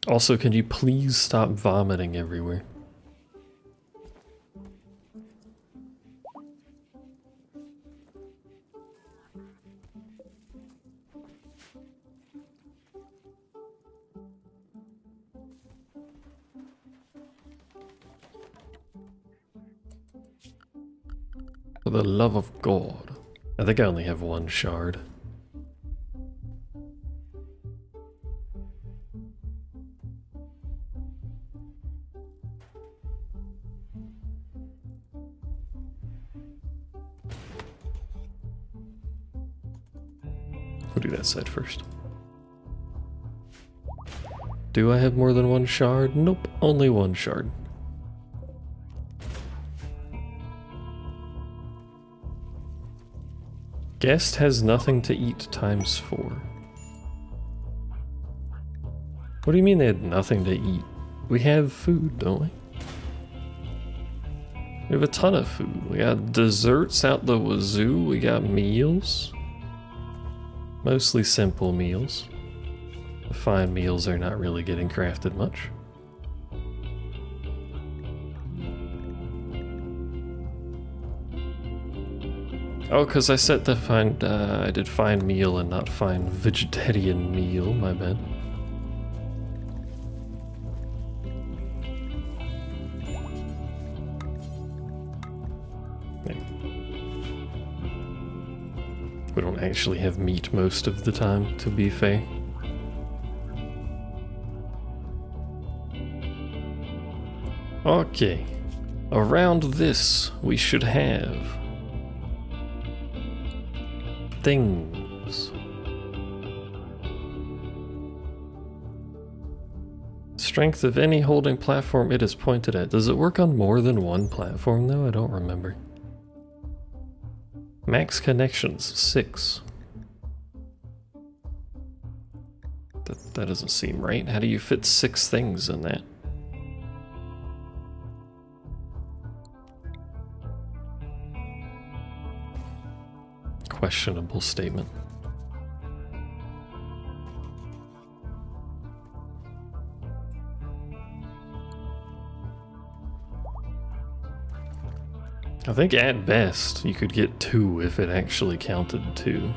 Also, can you please stop vomiting everywhere? For the love of God. I think I only have one shard. We'll do that side first. Do I have more than one shard? Nope, only one shard. Guest has nothing to eat times 4. What do you mean they had nothing to eat? We have food, don't we? We have a ton of food. We got desserts out the wazoo. We got meals. Mostly simple meals. The fine meals are not really getting crafted much. Oh, because I set the fine, I did fine meal and not fine vegetarian meal, my bad. We don't actually have meat most of the time, to be fair. Okay. Around this, we should have things. Strength of any holding platform it is pointed at. Does it work on more than one platform though? I don't remember. Max connections, 6. That doesn't seem right. How do you fit 6 things in that? Questionable statement. I think at best you could get 2 if it actually counted 2.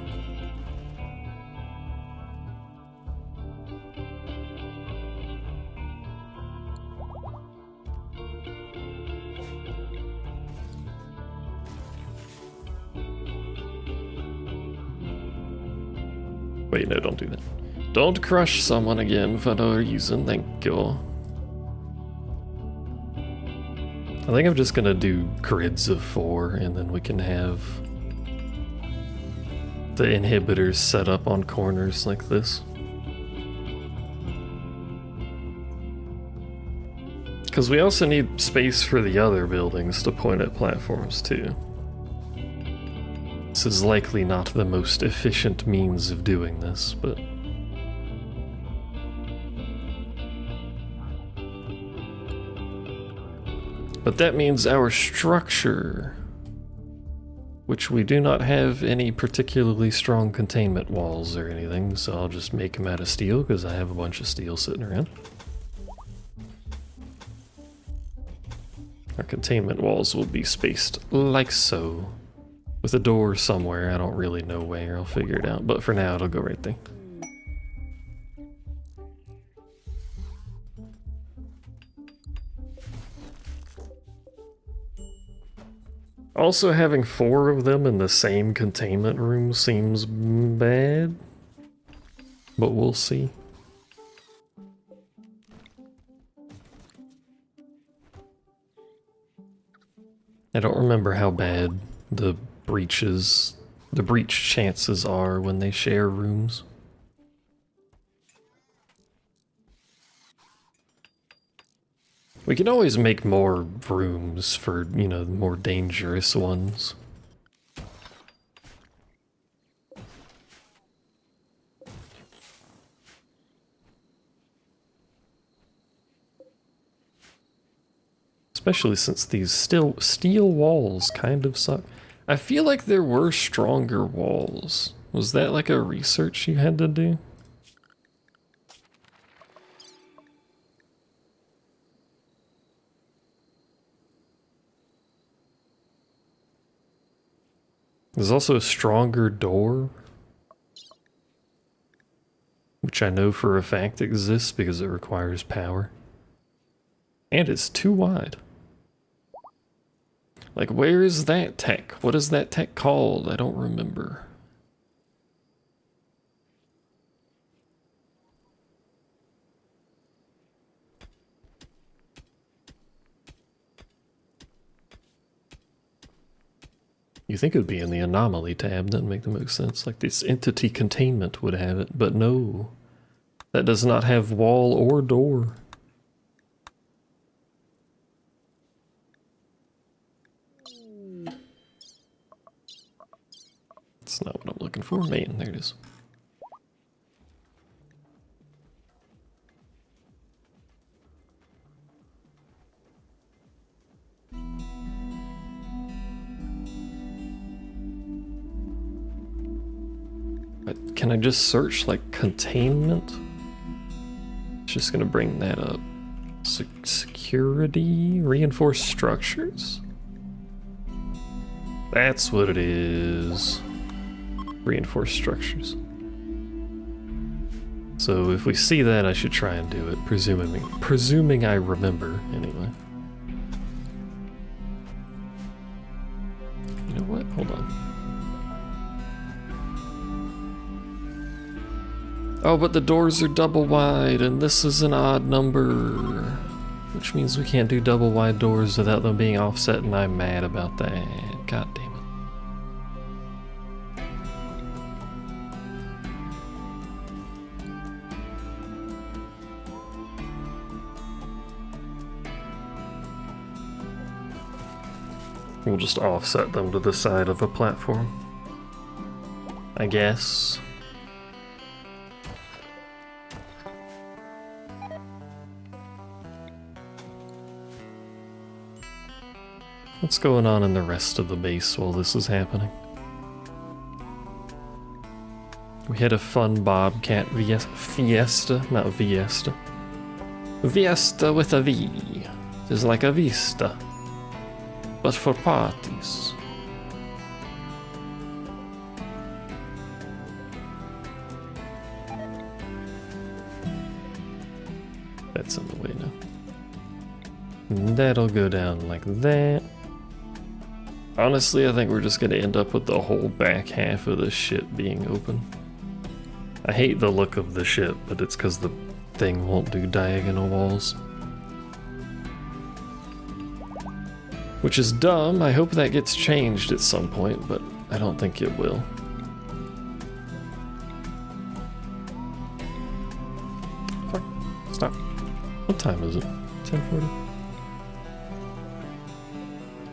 Wait, no, don't do that. Don't crush someone again for no reason, thank you. I think I'm just gonna do grids of 4 and then we can have the inhibitors set up on corners like this. Because we also need space for the other buildings to point at platforms too. This is likely not the most efficient means of doing this, but... that means our structure, which we do not have any particularly strong containment walls or anything, so I'll just make them out of steel because I have a bunch of steel sitting around. Our containment walls will be spaced like so, with a door somewhere. I don't really know where, I'll figure it out, but for now it'll go right there. Also, having 4 of them in the same containment room seems bad, but we'll see. I don't remember how bad the breach chances are when they share rooms. We can always make more rooms for, you know, more dangerous ones. Especially since these steel walls kind of suck. I feel like there were stronger walls. Was that like a research you had to do? There's also a stronger door, which I know for a fact exists because it requires power. And it's too wide. Like, where is that tech? What is that tech called? I don't remember. You think it would be in the anomaly tab, doesn't make the most sense. Like this entity containment would have it, but no. That does not have wall or door. That's not what I'm looking for. Man, there it is. But can I just search like containment? It's just gonna bring that up. Security, reinforced structures? That's what it is. Reinforced structures. So if we see that, I should try and do it, presuming I remember, anyway. You know what? Hold on. Oh, but the doors are double wide, and this is an odd number. Which means we can't do double wide doors without them being offset, and I'm mad about that. God damn it. We'll just offset them to the side of a platform, I guess. What's going on in the rest of the base while this is happening? We had a fun Bobcat fiesta, not Viesta. Viesta with a V. It's like a Vista, but for parties. That's in the way now. And that'll go down like that. Honestly, I think we're just gonna end up with the whole back half of the ship being open. I hate the look of the ship, but it's because the thing won't do diagonal walls. Which is dumb. I hope that gets changed at some point, but I don't think it will. Fuck. Stop. What time is it? 10:40?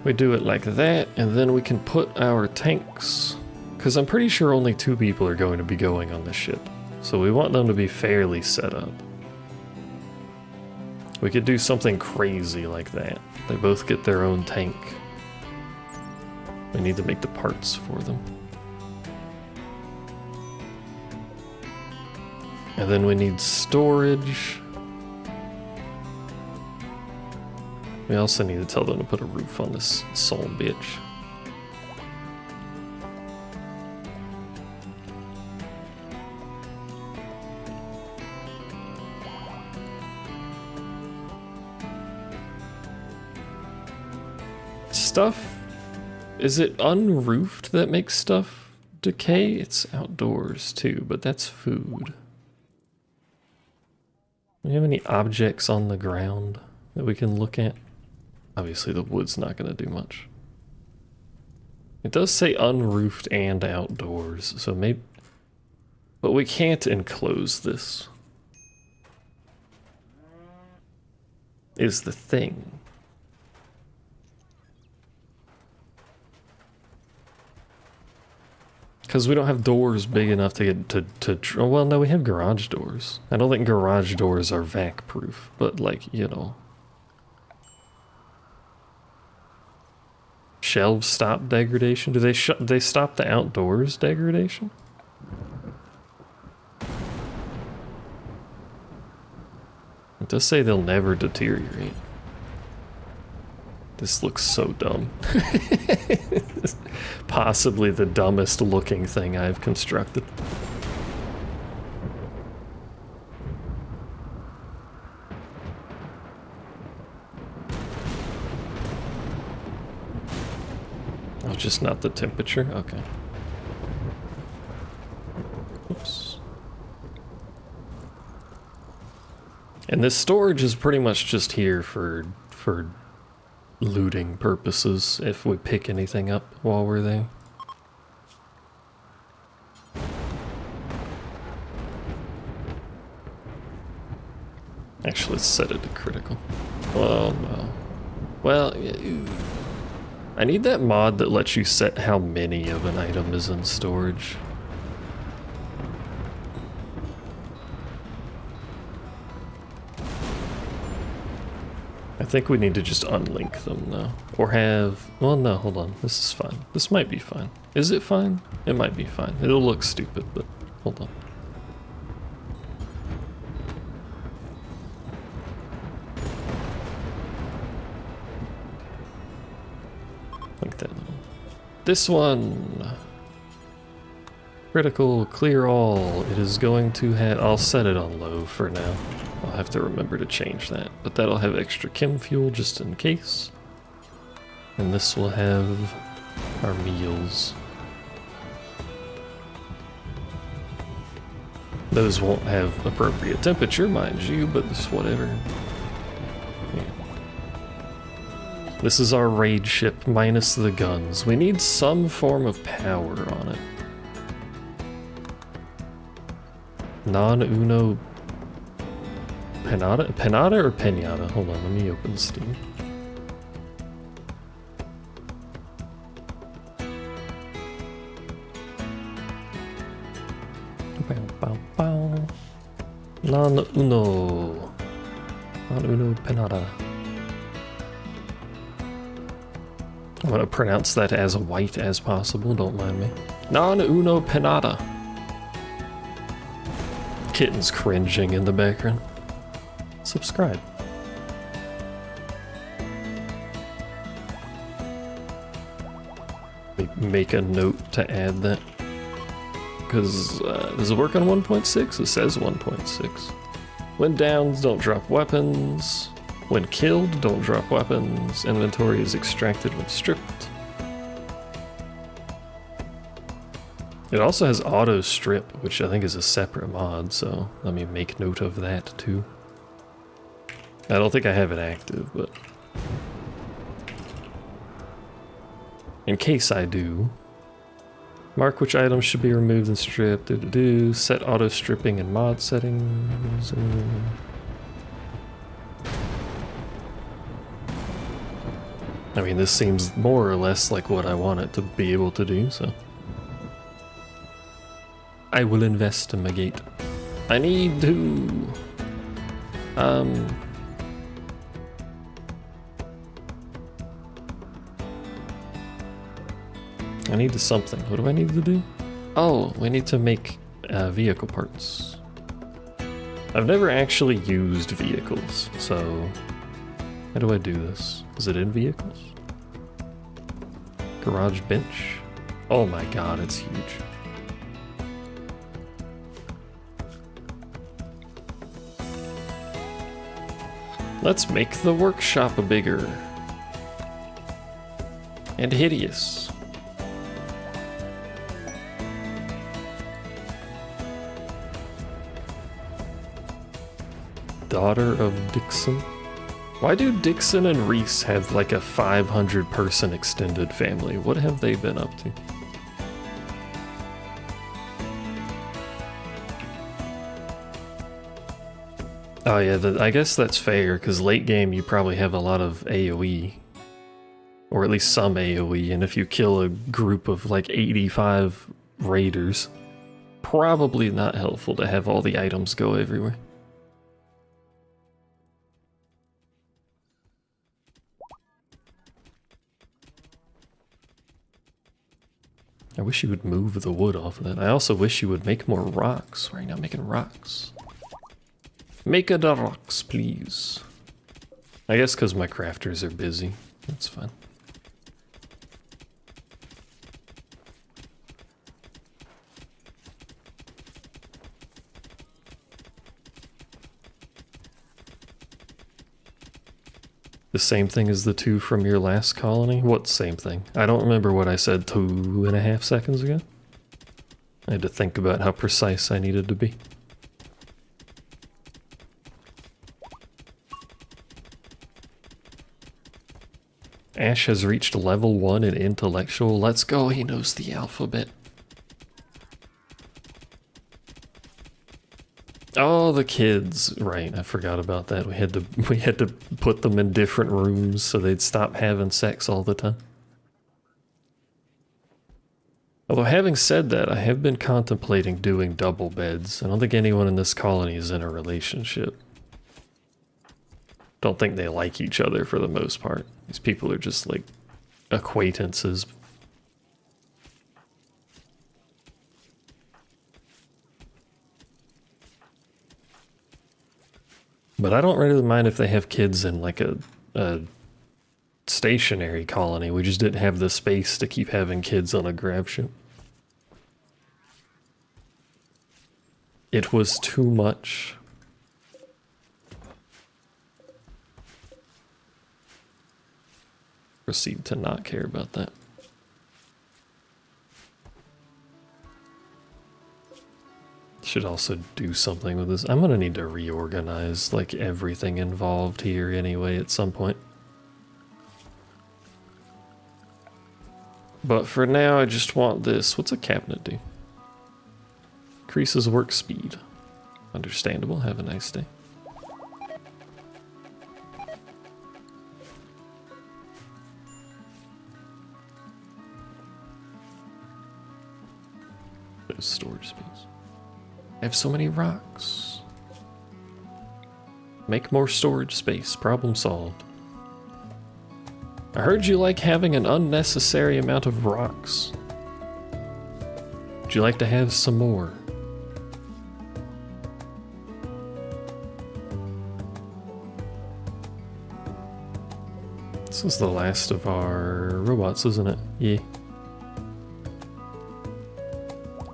We do it like that, and then we can put our tanks, because I'm pretty sure only 2 people are going to be going on the ship, so we want them to be fairly set up. We could do something crazy like that. They both get their own tank. We need to make the parts for them. And then we need storage. We also need to tell them to put a roof on this soul bitch. Stuff? Is it unroofed that makes stuff decay? It's outdoors too, but that's food. Do we have any objects on the ground that we can look at? Obviously the wood's not going to do much. It does say unroofed and outdoors, so maybe... But we can't enclose this. Is the thing. Because we don't have doors big enough to get to well, no, we have garage doors. I don't think garage doors are vac proof, but like, you know. shelves stop degradation? Do they stop the outdoors degradation? It does say they'll never deteriorate. This looks so dumb. Possibly the dumbest looking thing I've constructed. Oh, just not the temperature? Okay. Oops. And this storage is pretty much just here for looting purposes if we pick anything up while we're there. Actually, let's set it to critical. Oh no. Well, I need that mod that lets you set how many of an item is in storage. I think we need to just unlink them though. Or have, well no, hold on, this is fine. This might be fine. Is it fine? It might be fine. It'll look stupid, but hold on. Like that little. This one! Critical, clear all. It is going to have, I'll set it on low for now. I'll have to remember to change that, but that'll have extra chem fuel just in case. And this will have our meals. Those won't have appropriate temperature, mind you, but it's whatever. Yeah. This is our raid ship minus the guns. We need some form of power on it. Non-Uno Pinata? Pinata or Pinata? Hold on, let me open Steam. Non-Uno. Non-Uno Pinata. I'm gonna pronounce that as white as possible, don't mind me. Non-Uno Pinata. Kitten's cringing in the background. Subscribe. Make a note to add that. Because, does it work on 1.6? It says 1.6. When downed, don't drop weapons. When killed, don't drop weapons. Inventory is extracted when stripped. It also has auto strip, which I think is a separate mod, so let me make note of that too. I don't think I have it active, but in case I do, mark which items should be removed and stripped. Set auto stripping and mod settings. I mean, this seems more or less like what I want it to be able to do, so I will investigate. I need to I need to something. What do I need to do? Oh, we need to make vehicle parts. I've never actually used vehicles, so how do I do this? Is it in vehicles? Garage bench? Oh my god, it's huge. Let's make the workshop bigger and hideous. Daughter of Dixon. Why do Dixon and Reese have like a 500-person extended family? What have they been up to? Oh yeah, I guess that's fair, because late game you probably have a lot of AoE. Or at least some AoE, and if you kill a group of like 85 raiders, probably not helpful to have all the items go everywhere. I wish you would move the wood off of that. I also wish you would make more rocks. Why are you not making rocks? Make the rocks, please. I guess because my crafters are busy. That's fine. The same thing as the two from your last colony? What same thing? I don't remember what I said 2.5 seconds ago. I had to think about how precise I needed to be. Ash has reached level 1 in intellectual. Let's go, he knows the alphabet. Oh, the kids. Right, I forgot about that. We had to put them in different rooms so they'd stop having sex all the time. Although having said that, I have been contemplating doing double beds. I don't think anyone in this colony is in a relationship. Don't think they like each other for the most part. These people are just like acquaintances. But I don't really mind if they have kids in like a stationary colony. We just didn't have the space to keep having kids on a grab ship. It was too much. Proceed to not care about that. Should also do something with this. I'm gonna need to reorganize like everything involved here anyway at some point. But for now I just want this. What's a cabinet do? Increases work speed. Understandable. Have a nice day. There's storage space. I have so many rocks. Make more storage space. Problem solved. I heard you like having an unnecessary amount of rocks. Would you like to have some more? This is the last of our robots, isn't it? Yeah.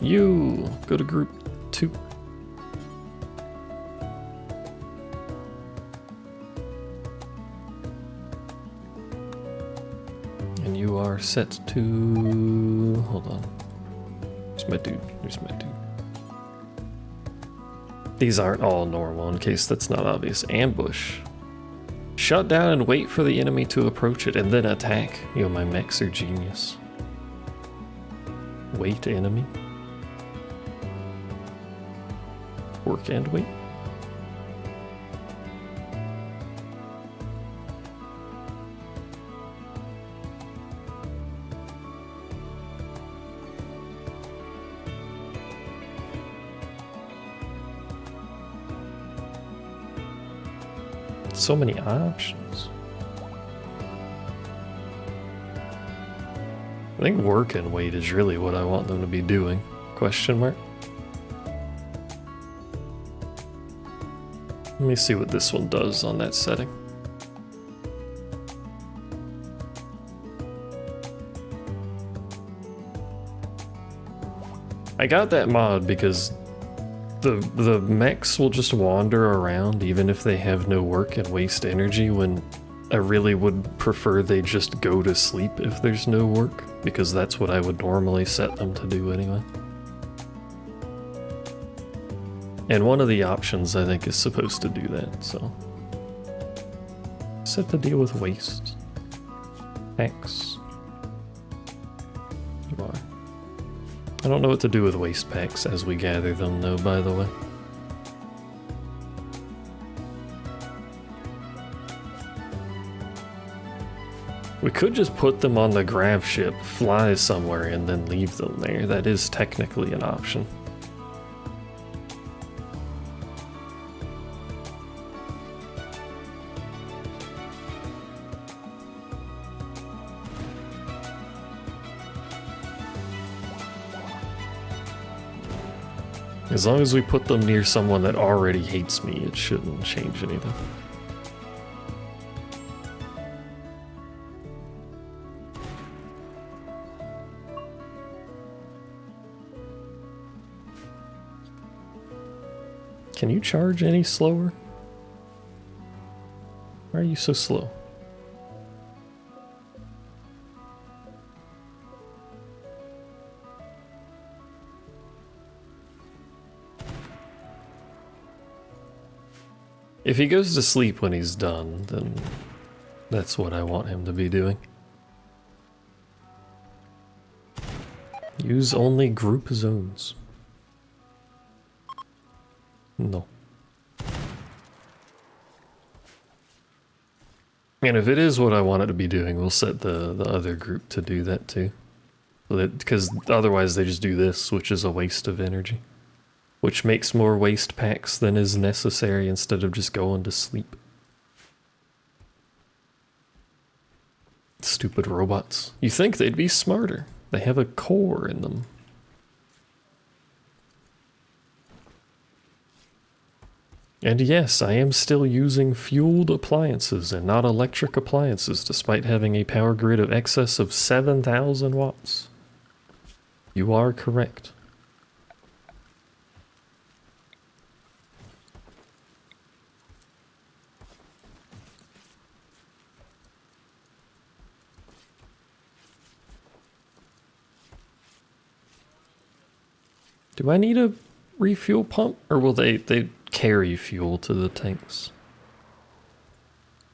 You go to group 2. And you are set to... Hold on. Where's my dude? Where's my dude? These aren't all normal, in case that's not obvious. Ambush. Shut down and wait for the enemy to approach it, and then attack. Yo, my mechs are genius. Wait enemy. Work and wait. So many options. I think work and wait is really what I want them to be doing. Question mark? Let me see what this one does on that setting. I got that mod because the mechs will just wander around even if they have no work and waste energy, when I really would prefer they just go to sleep if there's no work, because that's what I would normally set them to do anyway. And one of the options I think is supposed to do that, so. Set to deal with waste. X. Y. I don't know what to do with waste packs as we gather them though, by the way. We could just put them on the grav ship, fly somewhere, and then leave them there. That is technically an option. As long as we put them near someone that already hates me, it shouldn't change anything. Can you charge any slower? Why are you so slow? If he goes to sleep when he's done, then that's what I want him to be doing. Use only group zones. No. And if it is what I want it to be doing, we'll set the other group to do that too. Because otherwise they just do this, which is a waste of energy. Which makes more waste packs than is necessary instead of just going to sleep. Stupid robots. You think they'd be smarter. They have a core in them. And yes, I am still using fueled appliances and not electric appliances, despite having a power grid of excess of 7,000 watts. You are correct. Do I need a refuel pump, or will they carry fuel to the tanks?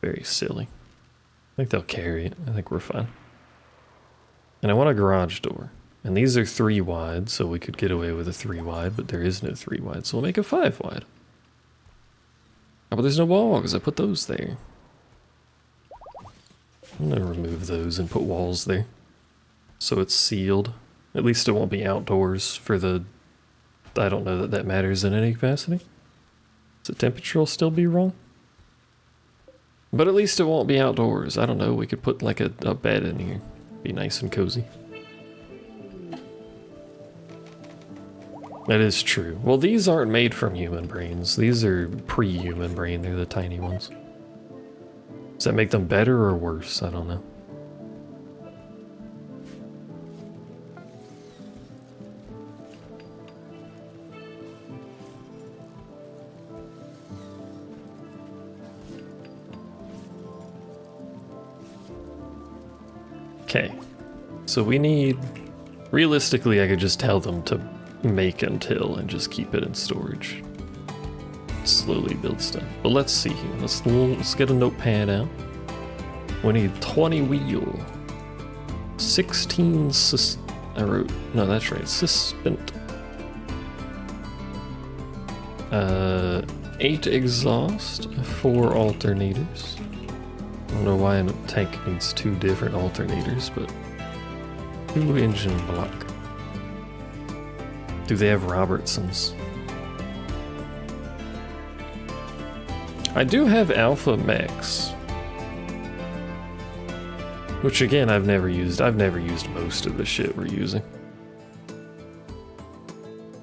Very silly. I think they'll carry it. I think we're fine. And I want a garage door. And these are 3 wide, so we could get away with a 3 wide, but there is no 3 wide, so we'll make a 5 wide. Oh, but there's no wall, because I put those there. I'm gonna remove those and put walls there. So it's sealed. At least it won't be outdoors for the... I don't know that that matters in any capacity. So temperature will still be wrong. But at least it won't be outdoors. I don't know, we could put like a bed in here. Be nice and cozy. That is true. Well, these aren't made from human brains. These are pre-human brain. They're the tiny ones. Does that make them better or worse? I don't know. Okay. So we need... Realistically, I could just tell them to make until and just keep it in storage. Slowly build stuff. But let's see here. Let's get a notepad out. We need 20 wheel. 16 I wrote... No, that's right. Suspend. 8 exhaust. 4 alternators. I don't know why a tank needs 2 different alternators, but... 2 engine block. Do they have Robertsons? I do have Alpha Max. Which again, I've never used. I've never used most of the shit we're using.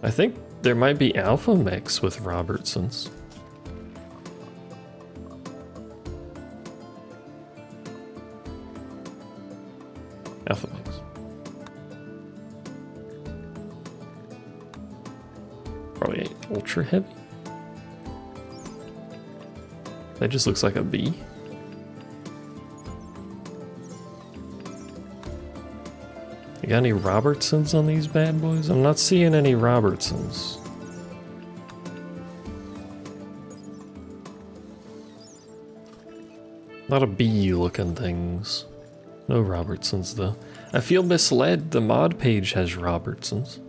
I think there might be Alpha Max with Robertsons. Alpha Max. Probably ultra heavy. That just looks like a B. You got any Robertsons on these bad boys? I'm not seeing any Robertsons. A lot of B looking things. No Robertsons though. I feel misled. The mod page has Robertsons.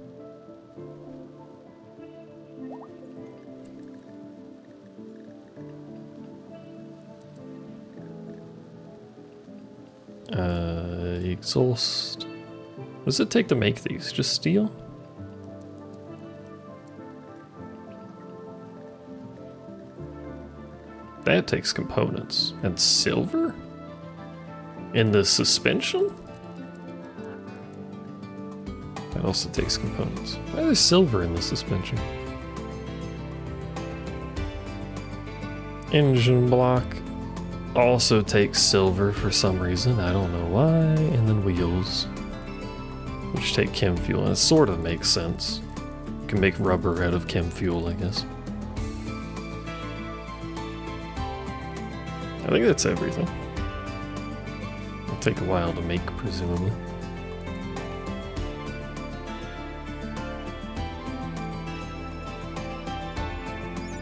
Exhaust. What does it take to make these? Just steel? That takes components. And silver? In the suspension? That also takes components. Why is there silver in the suspension? Engine block also takes silver for some reason, I don't know why, and then wheels, which take chem fuel, and it sort of makes sense. You can make rubber out of chem fuel, I guess. I think that's everything. It'll take a while to make, presumably.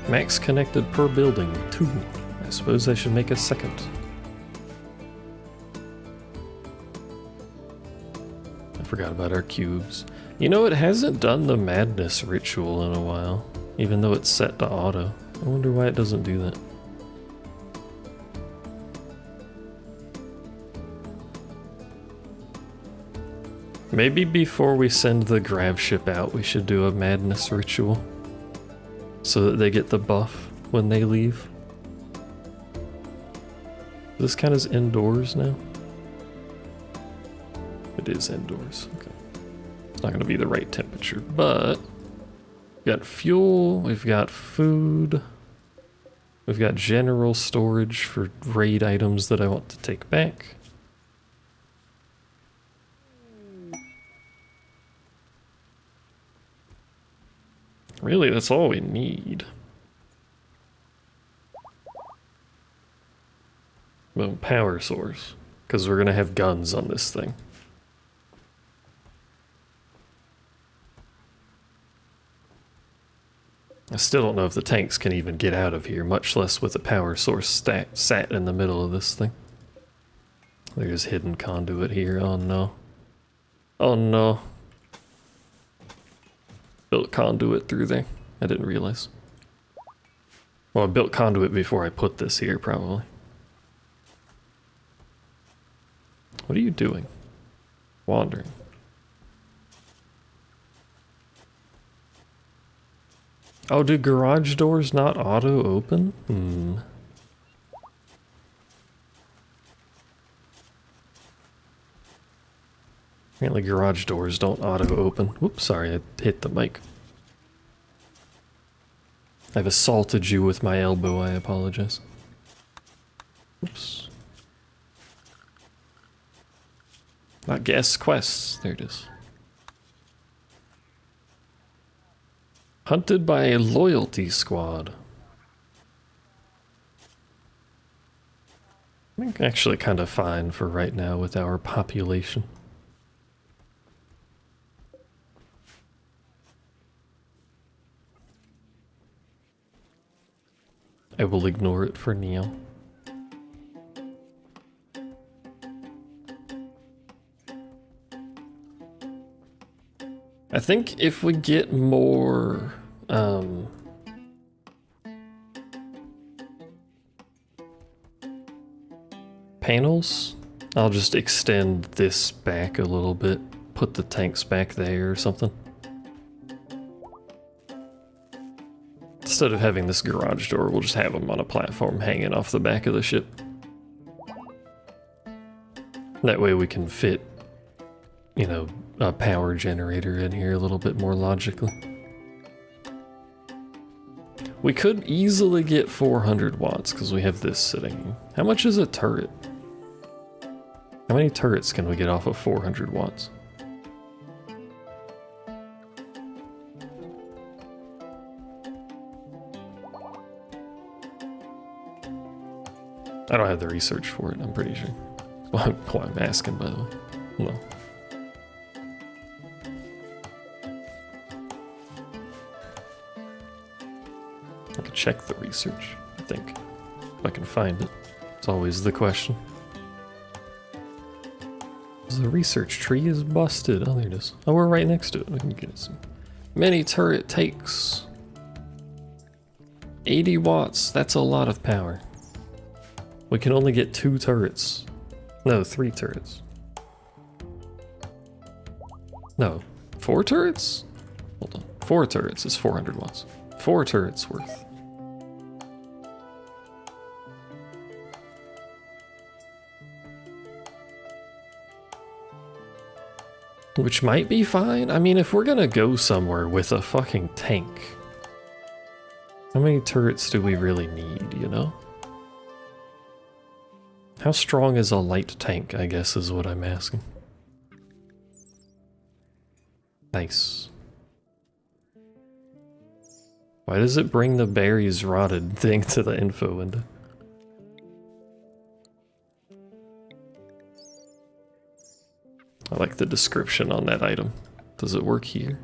Max connected per building, 2. I suppose I should make a second. I forgot about our cubes. You know, it hasn't done the madness ritual in a while, even though it's set to auto. I wonder why it doesn't do that. Maybe before we send the grav ship out, we should do a madness ritual so that they get the buff when they leave. This kind of indoors now? It is indoors, okay. It's not gonna be the right temperature, but we've got fuel, we've got food, we've got general storage for raid items that I want to take back. Really, that's all we need. Well, power source, because we're gonna have guns on this thing. I still don't know if the tanks can even get out of here, much less with a power source sat in the middle of this thing. There's hidden conduit here, oh no. Oh no. Built conduit through there. I didn't realize. Well, I built conduit before I put this here, probably. What are you doing? Wandering. Oh, do garage doors not auto open? Apparently garage doors don't auto open. Whoops, sorry, I hit the mic. I've assaulted you with my elbow, I apologize. Oops. Not guest quests, there it is. Hunted by a loyalty squad. I think actually kind of fine for right now with our population. I will ignore it for now. I think if we get more panels, I'll just extend this back a little bit, put the tanks back there or something. Instead of having this garage door, we'll just have them on a platform hanging off the back of the ship. That way we can fit, you know, a power generator in here a little bit more logically. We could easily get 400 watts because we have this sitting. How much is a turret? How many turrets can we get off of 400 watts? I don't have the research for it, I'm pretty sure. Well, I'm asking, by the way. No. I could check the research, I think. If I can find it. It's always the question. The research tree is busted. Oh, there it is. Oh, we're right next to it. We can get it some. Mini turret takes 80 watts. That's a lot of power. We can only get 2 turrets. No, 3 turrets. No, 4 turrets? Hold on. 4 turrets is 400 watts. 4 turrets worth. Which might be fine. I mean, if we're gonna go somewhere with a fucking tank, How many turrets do we really need, you know? How strong is a light tank, I guess, is what I'm asking. Nice. Why does it bring the berries rotted thing to the info window? I like the description on that item. Does it work here?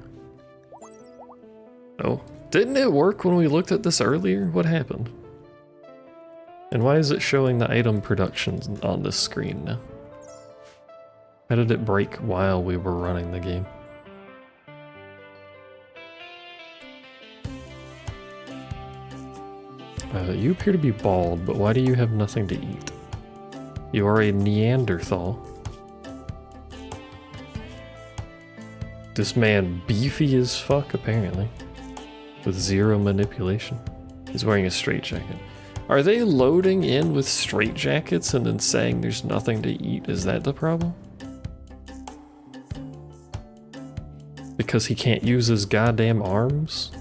Oh, didn't it work when we looked at this earlier? What happened? And why is it showing the item production on this screen now? How did it break while we were running the game? You appear to be bald, but why do you have nothing to eat? You are a Neanderthal. This man beefy as fuck, apparently. With zero manipulation. He's wearing a straitjacket. Are they loading in with straitjackets and then saying there's nothing to eat? Is that the problem? Because he can't use his goddamn arms?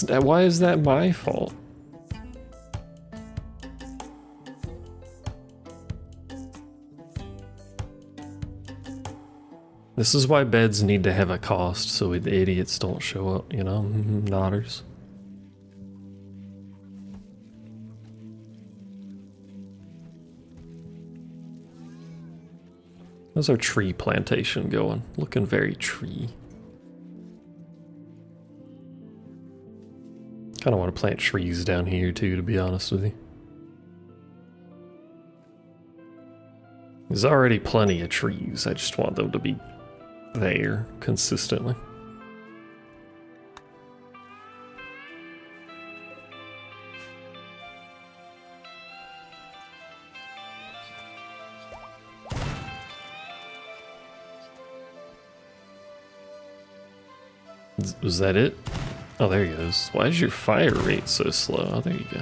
Why is that my fault? This is why beds need to have a cost so the idiots don't show up, you know? Nodders. How's our tree plantation going? Looking very tree. Kinda want to plant trees down here too, to be honest with you. There's already plenty of trees, I just want them to be there consistently. Was that it? Oh, there he goes. Why is your fire rate so slow? Oh, there you go.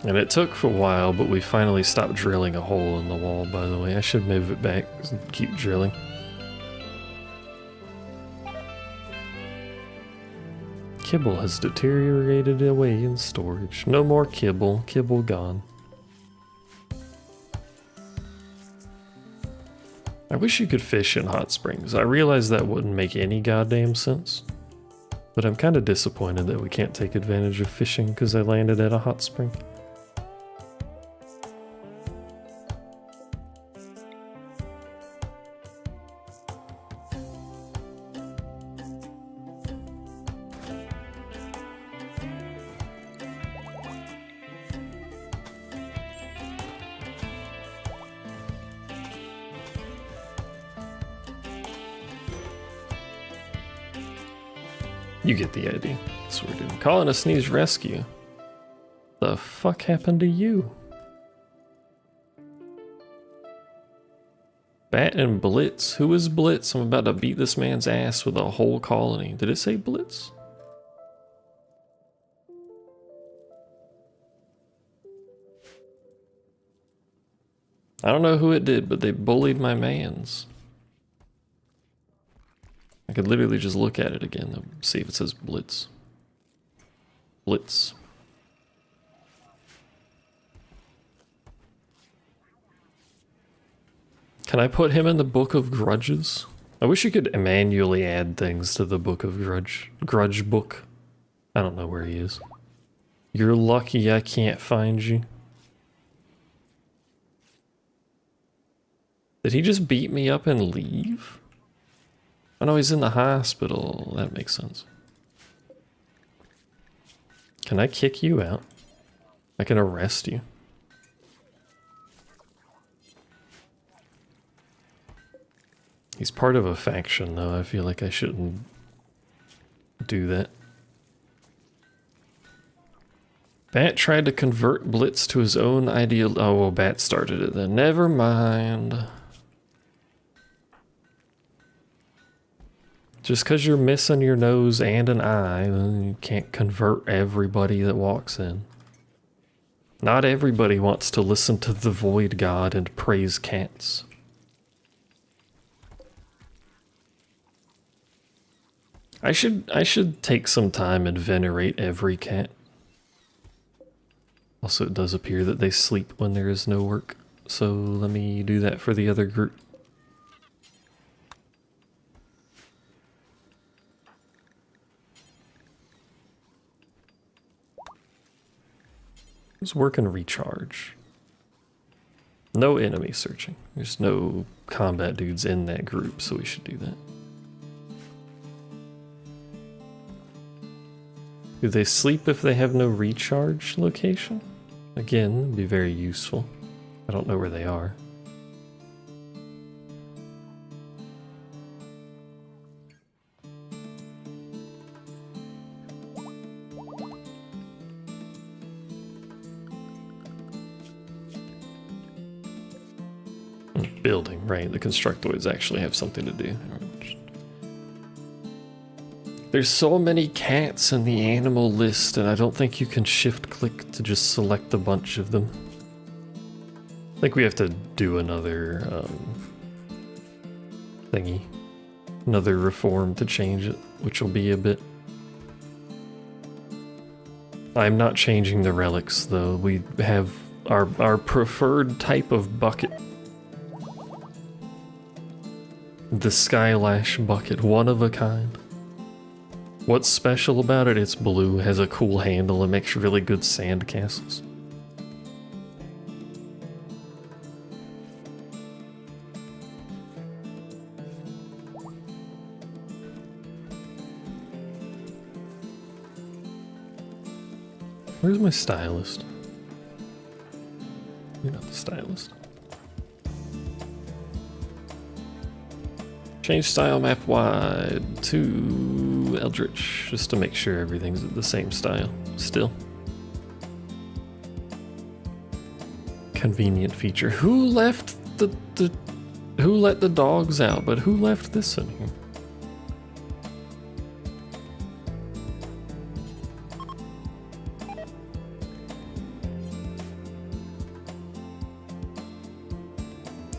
And it took for a while, but we finally stopped drilling a hole in the wall, by the way. I should move it back and keep drilling. Kibble has deteriorated away in storage. No more kibble. Kibble gone. I wish you could fish in hot springs. I realize that wouldn't make any goddamn sense. But I'm kind of disappointed that we can't take advantage of fishing because I landed at a hot spring. You get the idea. That's what we're doing. Calling a sneeze rescue. The fuck happened to you? Bat and Blitz. Who is Blitz? I'm about to beat this man's ass with a whole colony. Did it say Blitz? I don't know who it did, but they bullied my mans. I could literally just look at it again and see if it says Blitz. Blitz. Can I put him in the Book of Grudges? I wish you could manually add things to the Book of Grudge book. I don't know where he is. You're lucky I can't find you. Did he just beat me up and leave? Oh no, he's in the hospital. That makes sense. Can I kick you out? I can arrest you. He's part of a faction though. I feel like I shouldn't do that. Bat tried to convert Blitz to his own ideal. Oh, well, Bat started it then. Never mind. Just because you're missing your nose and an eye, then you can't convert everybody that walks in. Not everybody wants to listen to the Void God and praise cats. I should take some time and venerate every cat. Also, it does appear that they sleep when there is no work, so let me do that for the other group. Let's work and recharge. No enemy searching. There's no combat dudes in that group, so we should do that. Do they sleep if they have no recharge location? Again, it'd be very useful. I don't know where they are. Building, right. The constructoids actually have something to do. There's so many cats in the animal list, and I don't think you can shift-click to just select a bunch of them. I think we have to do another thingy. Another reform to change it, which will be a bit... I'm not changing the relics, though. We have our preferred type of bucket. The Skylash bucket, one of a kind. What's special about it? It's blue, has a cool handle, and makes really good sand castles. Where's my stylist? You're not the stylist. Change style map wide to Eldritch, just to make sure everything's the same style still. Convenient feature. Who left who let the dogs out, but who left this in here?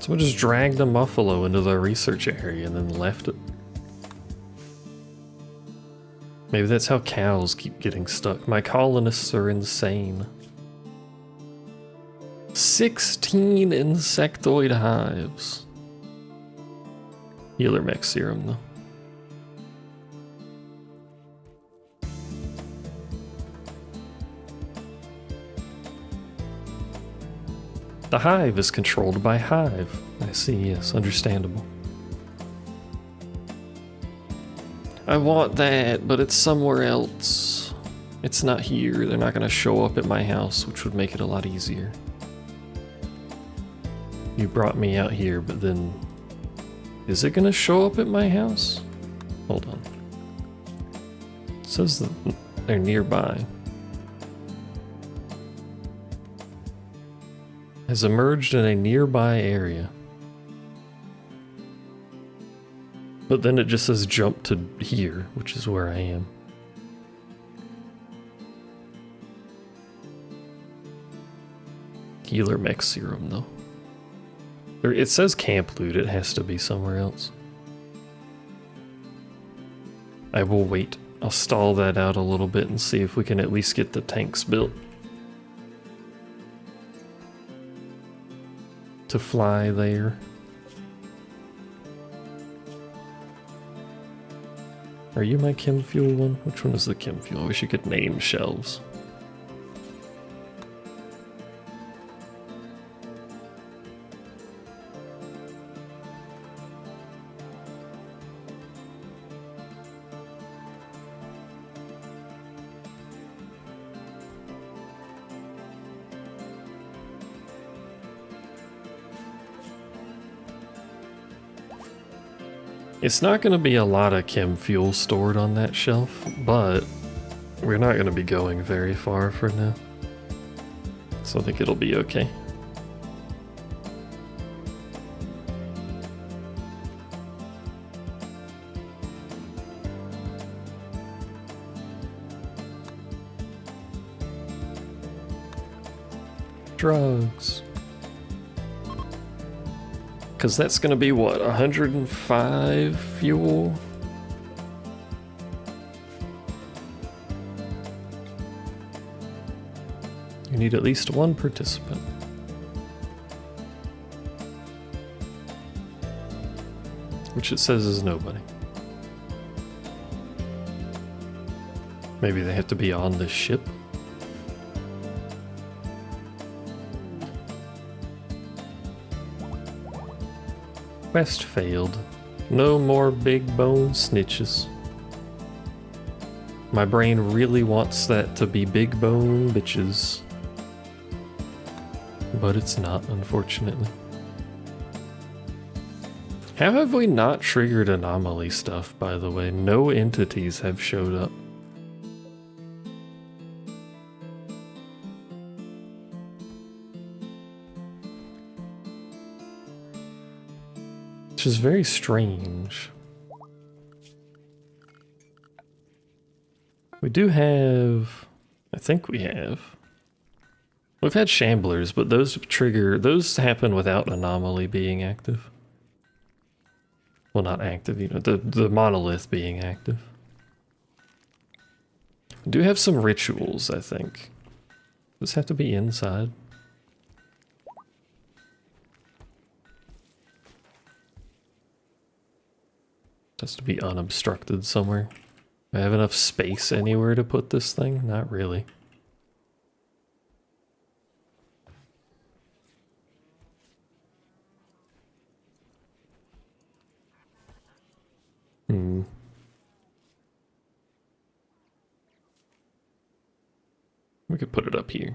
Someone just dragged a muffalo into the research area and then left it. Maybe that's how cows keep getting stuck. My colonists are insane. 16 insectoid hives. Healer mech serum though. The hive is controlled by Hive. I see, yes, understandable. I want that, but it's somewhere else. It's not here. They're not going to show up at my house, which would make it a lot easier. You brought me out here, but then... Is it going to show up at my house? Hold on. It says that they're nearby. Has emerged in a nearby area. But then it just says jump to here, which is where I am. Healer mech serum though. It says camp loot, it has to be somewhere else. I will wait. I'll stall that out a little bit and see if we can at least get the tanks built. To fly there. Are you my chem fuel one? Which one is the chem fuel? I wish you could name shelves. It's not going to be a lot of chem fuel stored on that shelf, but we're not going to be going very far for now. So I think it'll be okay. Drugs. Because that's going to be, what, 105 fuel? You need at least one participant. Which it says is nobody. Maybe they have to be on this ship. Quest failed. No more big bone snitches. My brain really wants that to be big bone bitches. But it's not, unfortunately. How have we not triggered anomaly stuff, by the way? No entities have showed up. Which is very strange. We do have... I think we have. We've had shamblers, but those happen without anomaly being active. Well, not active, you know, the monolith being active. We do have some rituals, I think. Does this have to be inside? Has to be unobstructed somewhere. Do I have enough space anywhere to put this thing? Not really. We could put it up here.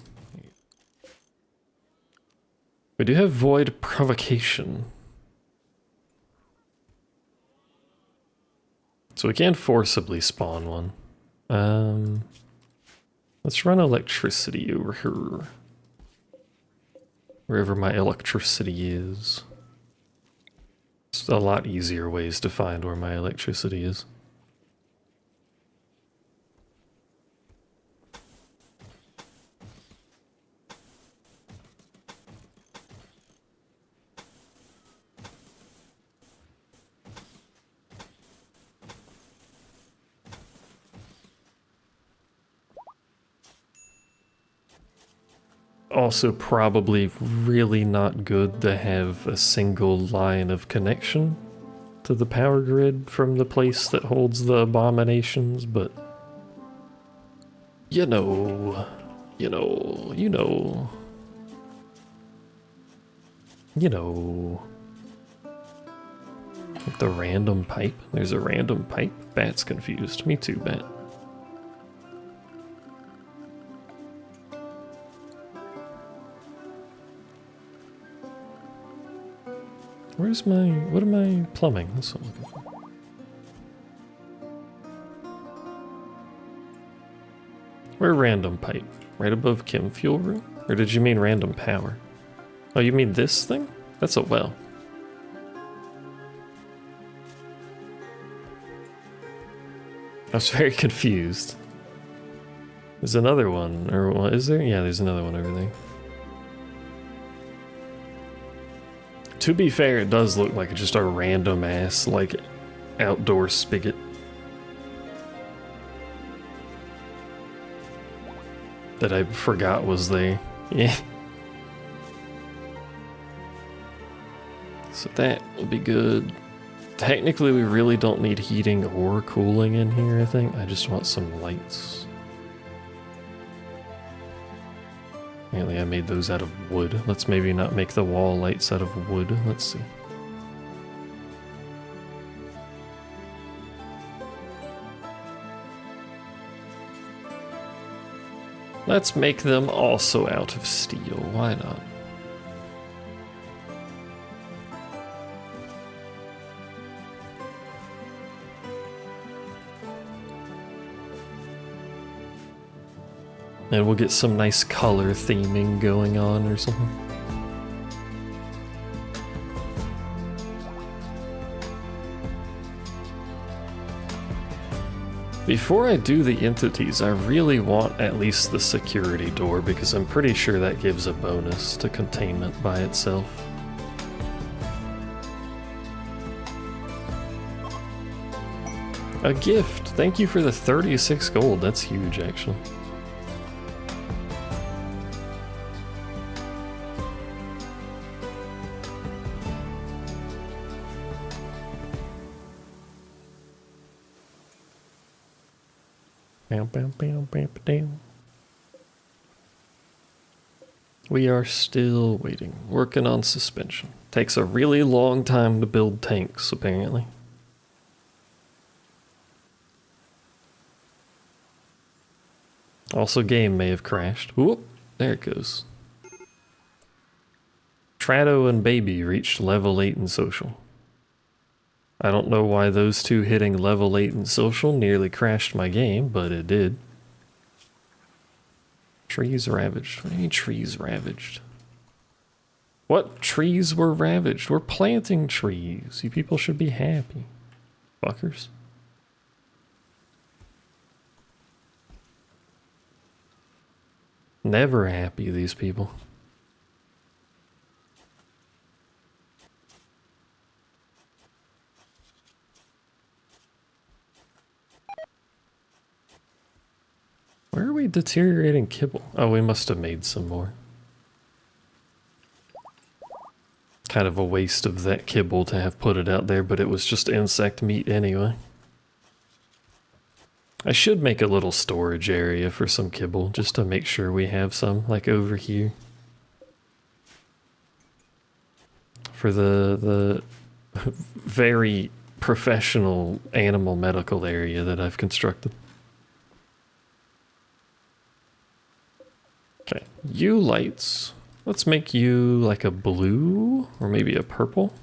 We do have void provocation. So we can't forcibly spawn one. Let's run electricity over here. Wherever my electricity is. It's a lot easier ways to find where my electricity is. Also probably really not good to have a single line of connection to the power grid from the place that holds the abominations, but you know. Like the random pipe. There's a random pipe. Bat's confused. Me too, Bat. Where's my... what am I plumbing? That's what I'm looking for. Where random pipe? Right above chem fuel room? Or did you mean random power? Oh, you mean this thing? That's a well. I was very confused. There's another one, or is there? Yeah, there's another one over there. To be fair, it does look like just a random ass, like, outdoor spigot. That I forgot was there. Yeah. So that will be good. Technically, we really don't need heating or cooling in here, I think. I just want some lights. Apparently I made those out of wood. Let's maybe not make the wall lights out of wood. Let's see. Let's make them also out of steel. Why not? And we'll get some nice color theming going on or something. Before I do the entities, I really want at least the security door because I'm pretty sure that gives a bonus to containment by itself. A gift! Thank you for the 36 gold, that's huge actually. We are still waiting, working on suspension. Takes a really long time to build tanks, apparently. Also, game may have crashed. Whoop, there it goes. Trado and Baby reached level 8 in social. I don't know why those two hitting level 8 in social nearly crashed my game, but it did. Trees ravaged. What do you mean trees ravaged? What trees were ravaged? We're planting trees. You people should be happy. Fuckers. Never happy, these people. Where are we deteriorating kibble? Oh, we must have made some more. Kind of a waste of that kibble to have put it out there, but it was just insect meat anyway. I should make a little storage area for some kibble, just to make sure we have some, like over here. For the very professional animal medical area that I've constructed. Okay, you lights. Let's make you like a blue or maybe a purple.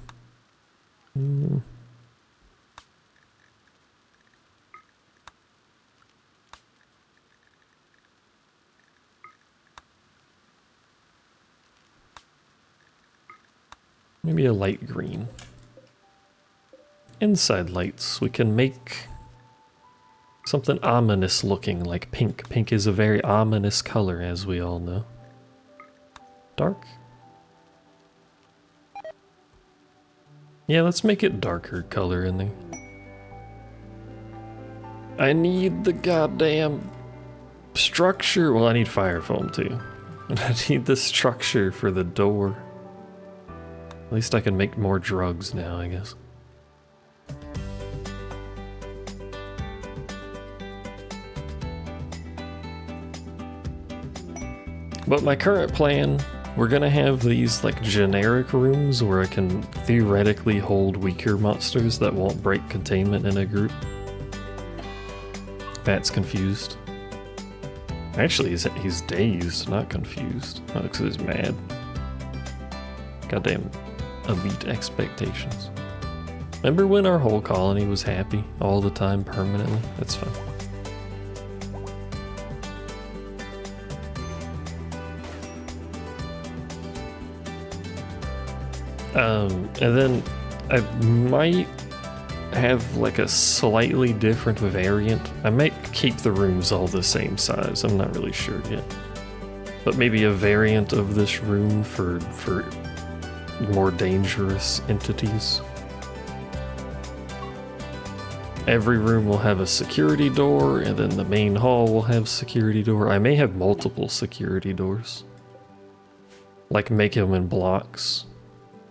Maybe a light green. Inside lights, we can make something ominous looking, like pink. Pink is a very ominous color, as we all know. Dark? Yeah, let's make it darker color in there. I need the goddamn structure. Well, I need fire foam too. And I need the structure for the door. At least I can make more drugs now, I guess. But my current plan, we're gonna have these like generic rooms where I can theoretically hold weaker monsters that won't break containment in a group. Bat's confused. Actually, he's dazed, not confused. Not because he's mad. Goddamn elite expectations. Remember when our whole colony was happy all the time permanently? That's fine. And then I might have like a slightly different variant. I might keep the rooms all the same size, I'm not really sure yet. But maybe a variant of this room for more dangerous entities. Every room will have a security door, and then the main hall will have security door. I may have multiple security doors. Like make them in blocks.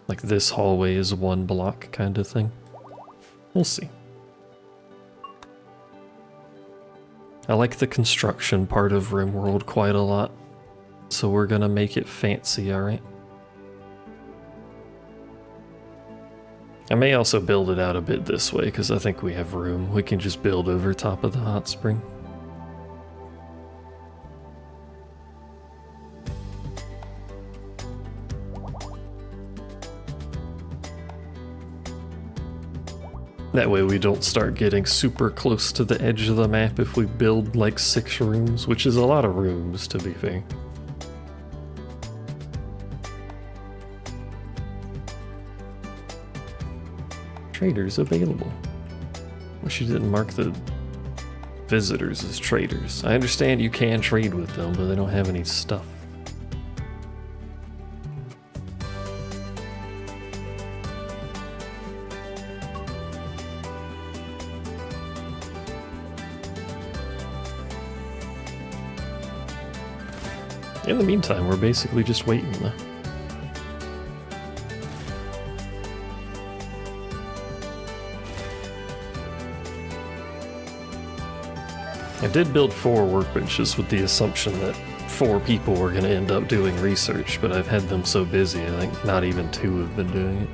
Like this hallway is one block kind of thing. We'll see. I like the construction part of Rimworld quite a lot. So we're gonna make it fancy, alright? I may also build it out a bit this way, because I think we have room. We can just build over top of the hot spring. That way we don't start getting super close to the edge of the map if we build like 6 rooms, which is a lot of rooms to be fair. Traders available. Wish you didn't mark the visitors as traders. I understand you can trade with them, but they don't have any stuff. In the meantime, we're basically just waiting though. I did build 4 workbenches with the assumption that 4 people were going to end up doing research, but I've had them so busy, I think not even 2 have been doing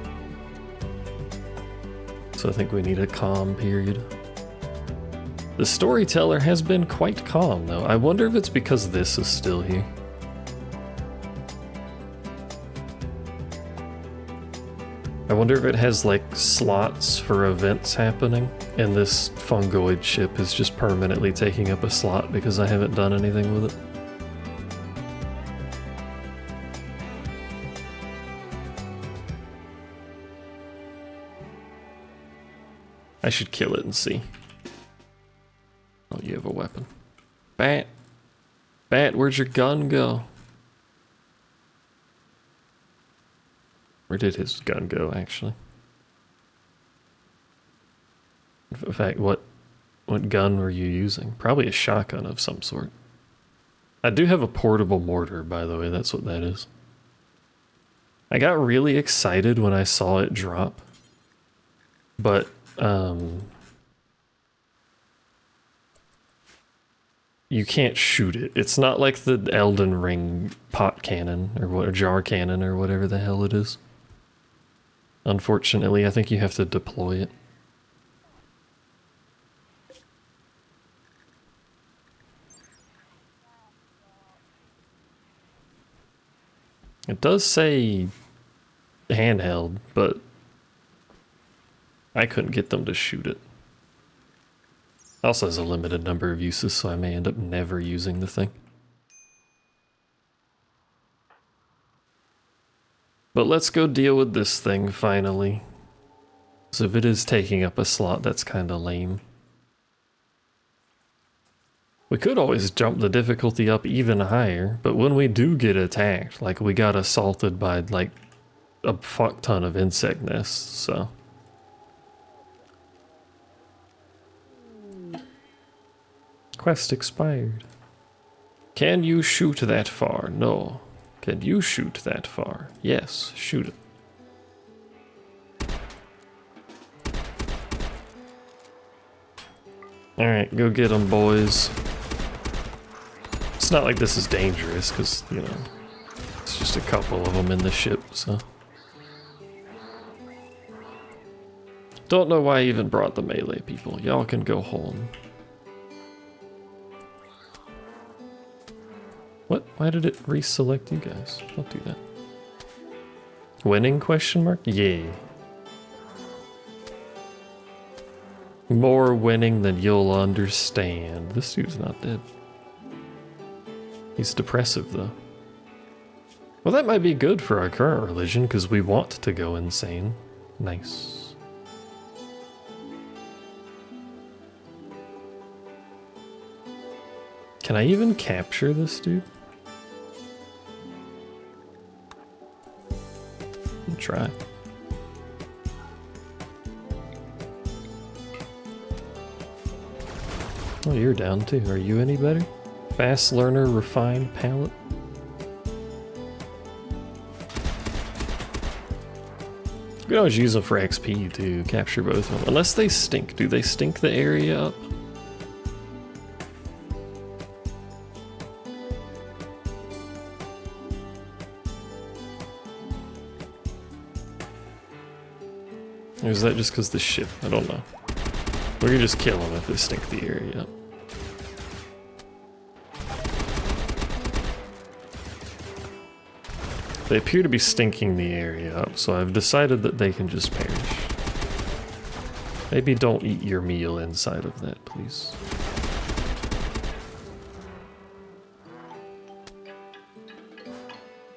it. So I think we need a calm period. The storyteller has been quite calm though. I wonder if it's because this is still here. I wonder if it has like slots for events happening, and this fungoid ship is just permanently taking up a slot because I haven't done anything with it. I should kill it and see. Oh, you have a weapon. Bat! Bat, where'd your gun go? Where did his gun go, actually? In fact, what gun were you using? Probably a shotgun of some sort. I do have a portable mortar, by the way, that's what that is. I got really excited when I saw it drop. But, you can't shoot it. It's not like the Elden Ring pot cannon, or what, or jar cannon, or whatever the hell it is. Unfortunately, I think you have to deploy it. It does say handheld, but I couldn't get them to shoot it. Also has a limited number of uses, so I may end up never using the thing. But let's go deal with this thing finally. So if it is taking up a slot, that's kind of lame. We could always jump the difficulty up even higher, but when we do get attacked, like we got assaulted by like a fuck ton of insect nests, so. Quest expired. Can you shoot that far? No. Can you shoot that far? Yes, shoot it. Alright, go get them, boys. It's not like this is dangerous, because, you know, it's just a couple of them in the ship, so. Don't know why I even brought the melee people. Y'all can go home. What? Why did it reselect you guys? Don't do that. Winning question mark? Yay. More winning than you'll understand. This dude's not dead. He's depressive though. Well, that might be good for our current religion because we want to go insane. Nice. Can I even capture this dude? Try. Oh, you're down too. Are you any better? Fast learner, refined palate. You can always use them for XP to capture both of them. Unless they stink. Do they stink the area up? Or is that just because the ship? I don't know. We can just kill them if they stink the area up. They appear to be stinking the area up, so I've decided that they can just perish. Maybe don't eat your meal inside of that, please.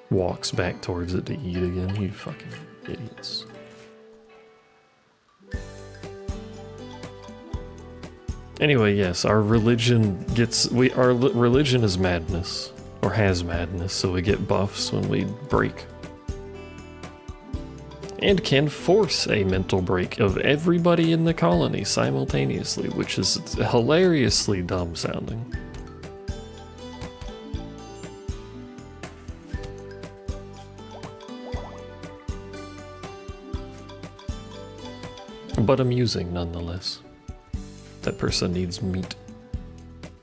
Walks back towards it to eat again, you fucking idiots. Anyway, yes, our religion religion is madness, or has madness, so we get buffs when we break. And can force a mental break of everybody in the colony simultaneously, which is hilariously dumb sounding. But amusing nonetheless. That person needs meat.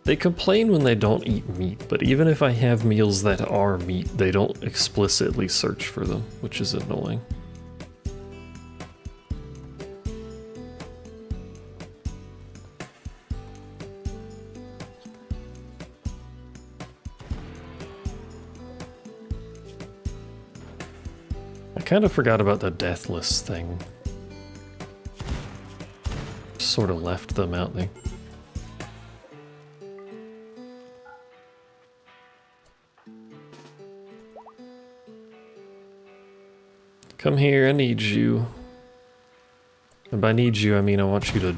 They complain when they don't eat meat, but even if I have meals that are meat, they don't explicitly search for them, which is annoying. I kind of forgot about the deathless thing. Sort of left them out there. Come here, I need you. And by need you, I mean I want you to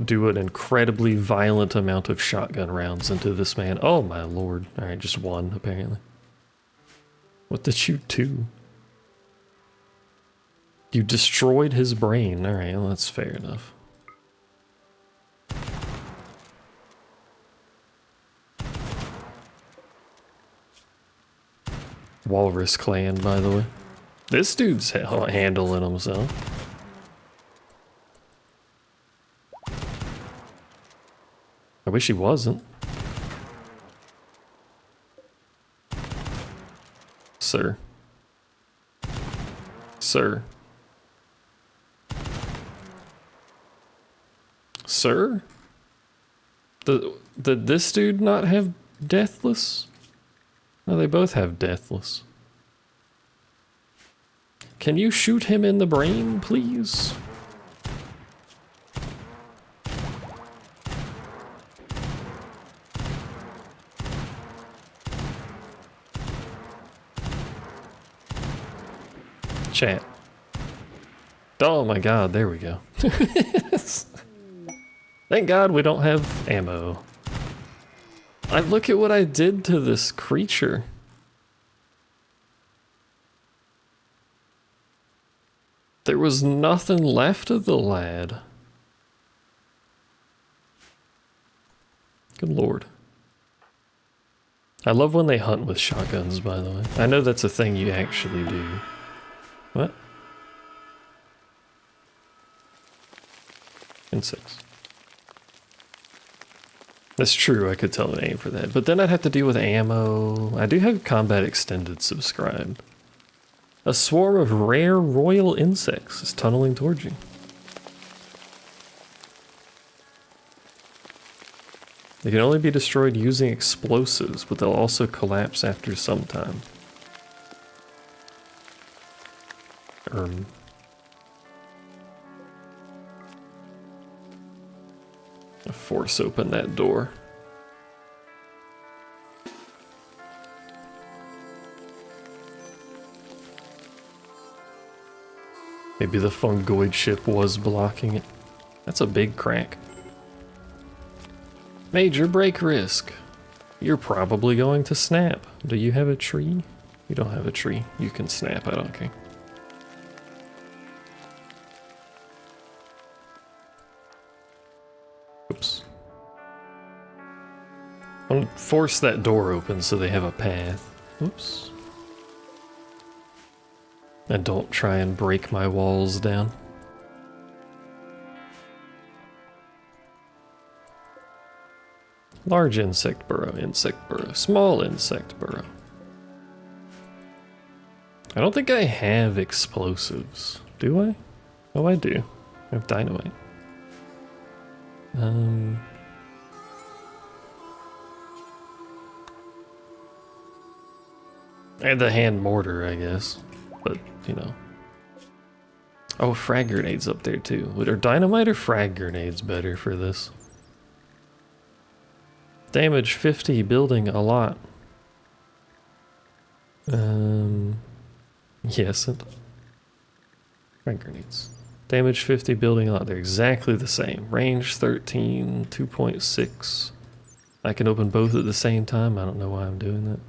do an incredibly violent amount of shotgun rounds into this man. Oh my lord. Alright, just one, apparently. What did you do? You destroyed his brain. Alright, well, that's fair enough. Walrus clan, by the way. This dude's handling himself. I wish he wasn't. Sir. Sir. Sir? Did this dude not have deathless? No, they both have deathless. Can you shoot him in the brain, please? Chat. Oh my god, there we go. Thank god we don't have ammo. Look at what I did to this creature. There was nothing left of the lad. Good lord. I love when they hunt with shotguns, by the way. I know that's a thing you actually do. What? Insects. That's true, I could tell an aim for that. But then I'd have to deal with ammo. I do have Combat Extended subscribed. A swarm of rare royal insects is tunneling towards you. They can only be destroyed using explosives, but they'll also collapse after some time. Force open that door. Maybe the fungoid ship was blocking it. That's a big crack. Major break risk. You're probably going to snap. Do you have a tree? You don't have a tree. You can snap, I don't care. Oops. I want to force that door open so they have a path. Oops. And don't try and break my walls down. Large insect burrow, small insect burrow. I don't think I have explosives. Do I? Oh, I do. I have dynamite. I had the hand mortar, I guess. But, you know. Oh, frag grenades up there too. Are dynamite or frag grenades better for this? Damage 50, building a lot. Yes. Frag grenades. Damage 50, building a lot. They're exactly the same. Range 13, 2.6. I can open both at the same time. I don't know why I'm doing that.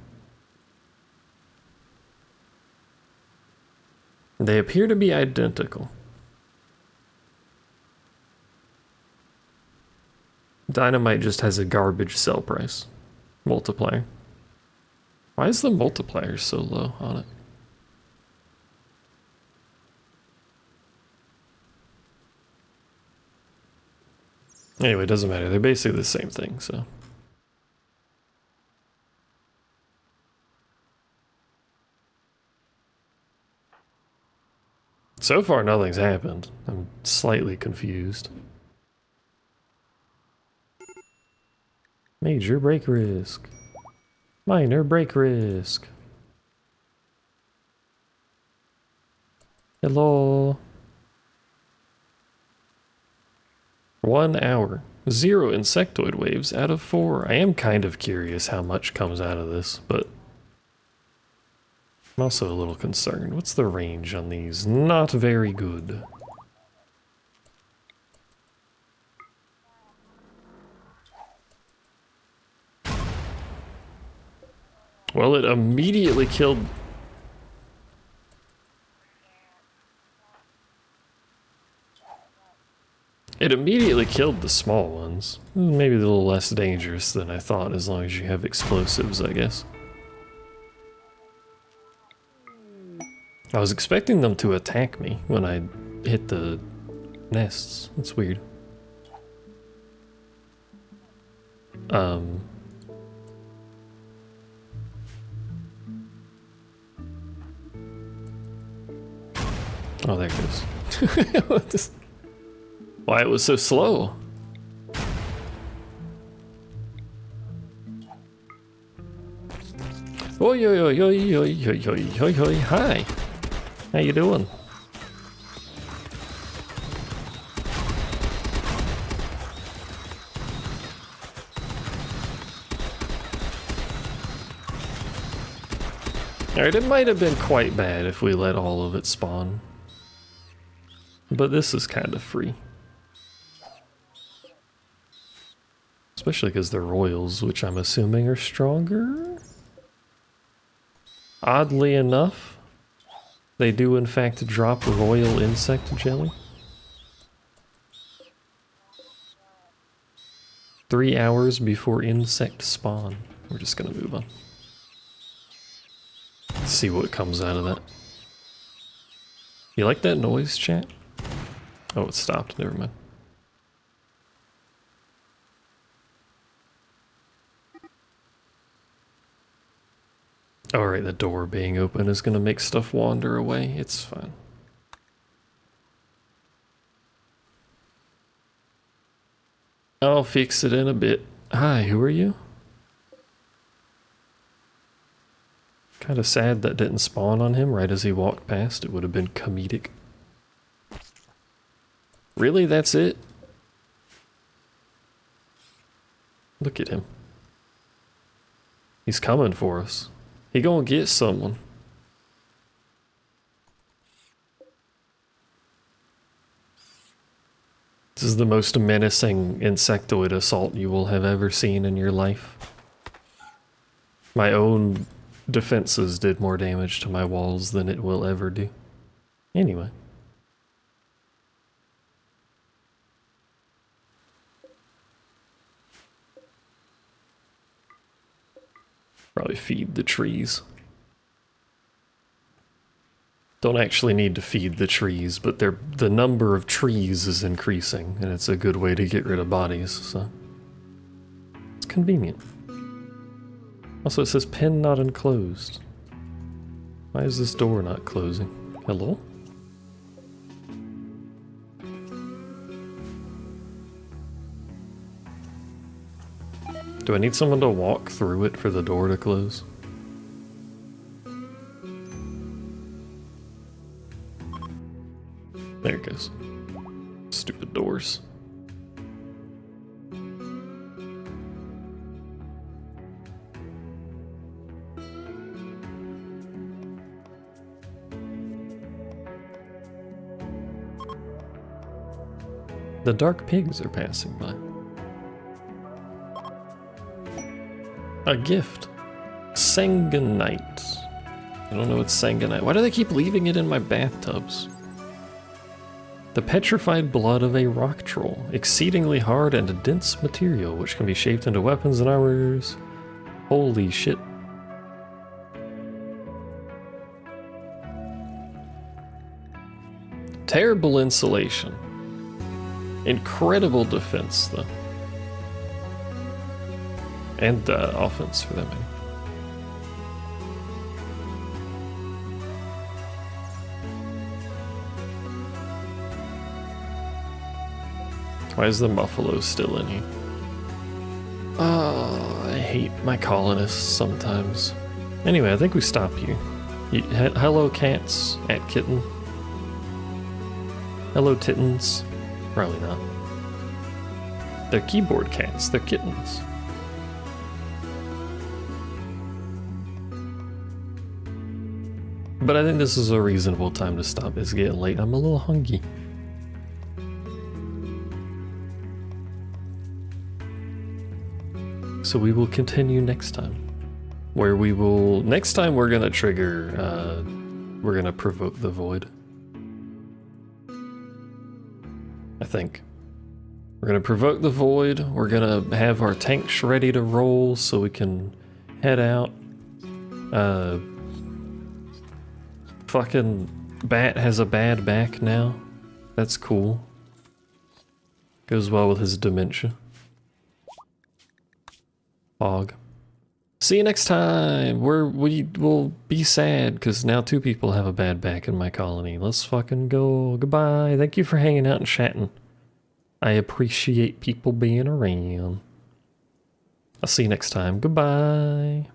They appear to be identical. Dynamite just has a garbage sell price. Multiplier. Why is the multiplier so low on it? Anyway, it doesn't matter. They're basically the same thing, so. So far, nothing's happened. I'm slightly confused. Major break risk. Minor break risk. Hello. 1 hour. 0 insectoid waves out of 4. I am kind of curious how much comes out of this, but I'm also a little concerned. What's the range on these? Not very good. Well, it immediately killed... It immediately killed the small ones. Maybe a little less dangerous than I thought, as long as you have explosives, I guess. I was expecting them to attack me when I hit the nests. That's weird. Oh, there it goes. Why it was so slow? Oi, oi, oi, oi, oi, oi, oi, oi, oi, hi. How you doing? Alright, it might have been quite bad if we let all of it spawn. But this is kind of free. Especially because they're royals, which I'm assuming are stronger? Oddly enough, they do in fact drop royal insect jelly. 3 hours before insect spawn. We're just gonna move on. Let's see what comes out of that. You like that noise, chat? Oh, it stopped. Never mind. Oh, right, the door being open is gonna make stuff wander away. It's fine. I'll fix it in a bit. Hi, who are you? Kind of sad that didn't spawn on him right as he walked past. It would have been comedic. Really, that's it? Look at him. He's coming for us. He gonna get someone. This is the most menacing insectoid assault you will have ever seen in your life. My own defenses did more damage to my walls than it will ever do. Anyway. Probably feed the trees. Don't actually need to feed the trees, but the number of trees is increasing, and it's a good way to get rid of bodies, so it's convenient. Also, it says pen not enclosed. Why is this door not closing? Hello? Do I need someone to walk through it for the door to close? There it goes. Stupid doors. The dark pigs are passing by. A gift. Sangonite. I don't know what's sangonite. Why do they keep leaving it in my bathtubs? The petrified blood of a rock troll. Exceedingly hard and a dense material, which can be shaped into weapons and armors. Holy shit. Terrible insulation. Incredible defense, though. And offense, for that matter. Why is the Muffalo still in here? Oh, I hate my colonists sometimes. Anyway, I think we stop here. Hello, cats at kitten. Hello, tittens. Probably not. They're keyboard cats, they're kittens. But I think this is a reasonable time to stop. It's getting late. I'm a little hungry. So we will continue next time. Where we will... Next time we're gonna trigger... we're gonna provoke the void. I think. We're gonna provoke the void. We're gonna have our tanks ready to roll so we can head out. Fucking Bat has a bad back now. That's cool. Goes well with his dementia. Fog. See you next time! We will be sad because now 2 people have a bad back in my colony. Let's fucking go. Goodbye. Thank you for hanging out and chatting. I appreciate people being around. I'll see you next time. Goodbye.